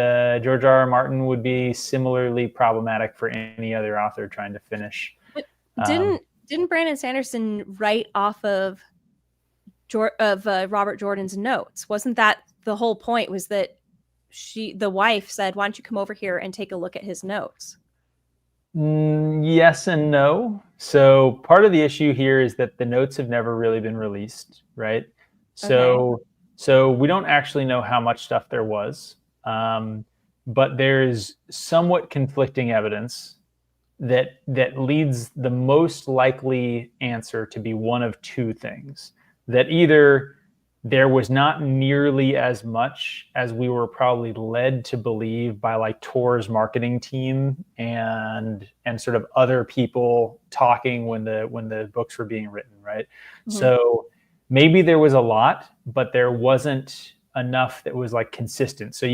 George R. R. Martin would be similarly problematic for any other author trying to finish. But didn't Brandon Sanderson write off of Robert Jordan's notes? Wasn't that the whole point? Was that the wife said, "Why don't you come over here and take a look at his notes?" Yes and no. So part of the issue here is that the notes have never really been released, right? So we don't actually know how much stuff there was, but there's somewhat conflicting evidence that leads the most likely answer to be one of two things. That either there was not nearly as much as we were probably led to believe by like Tor's marketing team and sort of other people talking when the books were being written, right? So maybe there was a lot, but there wasn't enough that was like consistent. So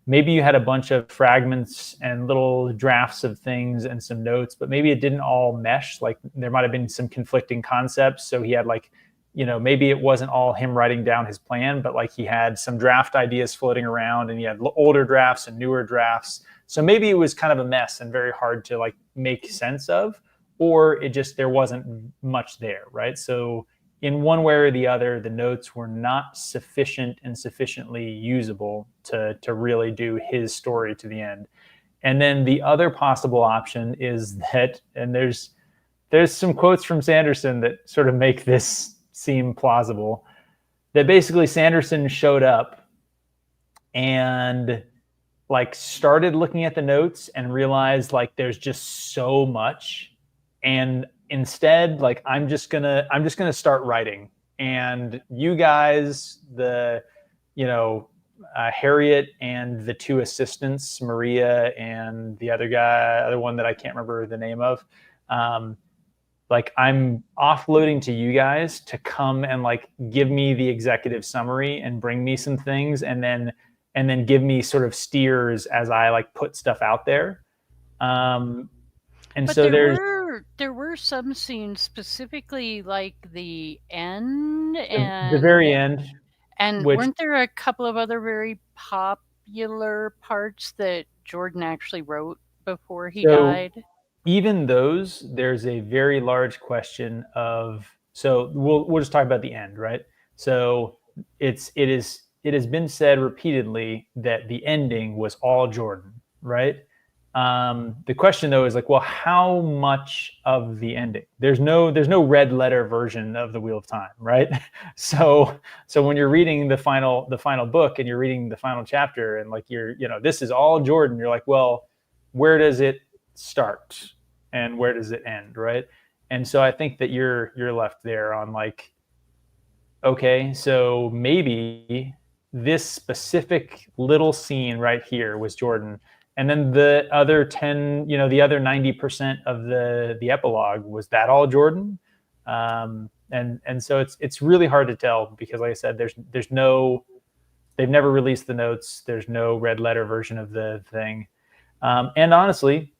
maybe you had a bunch of fragments and little drafts of things and some notes, but maybe it didn't all mesh. Like there might've been some conflicting concepts. So he had like, maybe it wasn't all him writing down his plan, but like he had some draft ideas floating around and he had older drafts and newer drafts. So maybe it was kind of a mess and very hard to like make sense of, or there wasn't much there, right? So in one way or the other, the notes were not sufficient and sufficiently usable to really do his story to the end. And then the other possible option is that, and there's some quotes from Sanderson that sort of make this seem plausible, that basically Sanderson showed up and like started looking at the notes and realized like there's just so much, and instead, like I'm just gonna start writing, and you guys, Harriet and the two assistants, Maria and the other one that I can't remember the name of, like I'm offloading to you guys to come and like give me the executive summary and bring me some things, and then give me sort of steers as I like put stuff out there. And but so there were were some scenes, specifically like the end and the very end. And weren't there a couple of other very popular parts that Jordan actually wrote before he died? Even those, there's a very large question of. So we'll just talk about the end, right? So it has been said repeatedly that the ending was all Jordan, right? The question though is like, well, how much of the ending? There's no red letter version of the Wheel of Time, right? So when you're reading the final book and you're reading the final chapter and like this is all Jordan, you're like, well, where does it start and where does it end, right? And so I think that you're left there on like, okay, so maybe this specific little scene right here was Jordan. And then the other 10, the other 90% of the epilogue, was that all Jordan? And so it's really hard to tell because, like I said, there's no, they've never released the notes. There's no red letter version of the thing. And honestly,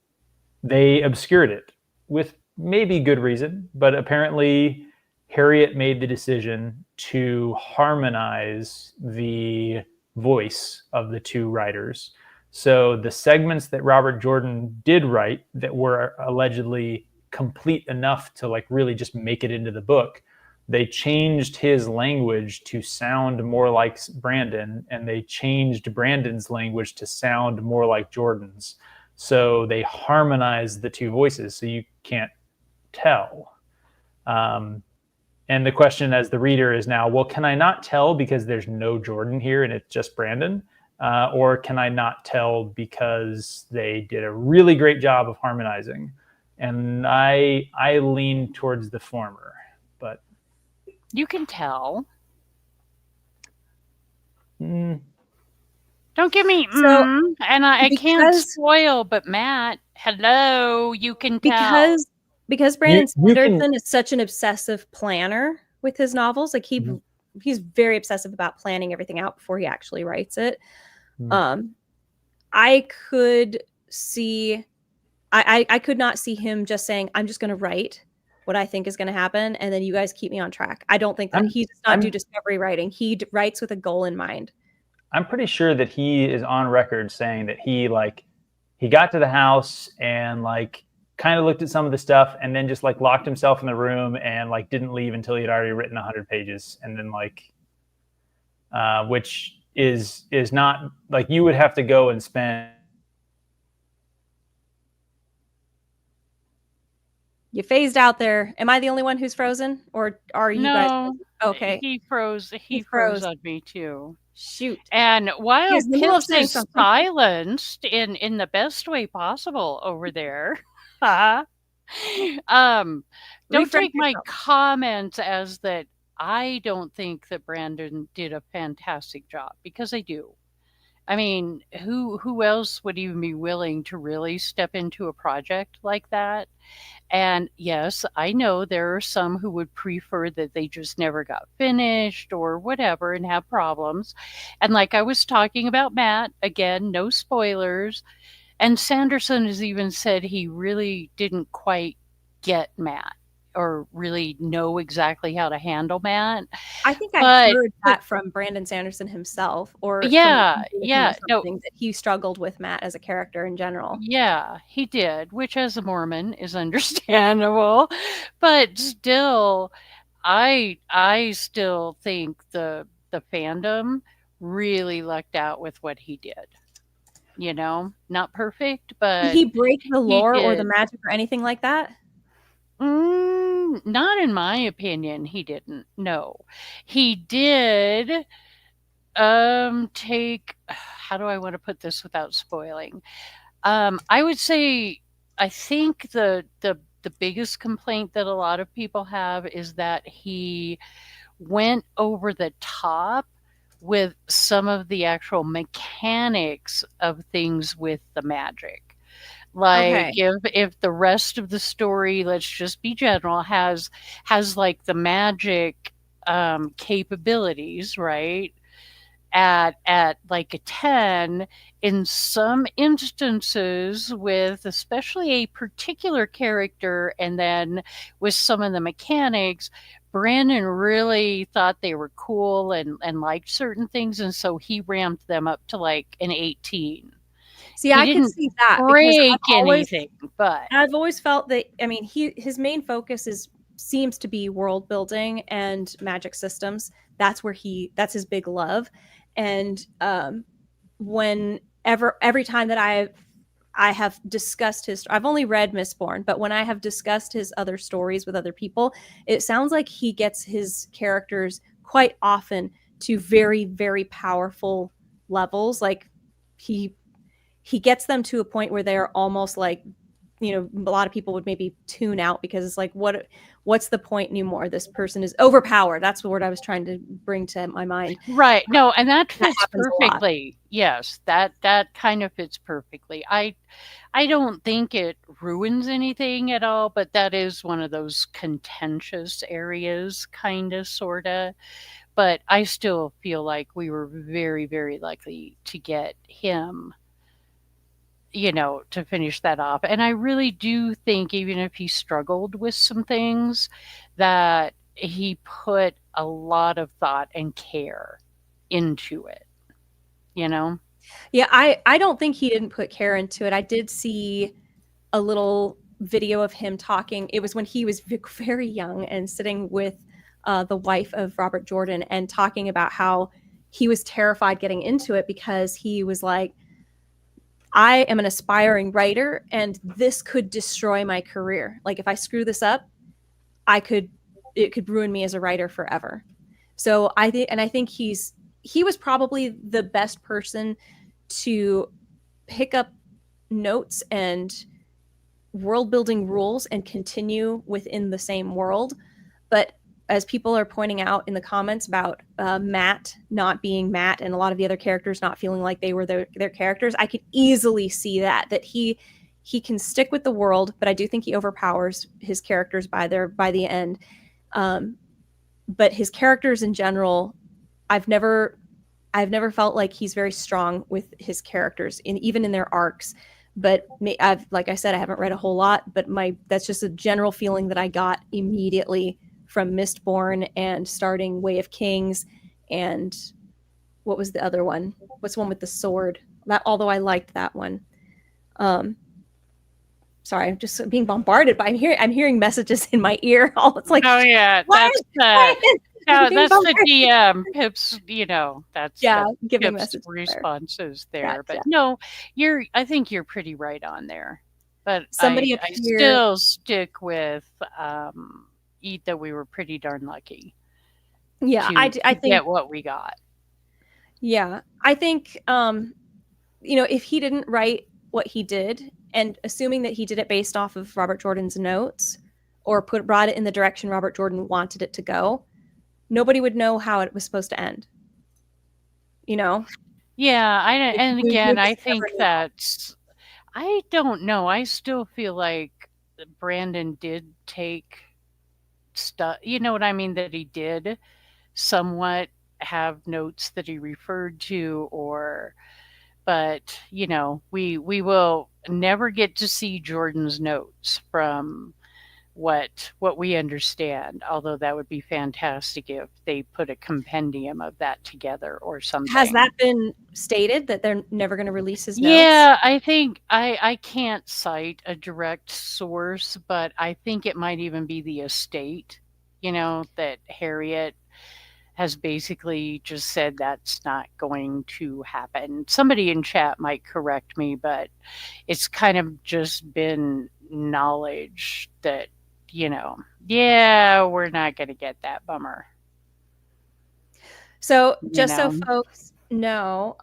they obscured it with maybe good reason, but apparently Harriet made the decision to harmonize the voice of the two writers. So the segments that Robert Jordan did write that were allegedly complete enough to like really just make it into the book, they changed his language to sound more like Brandon, and they changed Brandon's language to sound more like Jordan's. So they harmonized the two voices, so you can't tell. And the question as the reader is now, well, can I not tell because there's no Jordan here and it's just Brandon? Or can I not tell because they did a really great job of harmonizing? And I lean towards the former, but you can tell. Don't give me and I can't spoil, but Matt, hello, you can tell. Because Brandon Sanderson is such an obsessive planner with his novels. Like he's very obsessive about planning everything out before he actually writes it. I could see, I could not see him just saying, I'm just going to write what I think is going to happen, and then you guys keep me on track. I don't think that he does not do discovery writing. He writes with a goal in mind. I'm pretty sure that he is on record saying that he got to the house and like kind of looked at some of the stuff and then just like locked himself in the room and like didn't leave until he had already written 100 pages. And then like, which is not like, you would have to go and spend. You phased out there. Am I the only one who's frozen, or are you guys? Okay. He froze on me too. Shoot. And while Pips is silenced in the best way possible over there, don't take my comments as that I don't think that Brandon did a fantastic job, because I do. I mean, who else would even be willing to really step into a project like that? And yes, I know there are some who would prefer that they just never got finished or whatever and have problems. And like I was talking about Matt, again, no spoilers. And Sanderson has even said he really didn't quite get Matt or really know exactly how to handle Matt. I think I heard that from Brandon Sanderson himself, or that he struggled with Matt as a character in general. Yeah, he did, which as a Mormon is understandable, but still, I still think the fandom really lucked out with what he did. You know, not perfect, but did he break the lore or the magic or anything like that? Not in my opinion, he didn't. No. He did take, how do I want to put this without spoiling? I would say, I think the biggest complaint that a lot of people have is that he went over the top with some of the actual mechanics of things with the magic. Like if the rest of the story, let's just be general, has like the magic capabilities, right? at like a 10 in some instances, with especially a particular character, and then with some of the mechanics. Brandon really thought they were cool and liked certain things, and so he ramped them up to like an 18. See, I could see that break anything, but I've always felt that, I mean, his main focus seems to be world building and magic systems. That's that's his big love. And every time that I have discussed I've only read Mistborn, but when I have discussed his other stories with other people, it sounds like he gets his characters quite often to very, very powerful levels. Like he gets them to a point where they're almost like, you know, a lot of people would maybe tune out because it's like, what's the point anymore? This person is overpowered. That's the word I was trying to bring to my mind. Right. No, and that fits perfectly. Yes, that kind of fits perfectly. I don't think it ruins anything at all, but that is one of those contentious areas, kind of, sort of. But I still feel like we were very, very likely to get him, you know, to finish that off. And I really do think, even if he struggled with some things, that he put a lot of thought and care into it, you know? Yeah, I don't think he didn't put care into it. I did see a little video of him talking. It was when he was very young and sitting with the wife of Robert Jordan and talking about how he was terrified getting into it because he was like, I am an aspiring writer and this could destroy my career. Like if I screw this up, it could ruin me as a writer forever. So I think he was probably the best person to pick up notes and world building rules and continue within the same world. But as people are pointing out in the comments about Matt not being Matt and a lot of the other characters not feeling like they were their characters, I could easily see that he can stick with the world, but I do think he overpowers his characters by the end. But his characters in general, I've never felt like he's very strong with his characters, even in their arcs. But like I said, I haven't read a whole lot, but that's just a general feeling that I got immediately from Mistborn and starting Way of Kings, and what was the other one? What's the one with the sword? That, although I liked that one. Sorry, I'm just being bombarded by. I'm hearing messages in my ear. It's like, oh yeah, that's the DM. Pips, you know, that's giving Pips responses there. But no, I think you're pretty right on there. But I still stick with that we were pretty darn lucky. Yeah, I think get what we got. Yeah, I think you know, if he didn't write what he did, and assuming that he did it based off of Robert Jordan's notes or brought it in the direction Robert Jordan wanted it to go, nobody would know how it was supposed to end. You know? Yeah, I think that's, I don't know. I still feel like Brandon did take stuff, you know what I mean, that he did somewhat have notes that he referred to, but you know, we will never get to see Jordan's notes from what we understand, although that would be fantastic if they put a compendium of that together or something. Has that been stated, that they're never going to release his notes? Yeah, I think I can't cite a direct source, but I think it might even be the estate, you know, that Harriet has basically just said that's not going to happen. Somebody in chat might correct me, but it's kind of just been knowledge that, you know, yeah, we're not going to get that, bummer. So just so folks know,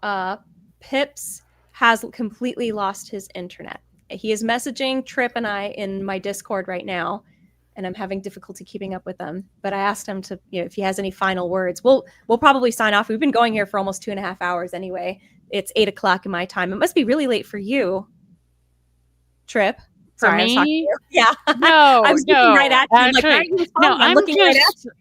Pips has completely lost his internet. He is messaging Tryp and I in my Discord right now, and I'm having difficulty keeping up with them. But I asked him to, you know, if he has any final words. We'll probably sign off. We've been going here for almost 2.5 hours anyway. It's 8 o'clock in my time. It must be really late for you, Tryp. Sorry, I was talking to you. Yeah. No, I was looking right at you. Actually, I'm looking right at you.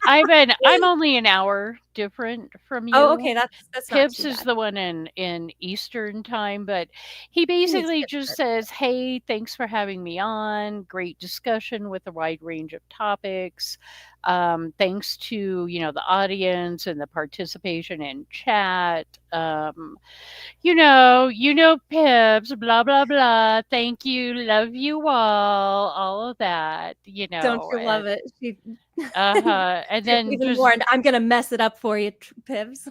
I'm only an hour different from you. Oh, okay, that's not Pips too is bad. the one in Eastern time, but he needs to basically get just started. says, "Hey, thanks for having me on. Great discussion with a wide range of topics. Thanks to the audience and the participation in chat. Pips, blah blah blah. Thank you, love you all of that. Don't you love And it? and then Even just warned, I'm gonna mess it up for you, Pibs.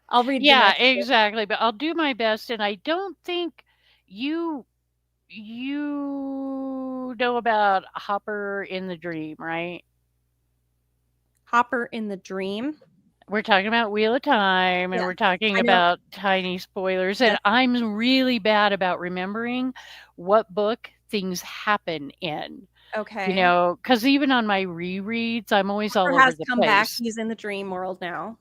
I'll read the yeah, next one. exactly. But I'll do my best, and I don't think you you know about Hopper in the Dream, right? Hopper in the Dream. We're talking about Wheel of Time, and Yes, we're talking I know. about tiny spoilers, Yes. and I'm really bad about remembering what book things happen in. Okay. Because even on my rereads, I'm always all Hopper over has the come back. place. He's in the dream world now.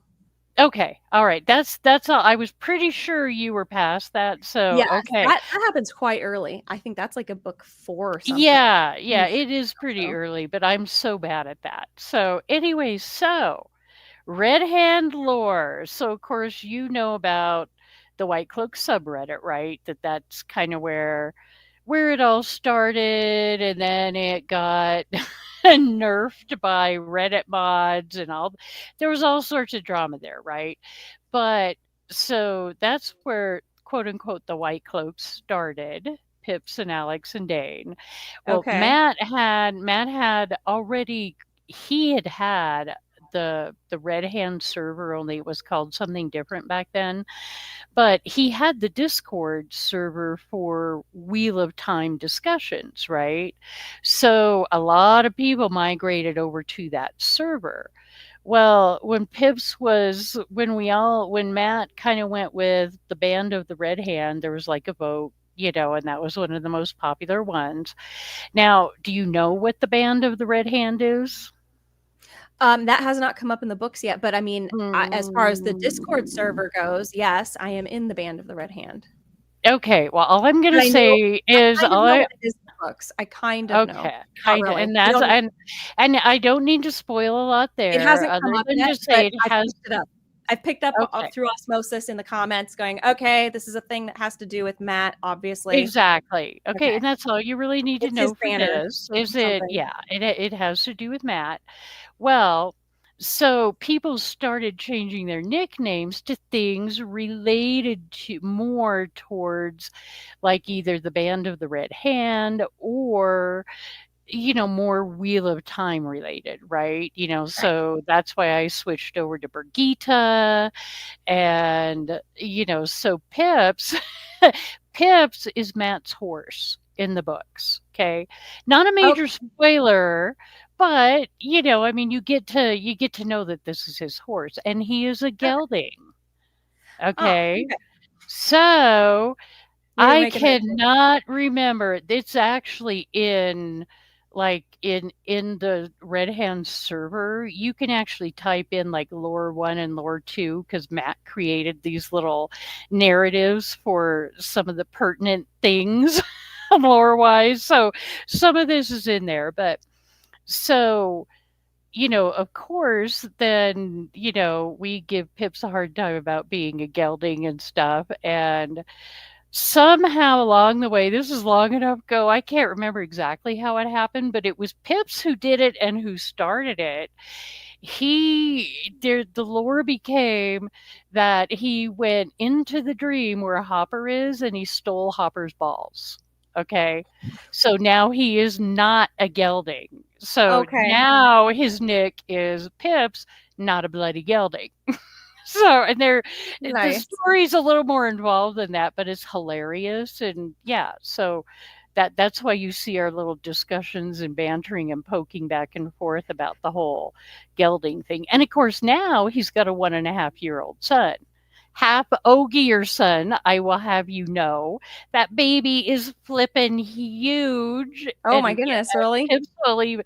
Okay, all right. That's all. I was pretty sure you were past that. So Yes, okay. that happens quite early. I think that's like a book 4 or something. Yeah, Pretty sure it is pretty so. early, but I'm so bad at that. So anyway, Red Hand lore. So of course you know about the Whitecloak subreddit, right? That's kind of where it all started, and then it got nerfed by Reddit mods and all. There was all sorts of drama there, right? But so that's where quote unquote the Whitecloaks started. Pips and Alex and Dane. Well, Okay. Matt had already he had the Red Hand server, only it was called something different back then. But he had the Discord server for Wheel of Time discussions, right? So a lot of people migrated over to that server. Well, when when Matt kind of went with the Band of the Red Hand, there was like a vote, and that was one of the most popular ones. Now, do you know what the Band of the Red Hand is? That has not come up in the books yet, but I mean, as far as the Discord server goes, yes, I am in the Band of the Red Hand. Okay, well, all I'm gonna I say is kind of know what it is in the books. I kind of know. okay, Not kinda, really. and that's and I don't need to spoil a lot It there hasn't come other up than yet, to but say it I've has picked it up. I've picked up okay. through osmosis in the comments going, okay, this is a thing that has to do with Matt, obviously. Exactly. Okay, Okay. and that's all you really need to It's his know for banner this, or is something. it has to do with Matt. Well, so people started changing their nicknames to things related to more towards like either the Band of the Red Hand or more Wheel of Time related, right? So that's why I switched over to Brigitte. And, so Pips is Matt's horse in the books. Okay. Not a major spoiler, but I mean you get to know that this is his horse and he is a gelding. Okay. Okay. So Need to I make a note. cannot remember. It's actually in the Red Hand server. You can actually type in like lore 1 and lore 2 because Matt created these little narratives for some of the pertinent things lore wise. So some of this is in there, but so of course, then, we give Pips a hard time about being a gelding and stuff. And somehow along the way, this is long enough ago, I can't remember exactly how it happened, but it was Pips who did it and who started it. The lore became that he went into the dream where Hopper is and he stole Hopper's balls. Okay. So now he is not a gelding. So now his nick is Pips, not a bloody gelding. So, and the story's a little more involved than that, but it's hilarious. And yeah, so that's why you see our little discussions and bantering and poking back and forth about the whole gelding thing. And of course, now he's got a 1.5-year-old son. Half Ogier son, I will have you know. That baby is flipping huge. Oh my goodness, really? Pips will leave.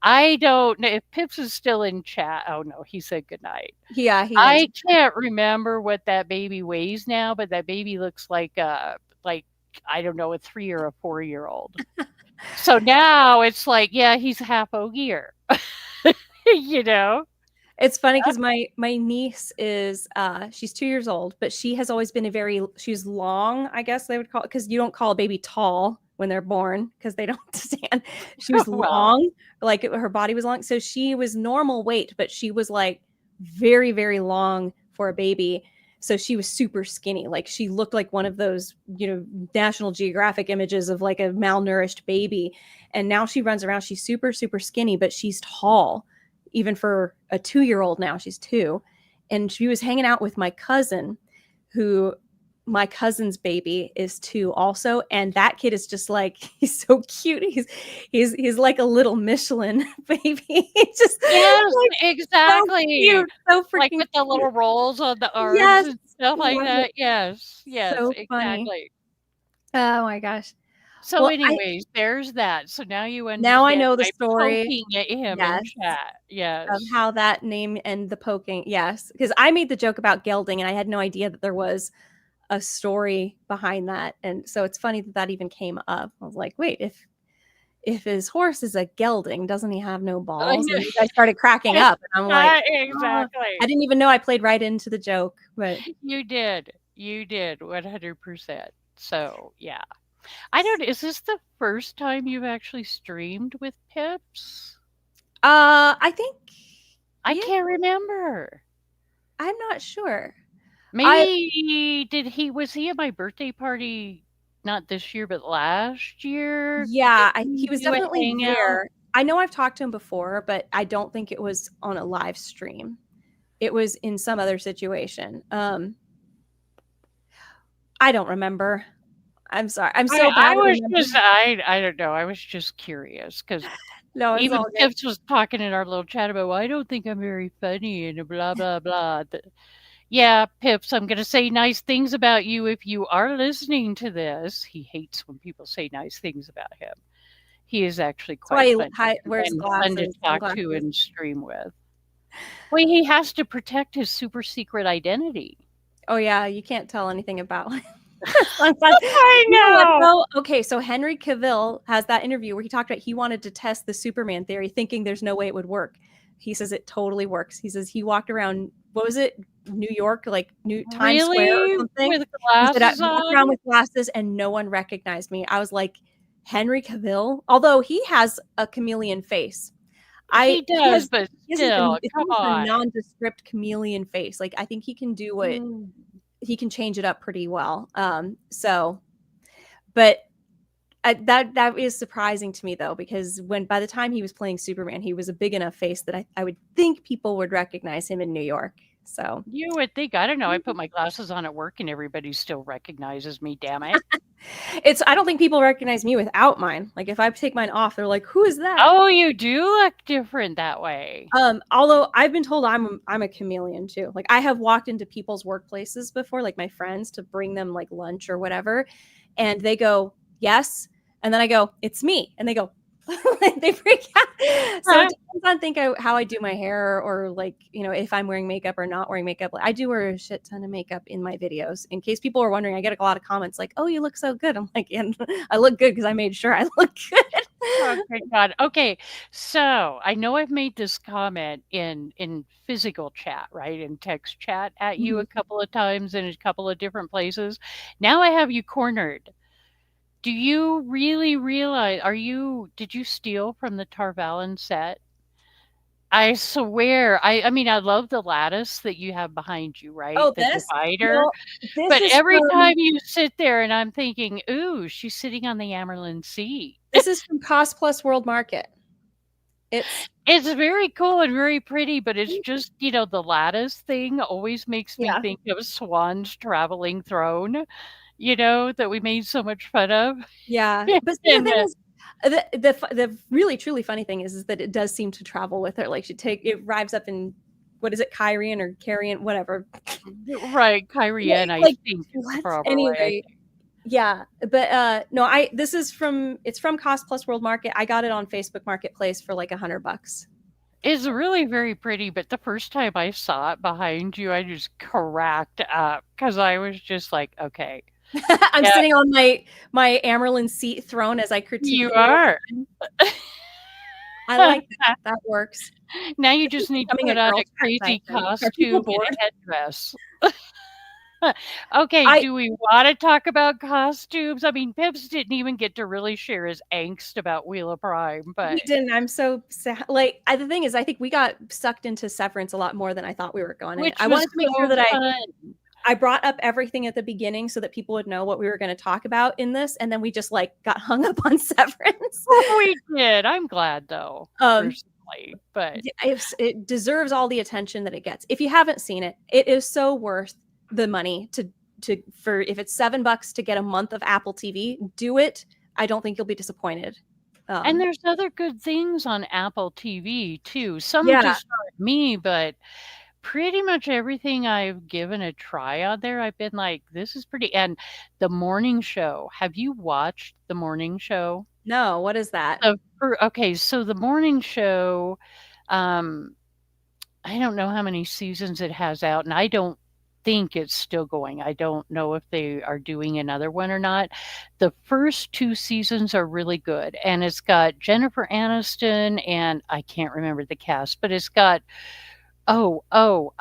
I don't know if Pips is still in chat. Oh no, he said goodnight. Yeah, he I can't remember what that baby weighs now, but that baby looks like I don't know, a 3 or a 4-year-old. So now it's like, yeah, he's half Ogier. You know? It's funny because my niece is she's 2 years old, but she has always been she's long, I guess they would call it, because you don't call a baby tall when they're born because they don't stand. She was Well. long, like her body was long. So she was normal weight, but she was like very, very long for a baby. So she was super skinny. Like she looked like one of those, National Geographic images of like a malnourished baby. And now she runs around. She's super, super skinny, but she's tall. Even for a 2-year-old now, she's 2. And she was hanging out with my cousin, who my cousin's baby is 2 also. And that kid is just like, he's so cute. He's like a little Michelin baby. Just yes, like, exactly. So cute, so freaking like with the little rolls on the arms and stuff like that. Yes, so exactly. funny. Oh my gosh. So, anyways, there's that. So now you understand. Now I know the story. Poking at him in chat. Yes. Of how that name and the poking. Yes. Because I made the joke about gelding and I had no idea that there was a story behind that. And so it's funny that even came up. I was like, wait, if his horse is a gelding, doesn't he have no balls? And you guys started cracking up. And I'm like, exactly. I didn't even know I played right into the joke. But you did 100%. So yeah. Is this the first time you've actually streamed with Pips? I think I can't remember. I'm not sure. Maybe was he at my birthday party not this year but last year? Yeah, he was definitely there. I know I've talked to him before, but I don't think it was on a live stream. It was in some other situation. I don't remember. I'm sorry. I'm so bad. I don't know. I was just curious because even Pips was talking in our little chat about, well, I don't think I'm very funny and blah, blah, blah. Yeah, Pips, I'm going to say nice things about you if you are listening to this. He hates when people say nice things about him. He is actually quite funny. Wears glasses, fun to talk to and stream with. Well, he has to protect his super secret identity. Oh, yeah. You can't tell anything about him. I know. Okay, so Henry Cavill has that interview where he talked about he wanted to test the Superman theory, thinking there's no way it would work. He says it totally works. He says he walked around, what was it, New York, like Times Square or something? With glasses he said, I walked around with glasses and no one recognized me. I was like, Henry Cavill? Although he has a chameleon face. He does, but still, come on. A nondescript chameleon face. Like, I think he can do what... he can change it up pretty well. But that is surprising to me though, because by the time he was playing Superman, he was a big enough face that I would think people would recognize him in New York. So you would think, I don't know. I put my glasses on at work and everybody still recognizes me. Damn it. I don't think people recognize me without mine. Like if I take mine off, they're like, who is that? Oh, you do look different that way. Although I've been told I'm a chameleon too. Like I have walked into people's workplaces before, like my friends, to bring them like lunch or whatever. And they go, yes. And then I go, it's me. And they go, they freak out. So it depends on how I do my hair, or like, if I'm wearing makeup or not wearing makeup. I do wear a shit ton of makeup in my videos. In case people are wondering, I get a lot of comments like, oh, you look so good. I'm like, and I look good because I made sure I look good. Oh, thank God. Okay. So I know I've made this comment in physical chat, right? In text chat at you a couple of times in a couple of different places. Now I have you cornered. Do you really realize, did you steal from the Tarvalin set? I swear. I mean, I love the lattice that you have behind you, right? Oh, the divider. But every time you sit there and I'm thinking, ooh, she's sitting on the Amerlin Sea. This is from Cost Plus World Market. It's very cool and very pretty, but it's just, the lattice thing always makes me think of Swan's traveling throne. That we made so much fun of. Yeah. But the really, truly funny thing is that it does seem to travel with her. Like it arrives up in, what is it, Kyrian or Carrion, whatever. Right. Kyrian, I think. Probably. Anyway. Yeah. But no, it's from Cost Plus World Market. I got it on Facebook Marketplace for like $100. It's really very pretty, but the first time I saw it behind you, I just cracked up because I was just like, okay. I'm sitting on my Amerlin seat throne as I critique. You are. I like that. That works. Now you just need to Becoming put on girl a chat crazy type thing. Are people costume bored? and a headdress. Okay, do we wanna talk about costumes? I mean, Pips didn't even get to really share his angst about Wheel of Prime, He but didn't. I'm so sad. Like, the thing is, I think we got sucked into Severance a lot more than I thought we were going to. which I was wanted to make sure so that fun. I brought up everything at the beginning so that people would know what we were going to talk about in this, and then we just like got hung up on Severance. We did. I'm glad though, personally, but it deserves all the attention that it gets. If you haven't seen it, it is so worth the money for if it's $7 to get a month of Apple TV, do it. I don't think you'll be disappointed. And there's other good things on Apple TV too. Some just aren't me, but pretty much everything I've given a try on there, I've been like, this is pretty. And The Morning Show. Have you watched The Morning Show? No, what is that? Okay, so The Morning Show, I don't know how many seasons it has out, and I don't think it's still going. I don't know if they are doing another one or not. The first 2 seasons are really good, and it's got Jennifer Aniston, and I can't remember the cast, but it's got who played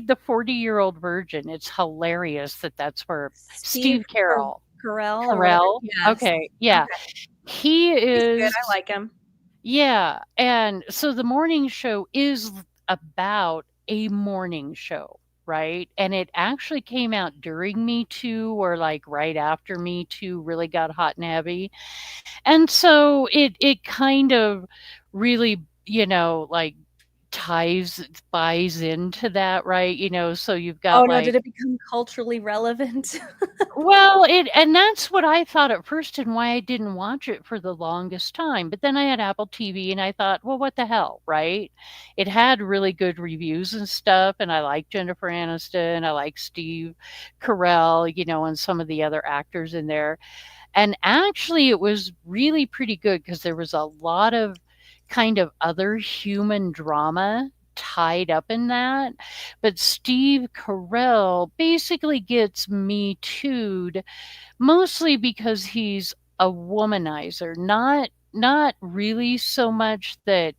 the 40-year-old virgin? It's hilarious that's where Steve Carell. Carell? Yes. Okay, yeah. Okay. He is He's good. I like him. Yeah, and so The Morning Show is about a morning show, right? And it actually came out during Me Too or like right after Me Too really got hot and heavy. And so it kind of really, like buys into that, right? So you've got did it become culturally relevant? Well, and that's what I thought at first and why I didn't watch it for the longest time. But then I had Apple TV and I thought, well, what the hell, right? It had really good reviews and stuff, and I like Jennifer Aniston, I like Steve Carell, and some of the other actors in there. And actually it was really pretty good because there was a lot of kind of other human drama tied up in that. But Steve Carell basically gets Me Too'd mostly because he's a womanizer, not really so much that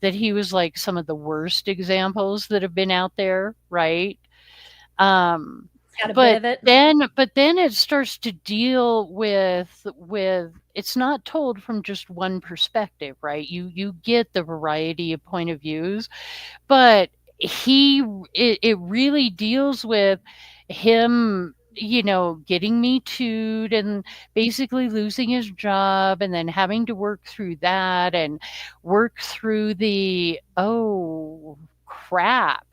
he was like some of the worst examples that have been out there, right? But then it starts to deal with it's not told from just one perspective, right? You get the variety of point of views, but it really deals with him, getting Me Too'd and basically losing his job and then having to work through that and work through the, oh crap,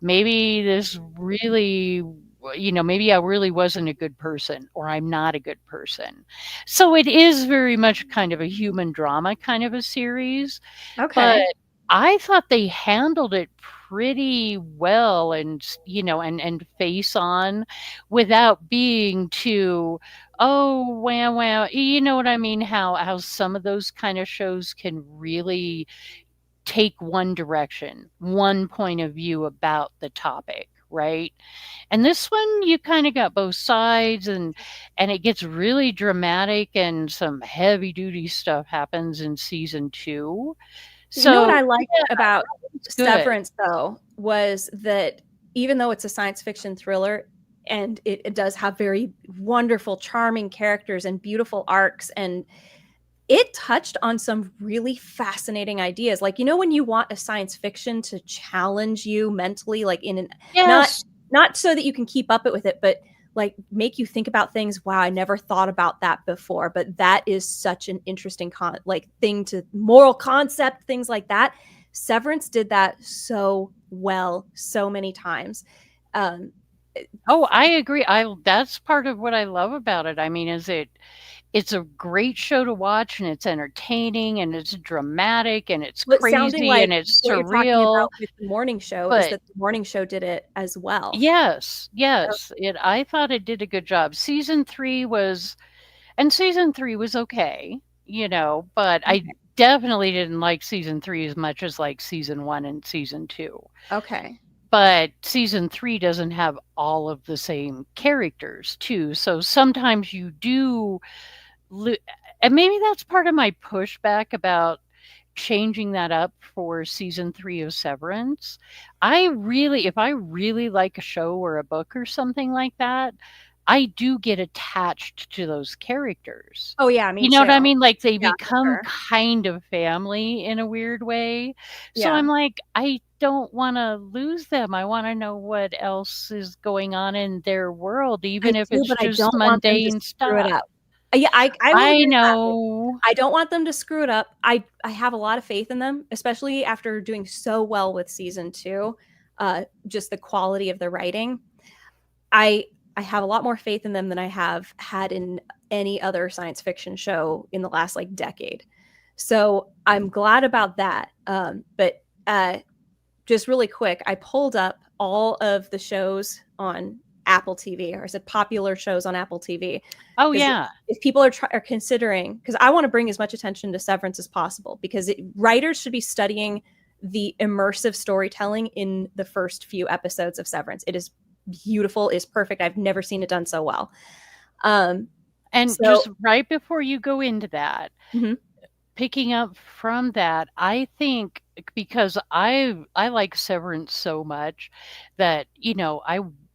maybe this really, maybe I really wasn't a good person or I'm not a good person. So it is very much kind of a human drama kind of a series. Okay. But I thought they handled it pretty well and, and face on without being too, oh, wow. You know what I mean? How some of those kind of shows can really take one direction, one point of view about the topic, right? And this one you kind of got both sides and it gets really dramatic and some heavy duty stuff happens in season 2. So what I liked about Severance though was that even though it's a science fiction thriller and it does have very wonderful, charming characters and beautiful arcs, and it touched on some really fascinating ideas. Like, when you want a science fiction to challenge you mentally, like not so that you can keep up with it, but like make you think about things. Wow, I never thought about that before, but that is such an interesting thing to moral concept, things like that. Severance did that so well, so many times. I agree. That's part of what I love about it. I mean, it's a great show to watch and it's entertaining and it's dramatic and it's crazy like and it's surreal. With The Morning Show is that The Morning Show did it as well. Yes. I thought it did a good job. Season 3 was okay, but I definitely didn't like season 3 as much as like season 1 and season 2. Okay. But season 3 doesn't have all of the same characters too. So sometimes you do And maybe that's part of my pushback about changing that up for season 3 of Severance. If I really like a show or a book or something like that, I do get attached to those characters. Oh yeah, me You know too. what I mean? Like they Yeah, become sure. kind of family in a weird way. So Yeah. I'm like, I don't want to lose them. I want to know what else is going on in their world, even if it's but I just don't want them to mundane screw it stuff. up. Yeah, I will I agree with that. know. I don't want them to screw it up. I have a lot of faith in them, especially after doing so well with season 2. Just the quality of the writing. I have a lot more faith in them than I have had in any other science fiction show in the last like decade. So I'm glad about that. But just really quick, I pulled up all of the shows on Apple TV, or I said popular shows on Apple TV. Oh yeah. If people are considering, because I want to bring as much attention to Severance as possible, because writers should be studying the immersive storytelling in the first few episodes of Severance. It is beautiful, is perfect. I've never seen it done so well. And just right before you go into that, picking up from that, I think because I like Severance so much that, you know,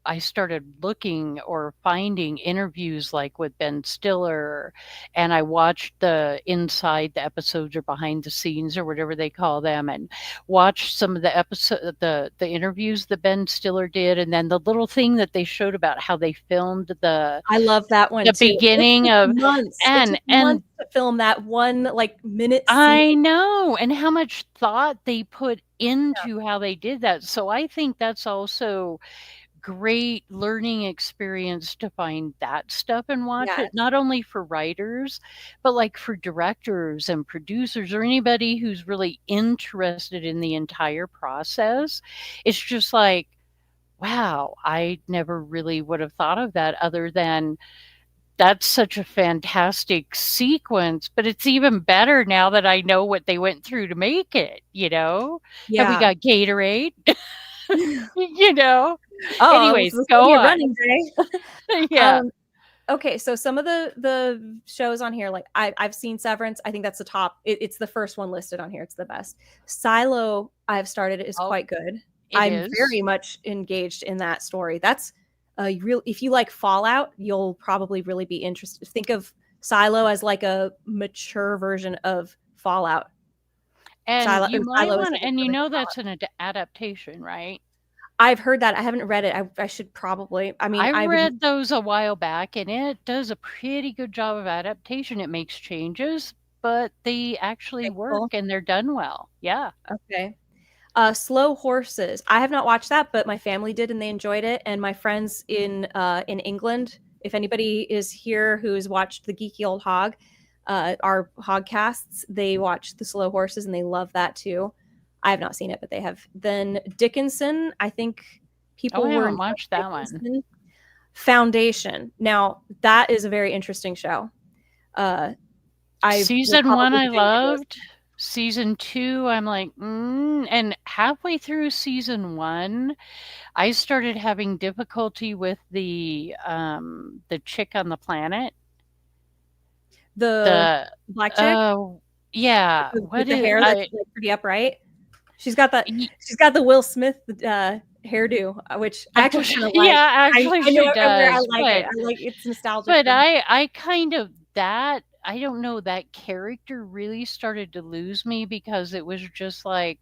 I started looking or finding interviews like with Ben Stiller, and I watched the inside the episodes or behind the scenes or whatever they call them, and watched some of the interviews that Ben Stiller did, and then the little thing that they showed about how they filmed I love that one the too. beginning of months. and months to film that one like minute scene. I know, and how much thought they put into how they did that. So I think that's also great learning experience to find that stuff and watch it, not only for writers, but like for directors and producers or anybody who's really interested in the entire process. It's just like, wow, I never really would have thought of that, other than that's such a fantastic sequence, but it's even better now that I know what they went through to make it, you know? Yeah. Have we got Gatorade? You know? Oh, anyways, go on. Running day. Yeah. Okay, so some of the shows on here, like I've seen Severance. I think that's the top. It's the first one listed on here. It's the best. Silo, I've started, is quite good. I'm very much engaged in that story. That's if you like Fallout, you'll probably really be interested. Think of Silo as like a mature version of Fallout. And you know that's an adaptation, right? I've heard that. I haven't read it. I should probably. I mean, I read those a while back, and it does a pretty good job of adaptation. It makes changes, but they actually work and they're done well. Yeah. Okay. Slow Horses. I have not watched that, but my family did and they enjoyed it. And my friends in England, if anybody is here who's watched the Geeky Old Hog, our Hogcasts, they watched the Slow Horses and they love that too. I have not seen it, but they have. Then Dickinson, I think people were watched that one. Foundation. Now that is a very interesting show. Season 1 I loved. Season 2 I'm like, and halfway through season 1, I started having difficulty with the chick on the planet. The black chick. Yeah. With the hair that's like pretty upright. She's got the Will Smith hairdo, which I actually kind of like. Yeah, actually she does. I like it. I like it's nostalgic. But I kind of I don't know, that character really started to lose me because it was just like,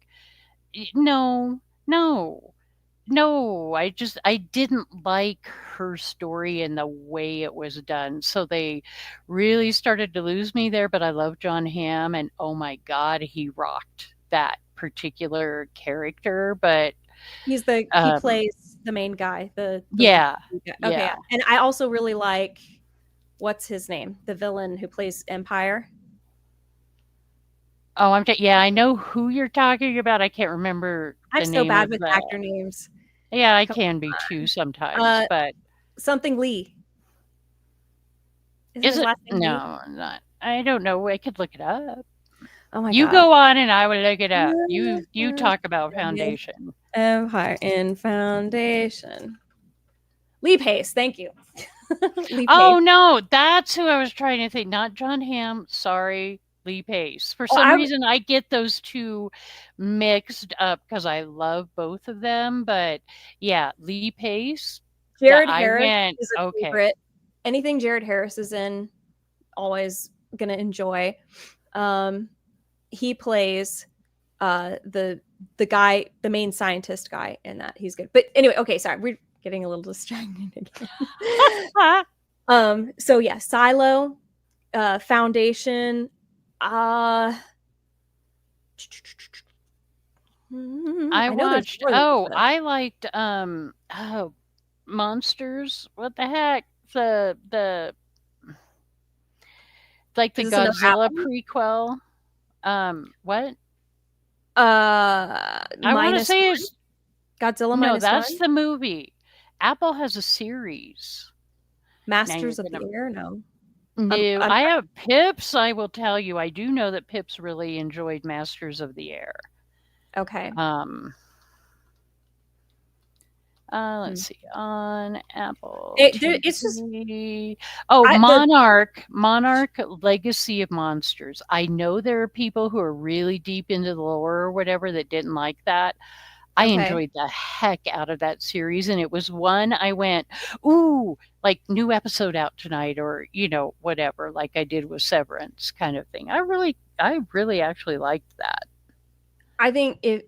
no. I didn't like her story and the way it was done. So they really started to lose me there, but I love John Hamm and oh my God, he rocked that particular character. But he plays the main guy. Yeah. Okay. Yeah. And I also really like, what's his name? The villain who plays Empire. Oh, I know who you're talking about. I can't remember. I'm so bad with actor names. Yeah, I can be too sometimes, but something Lee. Is it? No, not. I don't know. I could look it up. Oh my God. You go on and I will look it up. You talk about Foundation. Empire in Foundation. Lee Pace, thank you. Lee Oh Pace. no, that's who I was trying to think. Not John Hamm. Sorry, Lee Pace. For some reason, I get those two mixed up because I love both of them. But yeah, Lee Pace. Jared Harris is a okay. favorite. Anything Jared Harris is in, always gonna enjoy. He plays the guy, the main scientist guy in that. He's good. But anyway, okay, sorry, we're getting a little distracted again. So yeah, Silo, Foundation, I watched I liked Monsters. What the heck? The like the Godzilla prequel. What? I want to say is Godzilla. No, that's the movie. Apple has a series. Masters of the Air. No, I have Pips. I will tell you, I do know that Pips really enjoyed Masters of the Air. Okay. Let's see, on Apple. It's just Monarch Legacy of Monsters. I know there are people who are really deep into the lore or whatever that didn't like that. I enjoyed the heck out of that series, and it was one I went, ooh, like new episode out tonight, or whatever, like I did with Severance kind of thing. I really actually liked that. I think if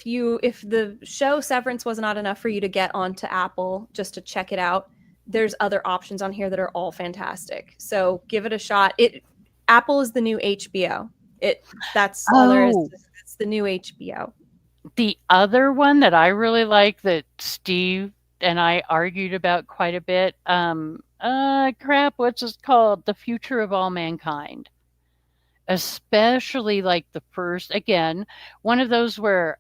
the show Severance was not enough for you to get onto Apple just to check it out, there's other options on here that are all fantastic. So give it a shot. Apple is the new HBO. That's all there is. It's the new HBO. The other one that I really like that Steve and I argued about quite a bit, what's it called? The Future of All Mankind. Especially like the first, again, one of those where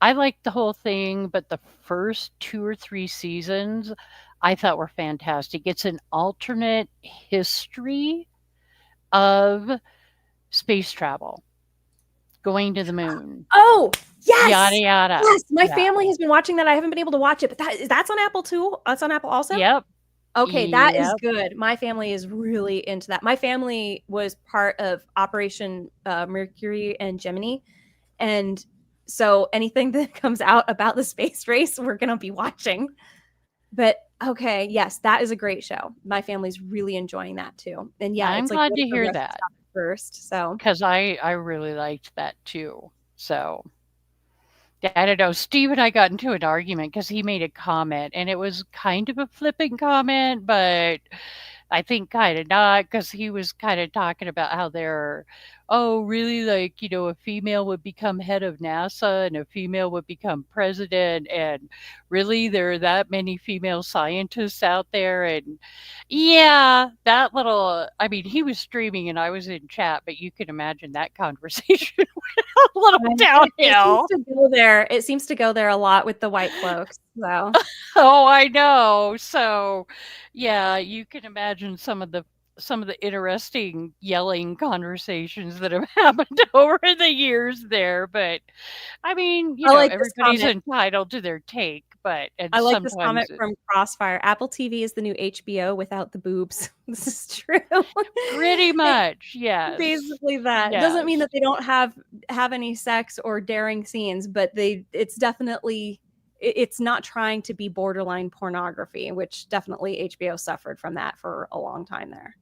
I liked the whole thing, but the first 2 or 3 seasons I thought were fantastic. It's an alternate history of space travel, going to the moon. Oh, yes. Yada yada. Yes, my family has been watching that. I haven't been able to watch it, but that's on Apple too. That's on Apple also. Yep. Okay, that is good. My family is really into that. My family was part of Operation Mercury and Gemini, and so anything that comes out about the space race, we're gonna be watching. But okay, yes, that is a great show. My family's really enjoying that too. And yeah, I'm glad to hear that first. So because I really liked that too. So I don't know. Steve and I got into an argument because he made a comment, and it was kind of a flippant comment, but I think kind of not, because he was kind of talking about how really, like, a female would become head of NASA and a female would become president, and really there are that many female scientists out there. And yeah, that little, I mean, he was streaming and I was in chat, but you can imagine that conversation went a little downhill. It seems to go there a lot with the Whitecloaks. So. Oh, I know. So yeah, you can imagine some of the interesting yelling conversations that have happened over the years there. But I mean, everybody's entitled to their take. But I like this comment from Crossfire. Apple TV is the new HBO without the boobs. This is true. Pretty much, yes. Basically that. Yes. Doesn't mean that they don't have any sex or daring scenes, but it's definitely, it's not trying to be borderline pornography, which definitely HBO suffered from that for a long time there.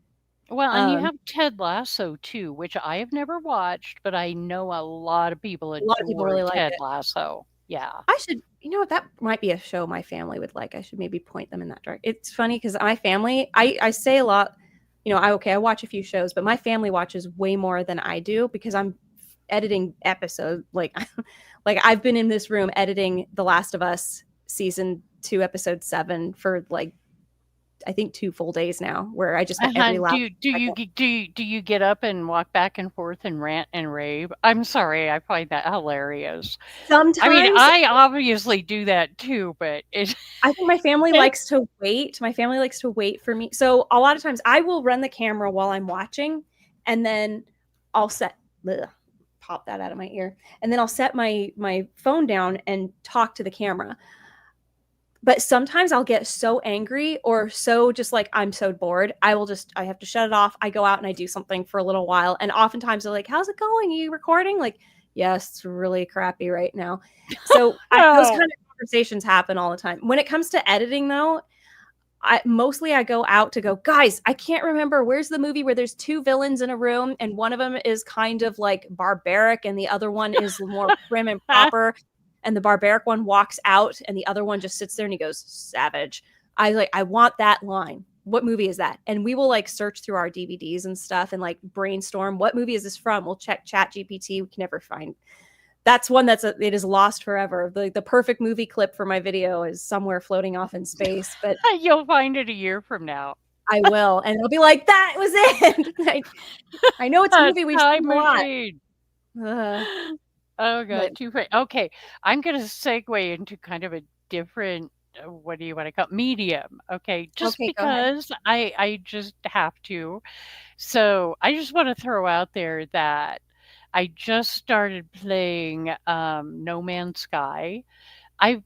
Well, and you have Ted Lasso too, which I have never watched, but I know a lot of people really like Ted Lasso. Yeah. I should, that might be a show my family would like. I should maybe point them in that direction. It's funny because my family, I say a lot, I watch a few shows, but my family watches way more than I do because I'm editing episodes. Like I've been in this room editing The Last of Us season 2, episode 7 for like, I think 2 full days now, where I just every last. Do you get up and walk back and forth and rant and rave? I'm sorry, I find that hilarious. Sometimes, I mean, I obviously do that too, but I think my family likes to wait. My family likes to wait for me. So a lot of times, I will run the camera while I'm watching, and then I'll pop that out of my ear, and then I'll set my phone down and talk to the camera. But sometimes I'll get so angry or so just like I'm so bored. I have to shut it off. I go out and I do something for a little while. And oftentimes they're like, how's it going? Are you recording? Like, yes, it's really crappy right now. So those kind of conversations happen all the time. When it comes to editing though, I go out to go, guys, I can't remember where's the movie where there's two villains in a room and one of them is kind of like barbaric and the other one is more prim and proper. And the barbaric one walks out and the other one just sits there and he goes, savage. I want that line. What movie is that? And we will like search through our DVDs and stuff and like brainstorm. What movie is this from? We'll check Chat GPT. We can never find. That's one it is lost forever. The perfect movie clip for my video is somewhere floating off in space, but you'll find it a year from now. I will. And it'll be like, that was it. I know it's a movie we've seen a lot. Oh god, too funny. Okay, I'm gonna segue into kind of a different, what do you want to call it? Medium? Okay, just because I just have to. So I just want to throw out there that I just started playing No Man's Sky. I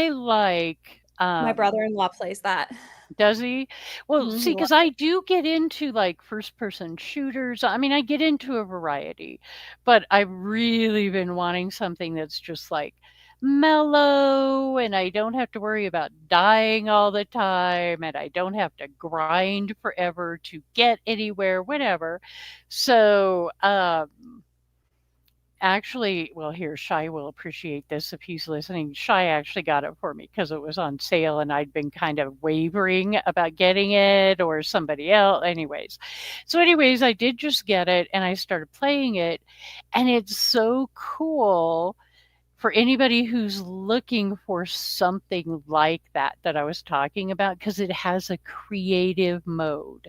like my brother-in-law plays that. Does he? Well, see, because I do get into like first-person shooters. I mean, I get into a variety, but I've really been wanting something that's just like mellow and I don't have to worry about dying all the time and I don't have to grind forever to get anywhere, whatever. So, actually, well, here, Shai will appreciate this if he's listening. Shai actually got it for me because it was on sale and I'd been kind of wavering about getting it or somebody else. Anyways, I did just get it and I started playing it. And it's so cool for anybody who's looking for something like that I was talking about, because it has a creative mode.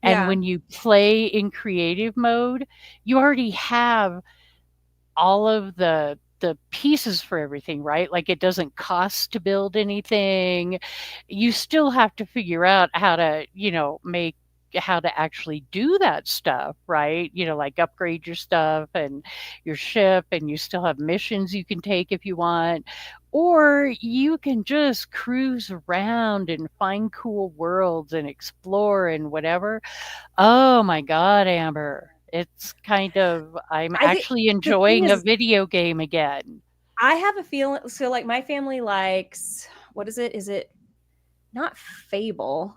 And when you play in creative mode, you already have all of the pieces for everything, right? Like it doesn't cost to build anything. You still have to figure out how to, how to actually do that stuff, right? Like upgrade your stuff and your ship, and you still have missions you can take if you want, or you can just cruise around and find cool worlds and explore and whatever. Oh my God, Amber. It's kind of, I'm actually enjoying a video game again. I have a feeling, so like my family likes, what is it? Is it not Fable?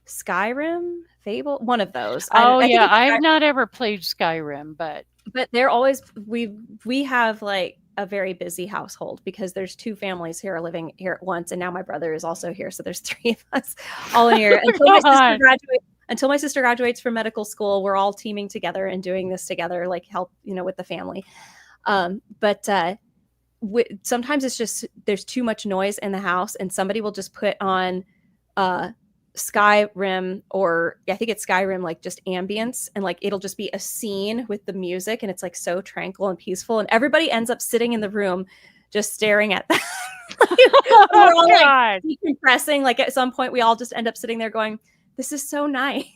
Skyrim? Fable? One of those. Oh, yeah. I've not ever played Skyrim, but they're always, we have like a very busy household because there's two families here living here at once. And now my brother is also here. So there's three of us all in here. Until my sister graduates from medical school, we're all teaming together and doing this together, like help, with the family. But sometimes it's just, there's too much noise in the house and somebody will just put on Skyrim, or I think it's Skyrim, like just ambience, and like it'll just be a scene with the music and it's like so tranquil and peaceful. And everybody ends up sitting in the room just staring at that. We're all like decompressing. Like at some point we all just end up sitting there going, this is so nice.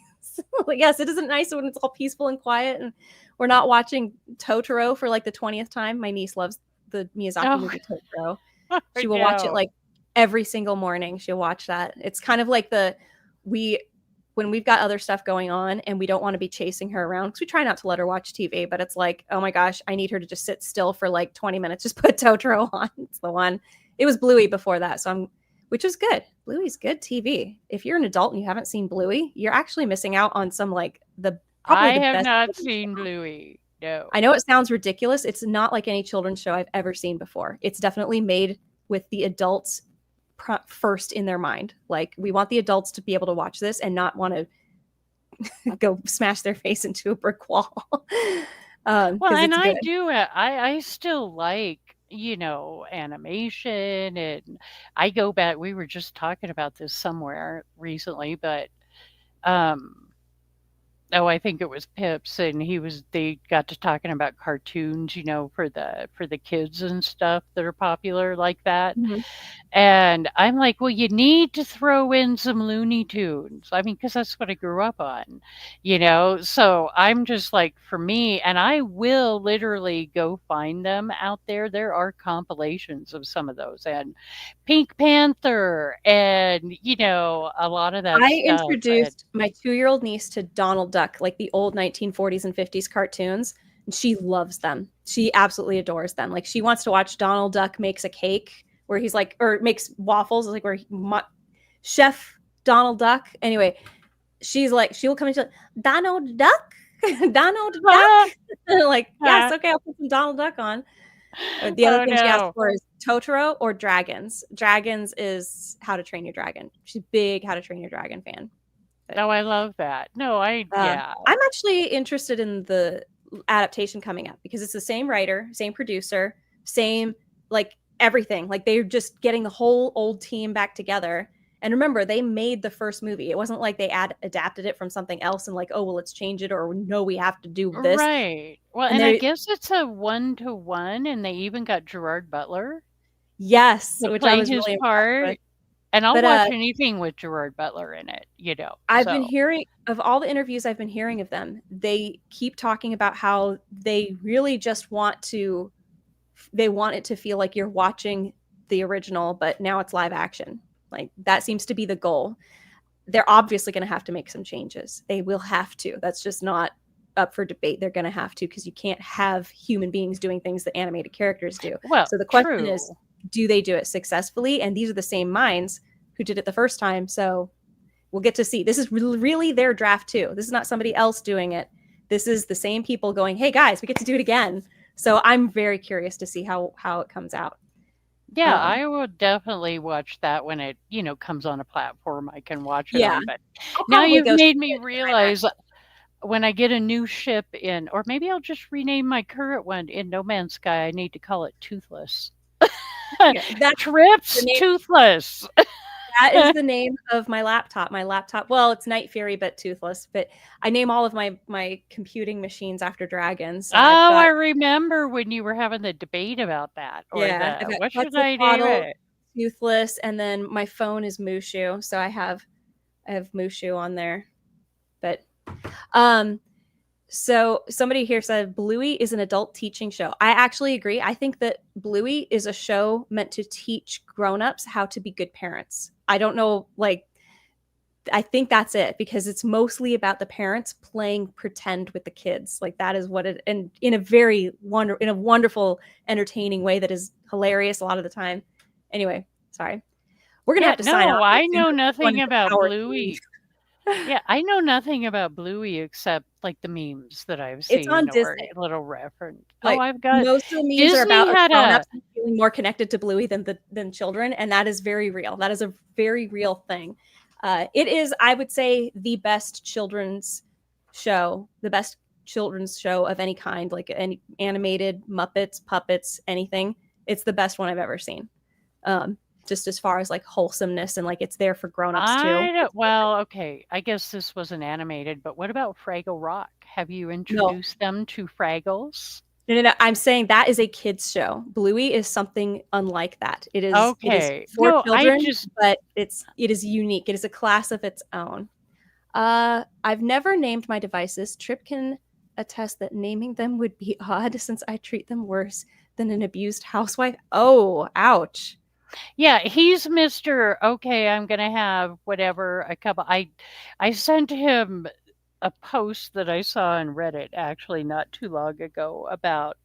Like, yes, it isn't nice when it's all peaceful and quiet and we're not watching Totoro for like the 20th time. My niece loves the Miyazaki movie Totoro. She will watch it like every single morning. She'll watch that. It's kind of like when we've got other stuff going on and we don't want to be chasing her around, because we try not to let her watch TV, but it's like, oh my gosh, I need her to just sit still for like 20 minutes. Just put Totoro on. It's the one. It was Bluey before that. So which is good. Bluey's good TV. If you're an adult and you haven't seen Bluey, you're actually missing out on some like I have not seen Bluey. No. I know it sounds ridiculous. It's not like any children's show I've ever seen before. It's definitely made with the adults first in their mind. Like, we want the adults to be able to watch this and not want to go smash their face into a brick wall. Well, and I still like, animation, and I go back, we were just talking about this somewhere recently, but Oh, I think it was Pips, and they got to talking about cartoons, for the kids and stuff that are popular like that. Mhm. And I'm like, well, you need to throw in some Looney Tunes. I mean, because that's what I grew up on, So I'm just like, for me, and I will literally go find them out there. There are compilations of some of those, and Pink Panther, and a lot of that I stuff. introduced my 2-year-old niece to Donald Duck, like the old 1940s and 50s cartoons, and she loves them. She absolutely adores them. Like, she wants to watch Donald Duck makes a cake where he's like, or makes waffles, like where Chef Donald Duck. Anyway, she's like, she will come into Donald Duck, Donald Duck. Like, yes, okay, I'll put some Donald Duck on. The other thing she asked for is Totoro or Dragons. Dragons is How to Train Your Dragon. She's a big How to Train Your Dragon fan. But, I love that. No, yeah. I'm actually interested in the adaptation coming up because it's the same writer, same producer, same like everything. Like, they're just getting the whole old team back together. And remember, they made the first movie. It wasn't like they adapted it from something else and like, oh, well, let's change it, or no, we have to do this. Right. Well, and I guess it's a 1-to-1, and they even got Gerard Butler. Yes, to which play I was his really part. And I'll watch anything with Gerard Butler in it, I've been hearing of all the interviews I've been hearing of them. They keep talking about how they really just want it to feel like you're watching the original, but now it's live action. Like, that seems to be the goal. They're obviously going to have to make some changes. They will have to. That's just not up for debate. They're going to have to, because you can't have human beings doing things that animated characters do. Well, so the question is, do they do it successfully? And these are the same minds who did it the first time. So we'll get to see. This is really their draft too. This is not somebody else doing it. This is the same people going, hey guys, we get to do it again. So I'm very curious to see how it comes out. Yeah, I will definitely watch that when it, comes on a platform I can watch it on. But now you've made me realize when I get a new ship in, or maybe I'll just rename my current one in No Man's Sky, I need to call it Toothless. Tryp's Toothless. That is the name of my laptop. Well, it's Night Fury, but toothless. But I name all of my computing machines after dragons. So I remember when you were having the debate about that. Or what should I name it? Toothless, and then my phone is Mushu, so I have Mushu on there. But so somebody here said Bluey is an adult teaching show. I actually agree. I think that Bluey is a show meant to teach grown-ups how to be good parents. I don't know, I think that's it, because it's mostly about the parents playing pretend with the kids. Like, that is what it, and in a very wonderful, entertaining way that is hilarious a lot of the time. Anyway, sorry. We're going to have to sign off. I know nothing about Bluey. Yeah, I know nothing about Bluey except like the memes that I've seen. It's on Disney. Little reference. I've got most of the memes are about grown-ups feeling more connected to Bluey than children, and that is very real. That is a very real thing. It is, I would say, the best children's show of any kind, like any animated, Muppets, puppets, anything. It's the best one I've ever seen. Just as far as like wholesomeness and like it's there for grown-ups too. Well, okay. I guess this wasn't animated, but what about Fraggle Rock? Have you introduced them to Fraggles? No. I'm saying that is a kids show. Bluey is something unlike that. It is okay. It is for children, but it is unique. It is a class of its own. I've never named my devices. Tryp can attest that naming them would be odd since I treat them worse than an abused housewife. Oh, ouch. Yeah, he's Mr. Okay, I'm going to have whatever, a couple. I sent him a post that I saw on Reddit actually not too long ago about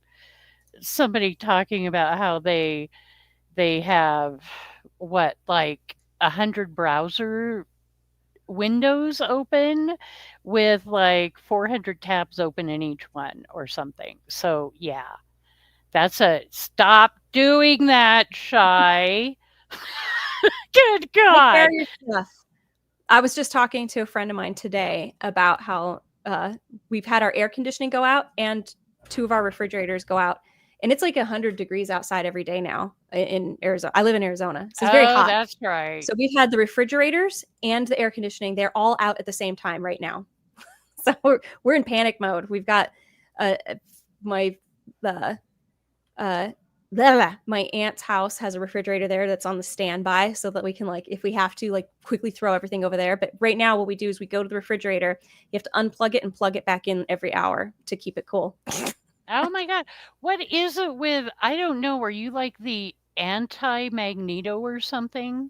somebody talking about how they have like 100 browser windows open with like 400 tabs open in each one or something. So yeah. Stop doing that, Shy. Good God. I was just talking to a friend of mine today about how we've had our air conditioning go out and 2 of our refrigerators go out. And it's like 100 degrees outside every day now in Arizona. I live in Arizona, so it's very hot. That's right. So we've had the refrigerators and the air conditioning. They're all out at the same time right now. So we're in panic mode. We've got my aunt's house has a refrigerator there that's on the standby so that we can, like, if we have to, like, quickly throw everything over there. But right now what we do is we go to the refrigerator. You have to unplug it and plug it back in every hour to keep it cool. Oh my God. What is it with, I don't know, are you like the anti-Magneto or something?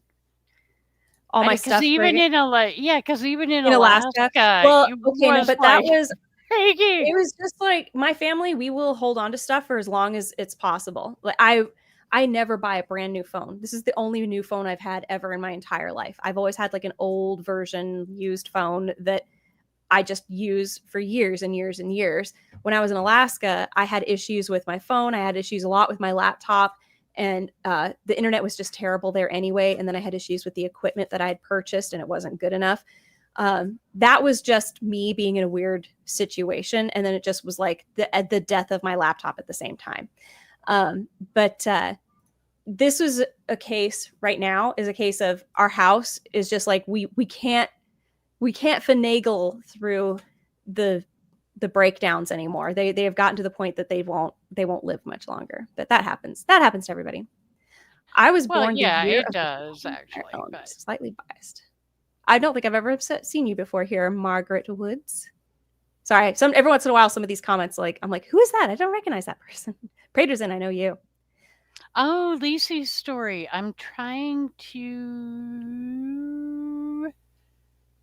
All my stuff, even right? Because even in Alaska. Alaska, Well, it okay, no, was but like, that was it it was just like my family, we will hold on to stuff for as long as it's possible. Like I never buy a brand new phone. This is the only new phone I've had ever in my entire life. I've always had like an old version used phone that I just use for years and years and years. When I was in Alaska, I had issues with my phone. I had issues a lot with my laptop, and the internet was just terrible there anyway. And then I had issues with the equipment that I had purchased, and it wasn't good enough. That was just me being in a weird situation. And then it just was like the death of my laptop at the same time. But this was a case right now is a case of our house is just like, we can't finagle through the breakdowns anymore. They have gotten to the point that they won't live much longer. But that happens to everybody. I was born. Yeah, it does actually. But slightly biased. I don't think I've ever seen you before here, Margaret Woods. Sorry. Every once in a while, some of these comments, like, I'm like, who is that? I don't recognize that person. Praterson, I know you. Oh, Lisi's story. I'm trying to.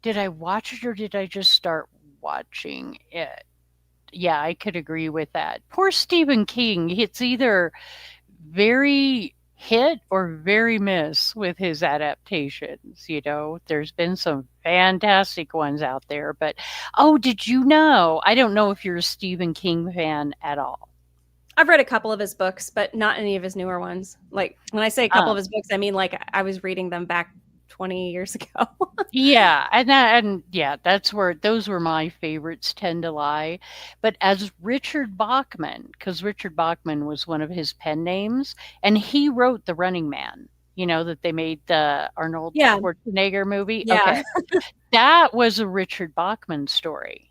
Did I watch it or did I just start watching it? Yeah, I could agree with that. Poor Stephen King. It's either very hit or very miss with his adaptations. There's been some fantastic ones out there, but did you know? I don't know if you're a Stephen King fan at all. I've read a couple of his books, but not any of his newer ones. Like, when I say a couple of his books, I mean like I was reading them back 20 years ago. Yeah, that's where those were my favorites tend to lie. But as Richard Bachman, because Richard Bachman was one of his pen names, and he wrote The Running Man, that they made the Arnold Schwarzenegger movie. Yeah. Okay. That was a Richard Bachman story.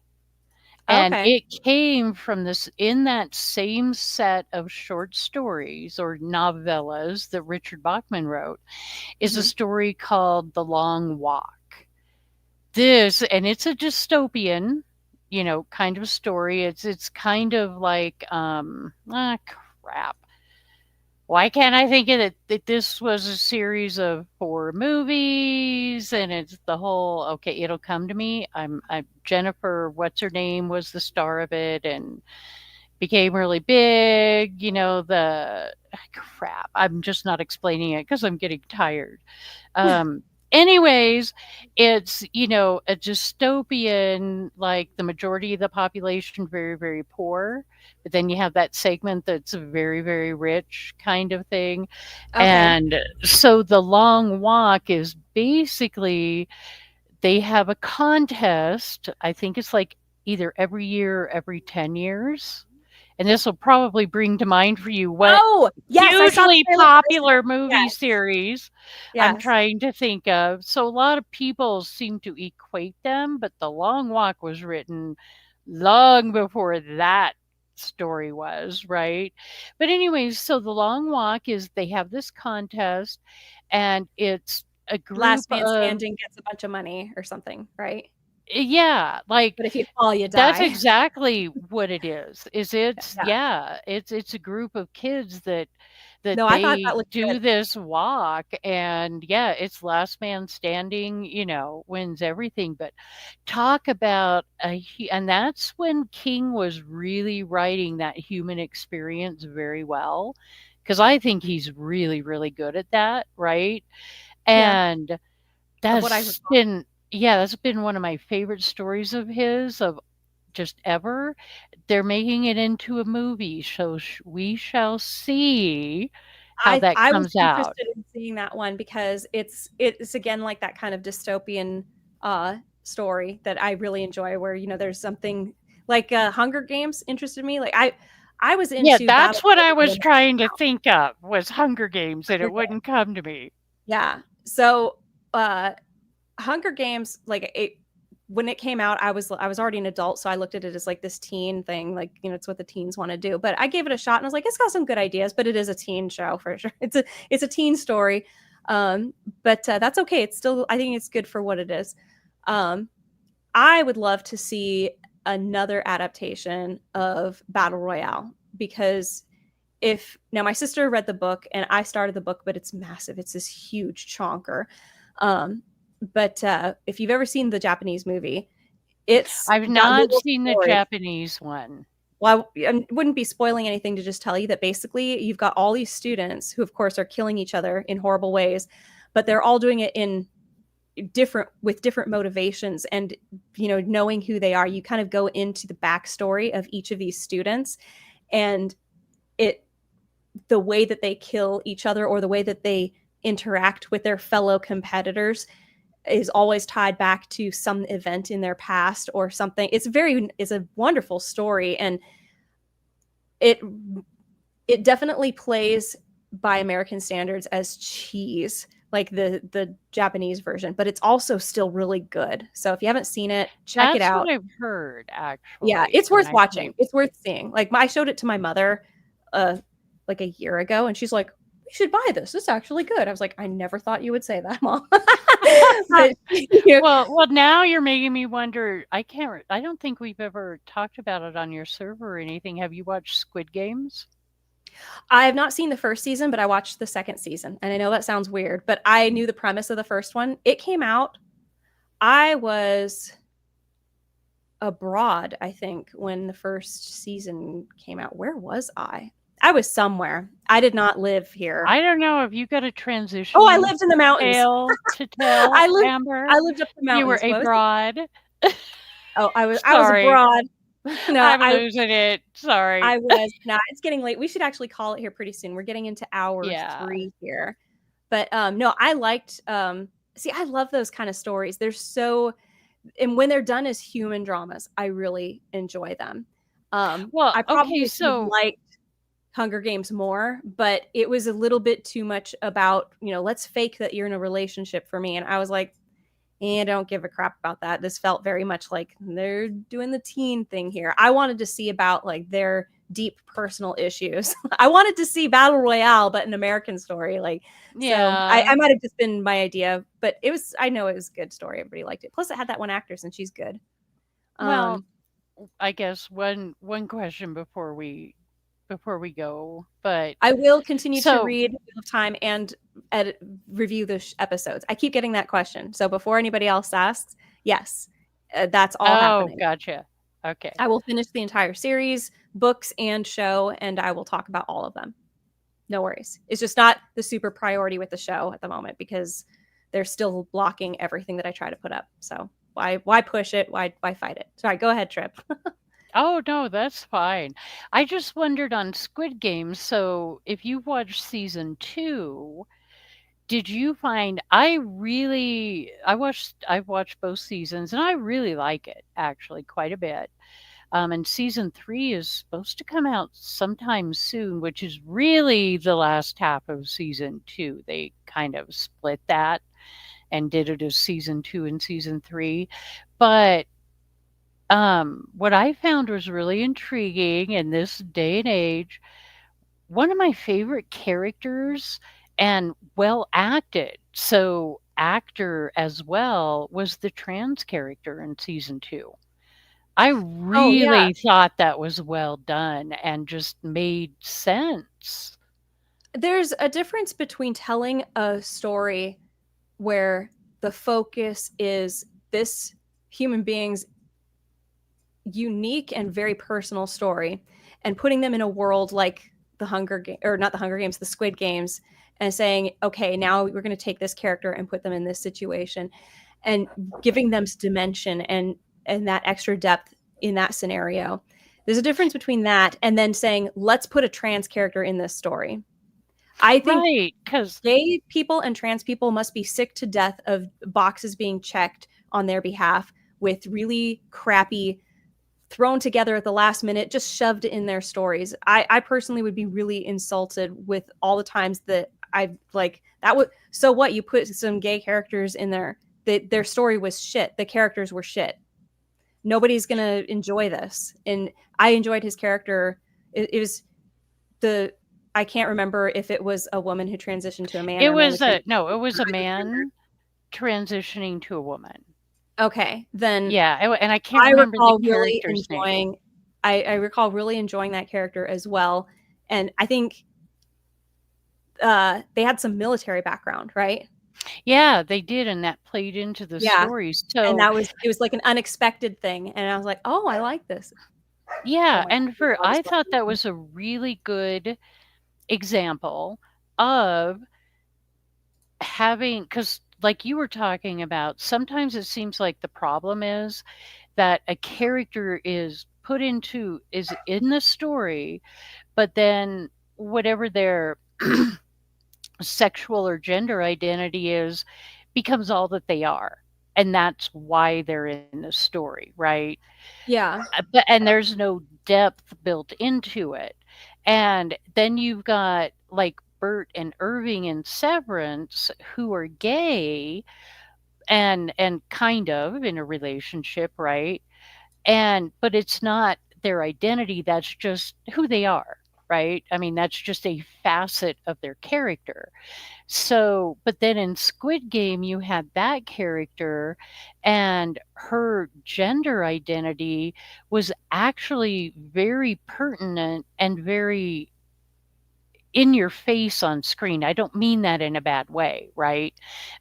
And it came from in that same set of short stories or novellas that Richard Bachman wrote, is a story called The Long Walk. And it's a dystopian, kind of story. It's kind of like, crap. Why can't I think of it? That this was a series of 4 movies, and it's the whole. Okay, it'll come to me. I'm Jennifer. What's her name was the star of it, and became really big. The crap. I'm just not explaining it because I'm getting tired. Anyways, it's, a dystopian, like the majority of the population, very, very poor. But then you have that segment that's very, very rich kind of thing. Okay. And so The Long Walk is basically, they have a contest. I think it's like either every year or every 10 years. And this will probably bring to mind for you what hugely popular movie series I'm trying to think of. So a lot of people seem to equate them, but The Long Walk was written long before that story was, right? But anyways, so The Long Walk is, they have this contest, and it's a group Last man standing gets a bunch of money or something, right? Yeah, like, but if you fall, you die. That's exactly what it is. It's a group of kids that they do this walk, and it's last man standing, wins everything. But talk about and that's when King was really writing that human experience very well, because I think he's really, really good at that, right? And that's been one of my favorite stories of his, of just ever. They're making it into a movie, so we shall see how that comes out. I was interested in seeing that one because it's again like that kind of dystopian story that I really enjoy, where there's something like Hunger Games interested me. Like I was into. Yeah, that's what I was trying to think of, was Hunger Games, and it wouldn't come to me. Yeah. So Hunger Games, like when it came out, I was already an adult, so I looked at it as like this teen thing, like, you know, it's what the teens want to do. But I gave it a shot and I was like, it's got some good ideas, but it is a teen show for sure. It's a teen story. But that's okay. It's still, I think it's good for what it is. I would love to see another adaptation of Battle Royale, because now my sister read the book and I started the book, but it's massive. It's this huge chonker. But if you've ever seen the Japanese movie, I've not seen the Japanese one. Well, I wouldn't be spoiling anything to just tell you that basically you've got all these students who, of course, are killing each other in horrible ways, but they're all doing it with different motivations. And, you know, knowing who they are, you kind of go into the backstory of each of these students, and the way that they kill each other or the way that they interact with their fellow competitors is always tied back to some event in their past or something. It's a wonderful story, and it definitely plays by American standards as cheese, like the Japanese version, but it's also still really good. So if you haven't seen it, check it out. That's what I've heard, actually. Yeah, it's worth watching. It's worth seeing. Like, I showed it to my mother like a year ago, and she's like, "You should buy this. It's actually good." I was like, "I never thought you would say that, Mom." But, you know, well, now you're making me wonder. I don't think we've ever talked about it on your server or anything. Have you watched Squid Games? I have not seen the first season, but I watched the second season. And I know that sounds weird, but I knew the premise of the first one. It came out, I was abroad, I think, when the first season came out. Where was I? I was somewhere. I did not live here. I don't know if you got a transition. Oh, I lived in the mountains. To tell, Amber. I lived up the mountains. You were abroad. Oh, I was abroad. No, I'm losing it. Sorry. I was not. It's getting late. We should actually call it here pretty soon. We're getting into hour 3 here. But no, I liked I love those kind of stories. And when they're done as human dramas, I really enjoy them. Well, I probably liked Hunger Games more, but it was a little bit too much about, you know, let's fake that you're in a relationship for me. And I was like, I don't give a crap about that. This felt very much like they're doing the teen thing here. I wanted to see about like their deep personal issues. I wanted to see Battle Royale, but an American story. Like, yeah, so I might have just been my idea, but I know it was a good story. Everybody liked it. Plus it had that one actress and she's good. Well, I guess one question before we go, but I will continue to read Wheel of Time and review the episodes. I keep getting that question. So before anybody else asks, yes, that's all happening. Oh, gotcha. Okay. I will finish the entire series, books and show, and I will talk about all of them. No worries. It's just not the super priority with the show at the moment because they're still blocking everything that I try to put up. So why push it? Why fight it? Sorry, go ahead, Tryp. Oh, no, that's fine. I just wondered on Squid Game. So if you watched season 2, did you find I've watched both seasons and I really like it actually quite a bit. And season 3 is supposed to come out sometime soon, which is really the last half of season 2. They kind of split that and did it as season 2 and season 3. But what I found was really intriguing in this day and age. One of my favorite characters and well acted, so actor as well, was the trans character in season 2. I really thought that was well done and just made sense. There's a difference between telling a story where the focus is this human being's unique and very personal story and putting them in a world like the Squid Games, and saying, okay, now we're going to take this character and put them in this situation and giving them dimension and that extra depth in that scenario. There's a difference between that and then saying, let's put a trans character in this story. I think because gay people and trans people must be sick to death of boxes being checked on their behalf with really crappy, thrown together at the last minute, just shoved in their stories. I personally would be really insulted with all the times that I've like that would. So what, you put some gay characters in there their story was shit. The characters were shit. Nobody's gonna enjoy this. And I enjoyed his character. It was I can't remember if it was a woman who transitioned to a man. It was it was a man transitioning to a woman. Okay, then yeah, and I can't remember the character's name. I recall really enjoying that character as well, and I think they had some military background, right? Yeah, they did, and that played into the stories. So, and it was like an unexpected thing, and I was like, oh, I like this. Yeah, and I thought that was a really good example of having, because like you were talking about, sometimes it seems like the problem is that a character is in the story, but then whatever their sexual or gender identity is becomes all that they are, and that's why they're in the story, right? Yeah. And there's no depth built into it. And then you've got like Bert and Irving in Severance, who are gay and kind of in a relationship, right? But it's not their identity, that's just who they are, right? I mean, that's just a facet of their character. So, but then in Squid Game, you had that character, and her gender identity was actually very pertinent and very in your face on screen. I don't mean that in a bad way, right?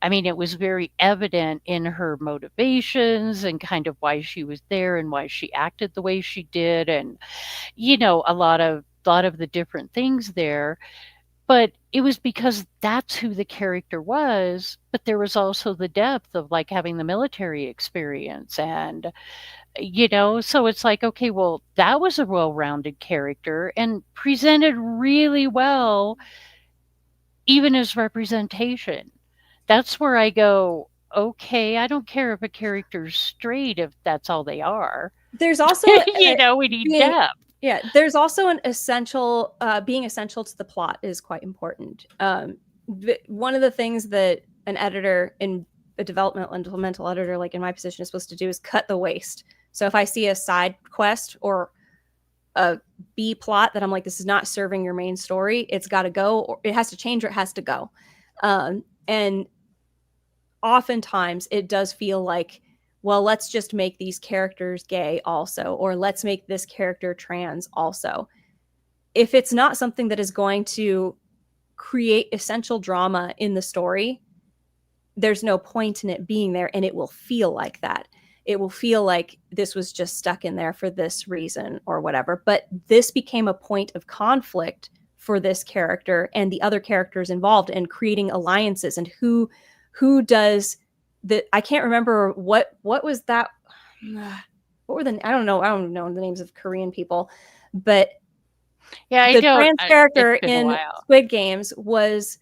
I mean, it was very evident in her motivations and kind of why she was there and why she acted the way she did, and a lot of the different things there. But it was because that's who the character was, but there was also the depth of like having the military experience, and so it's like, okay, well, that was a well-rounded character and presented really well, even as representation. That's where I go, okay, I don't care if a character's straight if that's all they are. There's also we need depth. Yeah, there's also an essential being essential to the plot is quite important. One of the things that an editor in a developmental editor, like in my position, is supposed to do is cut the waste. So if I see a side quest or a B plot that I'm like, this is not serving your main story, it's got to go, or it has to change, or it has to go. And oftentimes it does feel like, well, let's just make these characters gay also, or let's make this character trans also. If it's not something that is going to create essential drama in the story, there's no point in it being there, and it will feel like that. It will feel like this was just stuck in there for this reason or whatever. But this became a point of conflict for this character and the other characters involved, and creating alliances, and who does that. I can't remember what was that. What were I don't know the names of Korean people, but the trans character in Squid Games was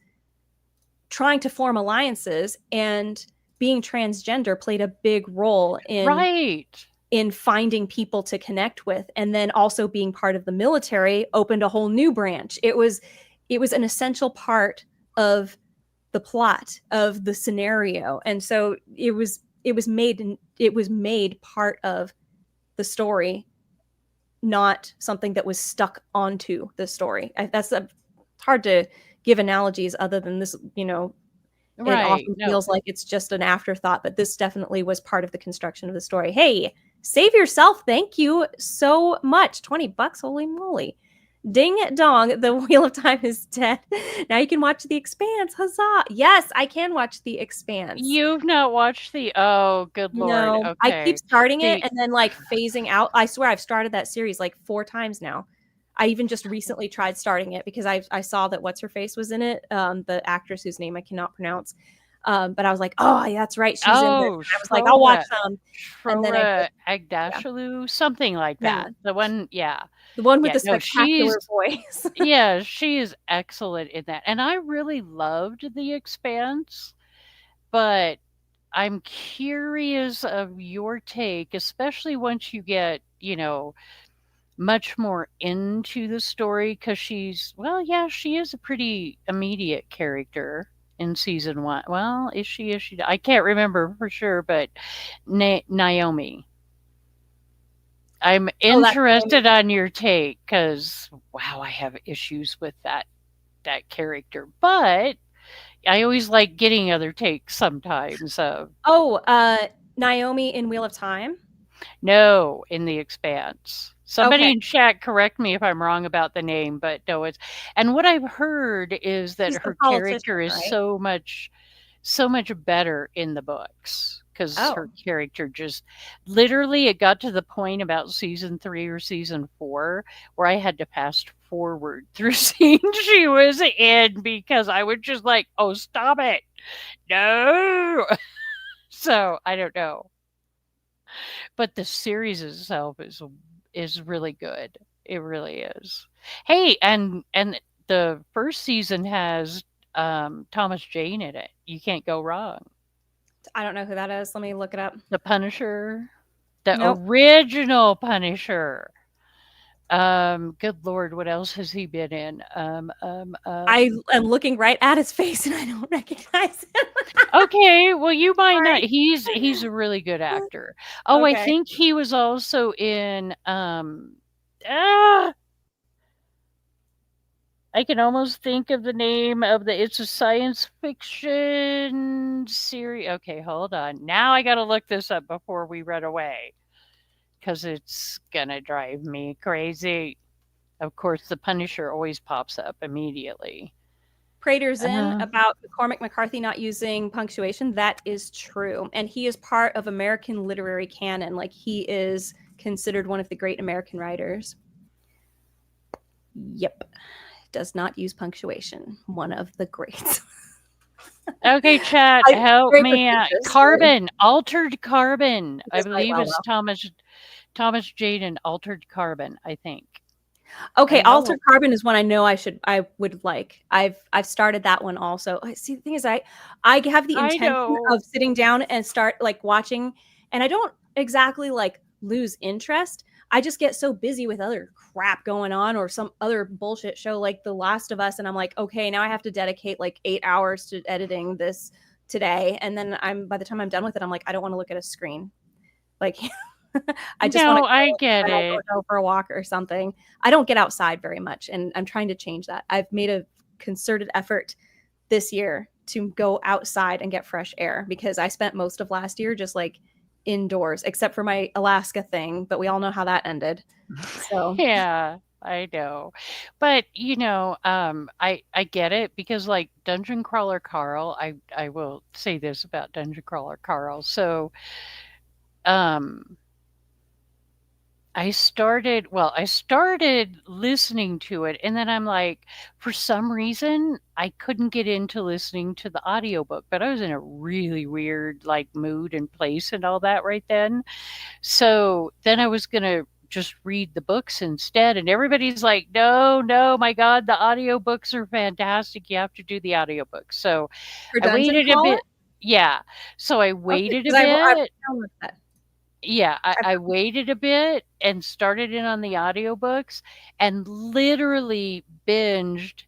trying to form alliances, and being transgender played a big role in finding people to connect with. And then also being part of the military opened a whole new branch. It was an essential part of the plot of the scenario. And so it was made part of the story, not something that was stuck onto the story. It's hard to give analogies other than this, it often feels like it's just an afterthought, but this definitely was part of the construction of the story. Hey, save yourself. Thank you so much. $20. Holy moly. Ding dong. The Wheel of Time is dead. Now you can watch The Expanse. Huzzah. Yes, I can watch The Expanse. You've not watched oh, good Lord. No, okay. I keep starting it and then like phasing out. I swear I've started that series like 4 times now. I even just recently tried starting it because I saw that what's her face was in it, the actress whose name I cannot pronounce. But I was like, oh, that's right, she's in there. I was like, I'll watch some. And then Agdashalu, something like that. The one, the one with the spectacular voice. Yeah, she is excellent in that, and I really loved The Expanse. But I'm curious of your take, especially once you get, much more into the story, because she is a pretty immediate character. in season 1. Well, is she? I can't remember for sure, but Naomi. I'm interested on your take because, wow, I have issues with that character. But I always like getting other takes sometimes. Naomi in Wheel of Time? No, in The Expanse. Somebody in chat correct me if I'm wrong about the name, but no, it's... And what I've heard is that her character is so much better in the books. Because her character just... Literally, it got to the point about season 3 or season 4 where I had to fast forward through scenes she was in because I was just like, oh, stop it. No! So, I don't know. But the series itself is really good. It really is. Hey, and the first season has Thomas Jane in it. You can't go wrong. I don't know who that is. Let me look it up. The Punisher. The original Punisher. Good Lord, what else has he been in? I am looking right at his face and I don't recognize him. Okay, well, you might not. He's a really good actor. Oh, I think he was also in I can almost think of the name of it's a science fiction series. Okay, hold on. Now I got to look this up before we run away because it's going to drive me crazy. Of course, the Punisher always pops up immediately. Prater's in about Cormac McCarthy not using punctuation. That is true. And he is part of American literary canon. Like, he is considered one of the great American writers. Yep. Does not use punctuation. One of the greats. Okay, chat, help me out. Carbon, Altered Carbon. I believe it's Thomas Jane and Altered Carbon, I think. Okay, Altered Carbon is one I know I would like. I've started that one also. See, the thing is, I have the intention of sitting down and start like watching, and I don't exactly like lose interest. I just get so busy with other crap going on or some other bullshit show like The Last of Us, and I'm like, okay, now I have to dedicate like 8 hours to editing this today, and then by the time I'm done with it, I'm like, I don't want to look at a screen, like. I just want to go for a walk or something. I don't get outside very much, and I'm trying to change that. I've made a concerted effort this year to go outside and get fresh air because I spent most of last year just like indoors, except for my Alaska thing, but we all know how that ended. So yeah, I know. But I get it because like Dungeon Crawler Carl, I will say this about Dungeon Crawler Carl. So I started listening to it, and then I'm like, for some reason, I couldn't get into listening to the audiobook, but I was in a really weird like mood and place and all that right then. So then I was going to just read the books instead, and everybody's like, no, my God, the audiobooks are fantastic. You have to do the audiobooks. So I waited a bit. Yeah. So I waited a bit. Yeah, I waited a bit and started in on the audiobooks and literally binged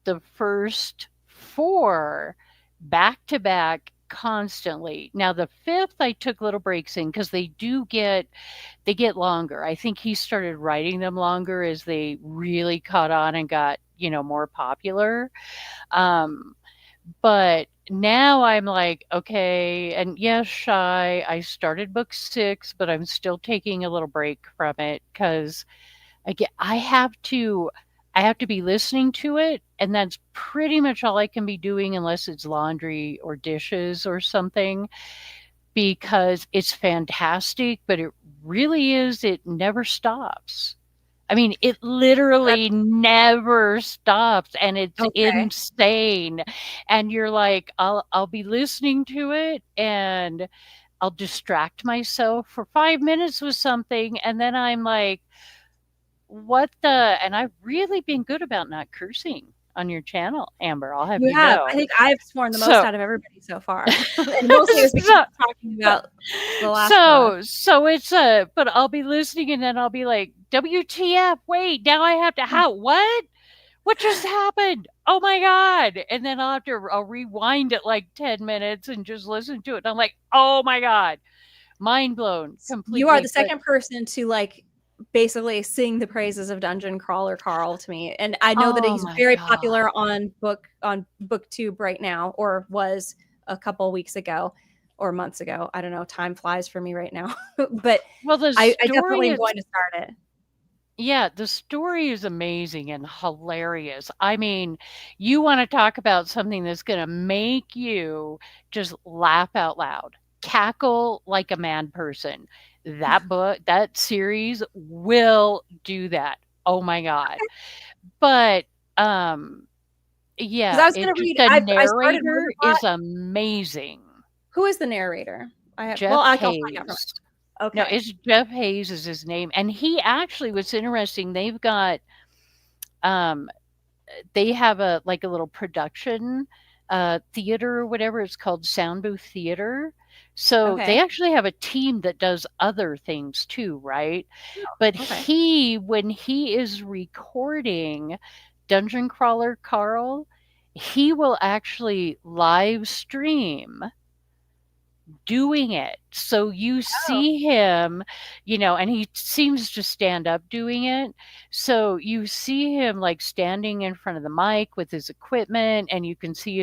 the first 4 back to back constantly. Now the 5th I took little breaks in because they get longer. I think he started writing them longer as they really caught on and got, more popular. But now I'm like, okay, and yes, Shy, I started book 6, but I'm still taking a little break from it because I have to be listening to it, and that's pretty much all I can be doing unless it's laundry or dishes or something, because it's fantastic, but it really is, it never stops. I mean, it literally never stops, and it's insane. And you're like, I'll be listening to it, and I'll distract myself for 5 minutes with something, and then I'm like, what the? And I've really been good about not cursing on your channel, Amber. I'll have you know. I think I've sworn the most out of everybody so far. And mostly as we keep talking about the last one. So it's but I'll be listening and then I'll be like, WTF, wait, now I have to what? what just happened? Oh my God. And then I'll rewind it like 10 minutes and just listen to it. And I'm like, oh my God. Mind blown completely. You are the second person to like basically sing the praises of Dungeon Crawler Carl to me. And I know that he's very popular on BookTube right now, or was a couple weeks ago or months ago. I don't know. Time flies for me right now. But I definitely am going to start it. Yeah, the story is amazing and hilarious. I mean, you want to talk about something that's going to make you just laugh out loud, cackle like a mad person. That series will do that. Oh my God. But yeah, I was going to read. The narrator is amazing. Who is the narrator? Jeff Hayes. Okay. No, it's Jeff Hayes is his name. And he actually, what's interesting, they've got, they have a little production theater or whatever. It's called Sound Booth Theater. So they actually have a team that does other things too, right? But when he is recording Dungeon Crawler Carl, he will actually live stream doing it. So you see him, and he seems to stand up doing it. So you see him like standing in front of the mic with his equipment, and you can see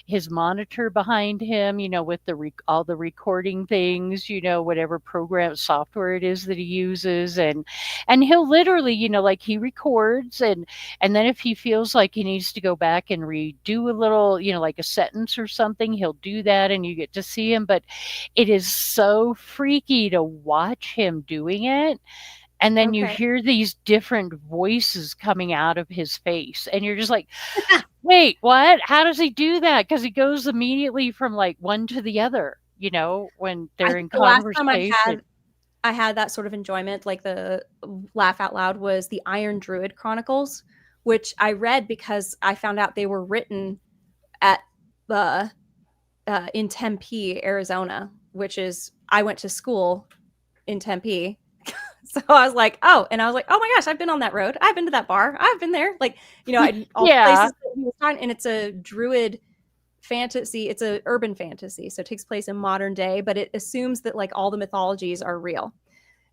his monitor behind him, with all the recording things, whatever program software it is that he uses. And he'll literally, like he records and then if he feels like he needs to go back and redo a little, like a sentence or something, he'll do that and you get to see him. But it is so freaky to watch him doing it. And then you hear these different voices coming out of his face. And you're just like, wait, what? How does he do that? Because he goes immediately from like one to the other, when they're in conversation. The last time I had that sort of enjoyment, like the laugh out loud, was the Iron Druid Chronicles, which I read because I found out they were written at in Tempe, Arizona, which is, I went to school in Tempe. So I was like, oh my gosh, I've been on that road. I've been to that bar. I've been there. Like, all the places that he was talking, and it's a druid fantasy. It's a urban fantasy. So it takes place in modern day, but it assumes that like all the mythologies are real.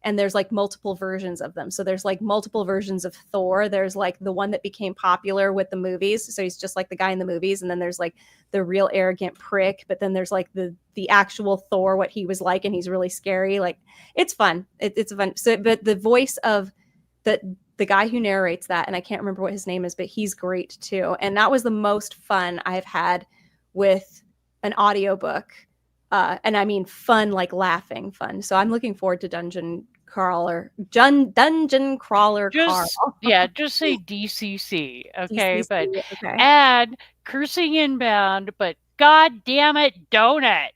And there's like multiple versions of them. So there's like multiple versions of Thor. There's like the one that became popular with the movies. So he's just like the guy in the movies. And then there's like the real arrogant prick. But then there's like the actual Thor, what he was like. And he's really scary. Like, it's fun. It's fun. So, but the voice of the guy who narrates that, and I can't remember what his name is, but he's great too. And that was the most fun I've had with an audiobook. And I mean fun, like laughing fun. So I'm looking forward to Dungeon Crawler Carl. Yeah, just say DCC, okay? DCC, but add cursing inbound, but god damn it, donut.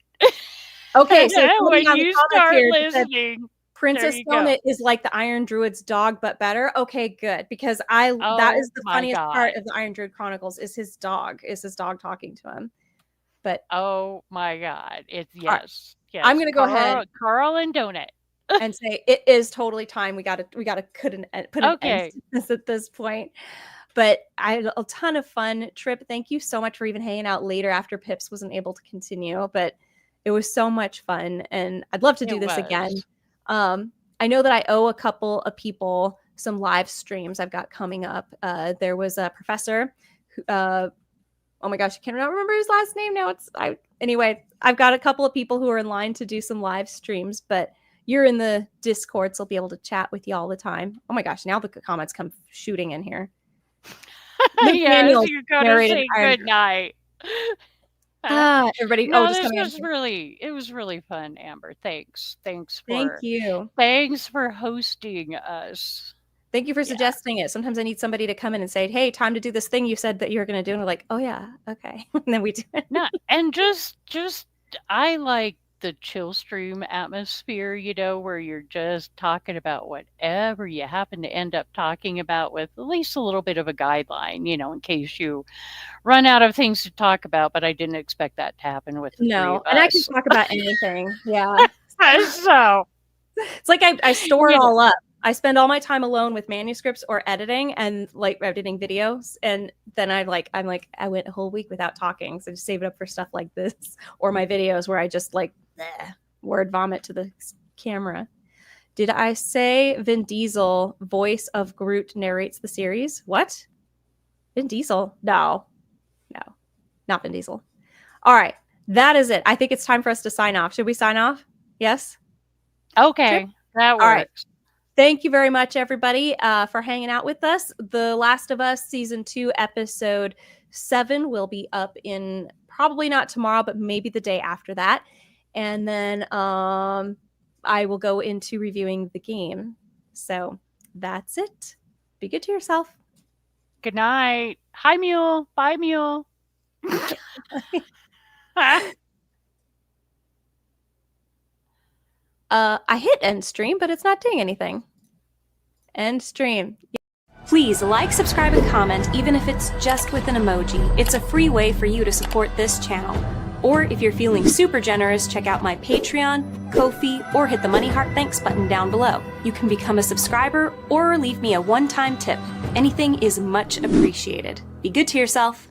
Okay, so when you start listening, Princess Donut is like the Iron Druid's dog, but better. Okay, good, because that is the funniest part of the Iron Druid Chronicles is his dog talking to him. But oh my god, it's yes. I'm gonna go ahead, Carl and Donut. And say it is totally time. We gotta put an end to this at this point. But I had a ton of fun. Tryp, thank you so much for even hanging out later after Pips wasn't able to continue. But it was so much fun, and I'd love to do this again. I know that I owe a couple of people some live streams I've got coming up. There was a professor who, oh my gosh, I cannot remember his last name now. Anyway, I've got a couple of people who are in line to do some live streams, but you're in the Discord, so I'll be able to chat with you all the time. Oh my gosh, now the comments come shooting in here. Yes, you're going to say good night. Everybody. No, it was really fun, Amber. Thank you. Thanks for hosting us. Thank you for suggesting it. Sometimes I need somebody to come in and say, hey, time to do this thing you said that you were going to do. And we're like, oh yeah, okay. And then we do it. No, and just I like the chill stream atmosphere, where you're just talking about whatever you happen to end up talking about with at least a little bit of a guideline, in case you run out of things to talk about. But I didn't expect that to happen with the three of us. And I can talk about anything. Yeah. So it's like I store it all up. I spend all my time alone with manuscripts or editing and like editing videos. And then I went a whole week without talking. So I just save it up for stuff like this or my videos where I just like word vomit to the camera. Did I say Vin Diesel, voice of Groot, narrates the series? What? Vin Diesel? No, not Vin Diesel. All right. That is it. I think it's time for us to sign off. Should we sign off? Yes? Okay. Sure. That works. All right. Thank you very much, everybody, for hanging out with us. The Last of Us Season 2, Episode 7 will be up in probably not tomorrow, but maybe the day after that. And then I will go into reviewing the game. So that's it. Be good to yourself. Good night. Hi, Mule. Bye, Mule. I hit end stream, but it's not doing anything. End stream. Please like, subscribe, and comment, even if it's just with an emoji. It's a free way for you to support this channel. Or if you're feeling super generous, check out my Patreon, Ko-fi, or hit the Money Heart Thanks button down below. You can become a subscriber or leave me a one-time tip. Anything is much appreciated. Be good to yourself.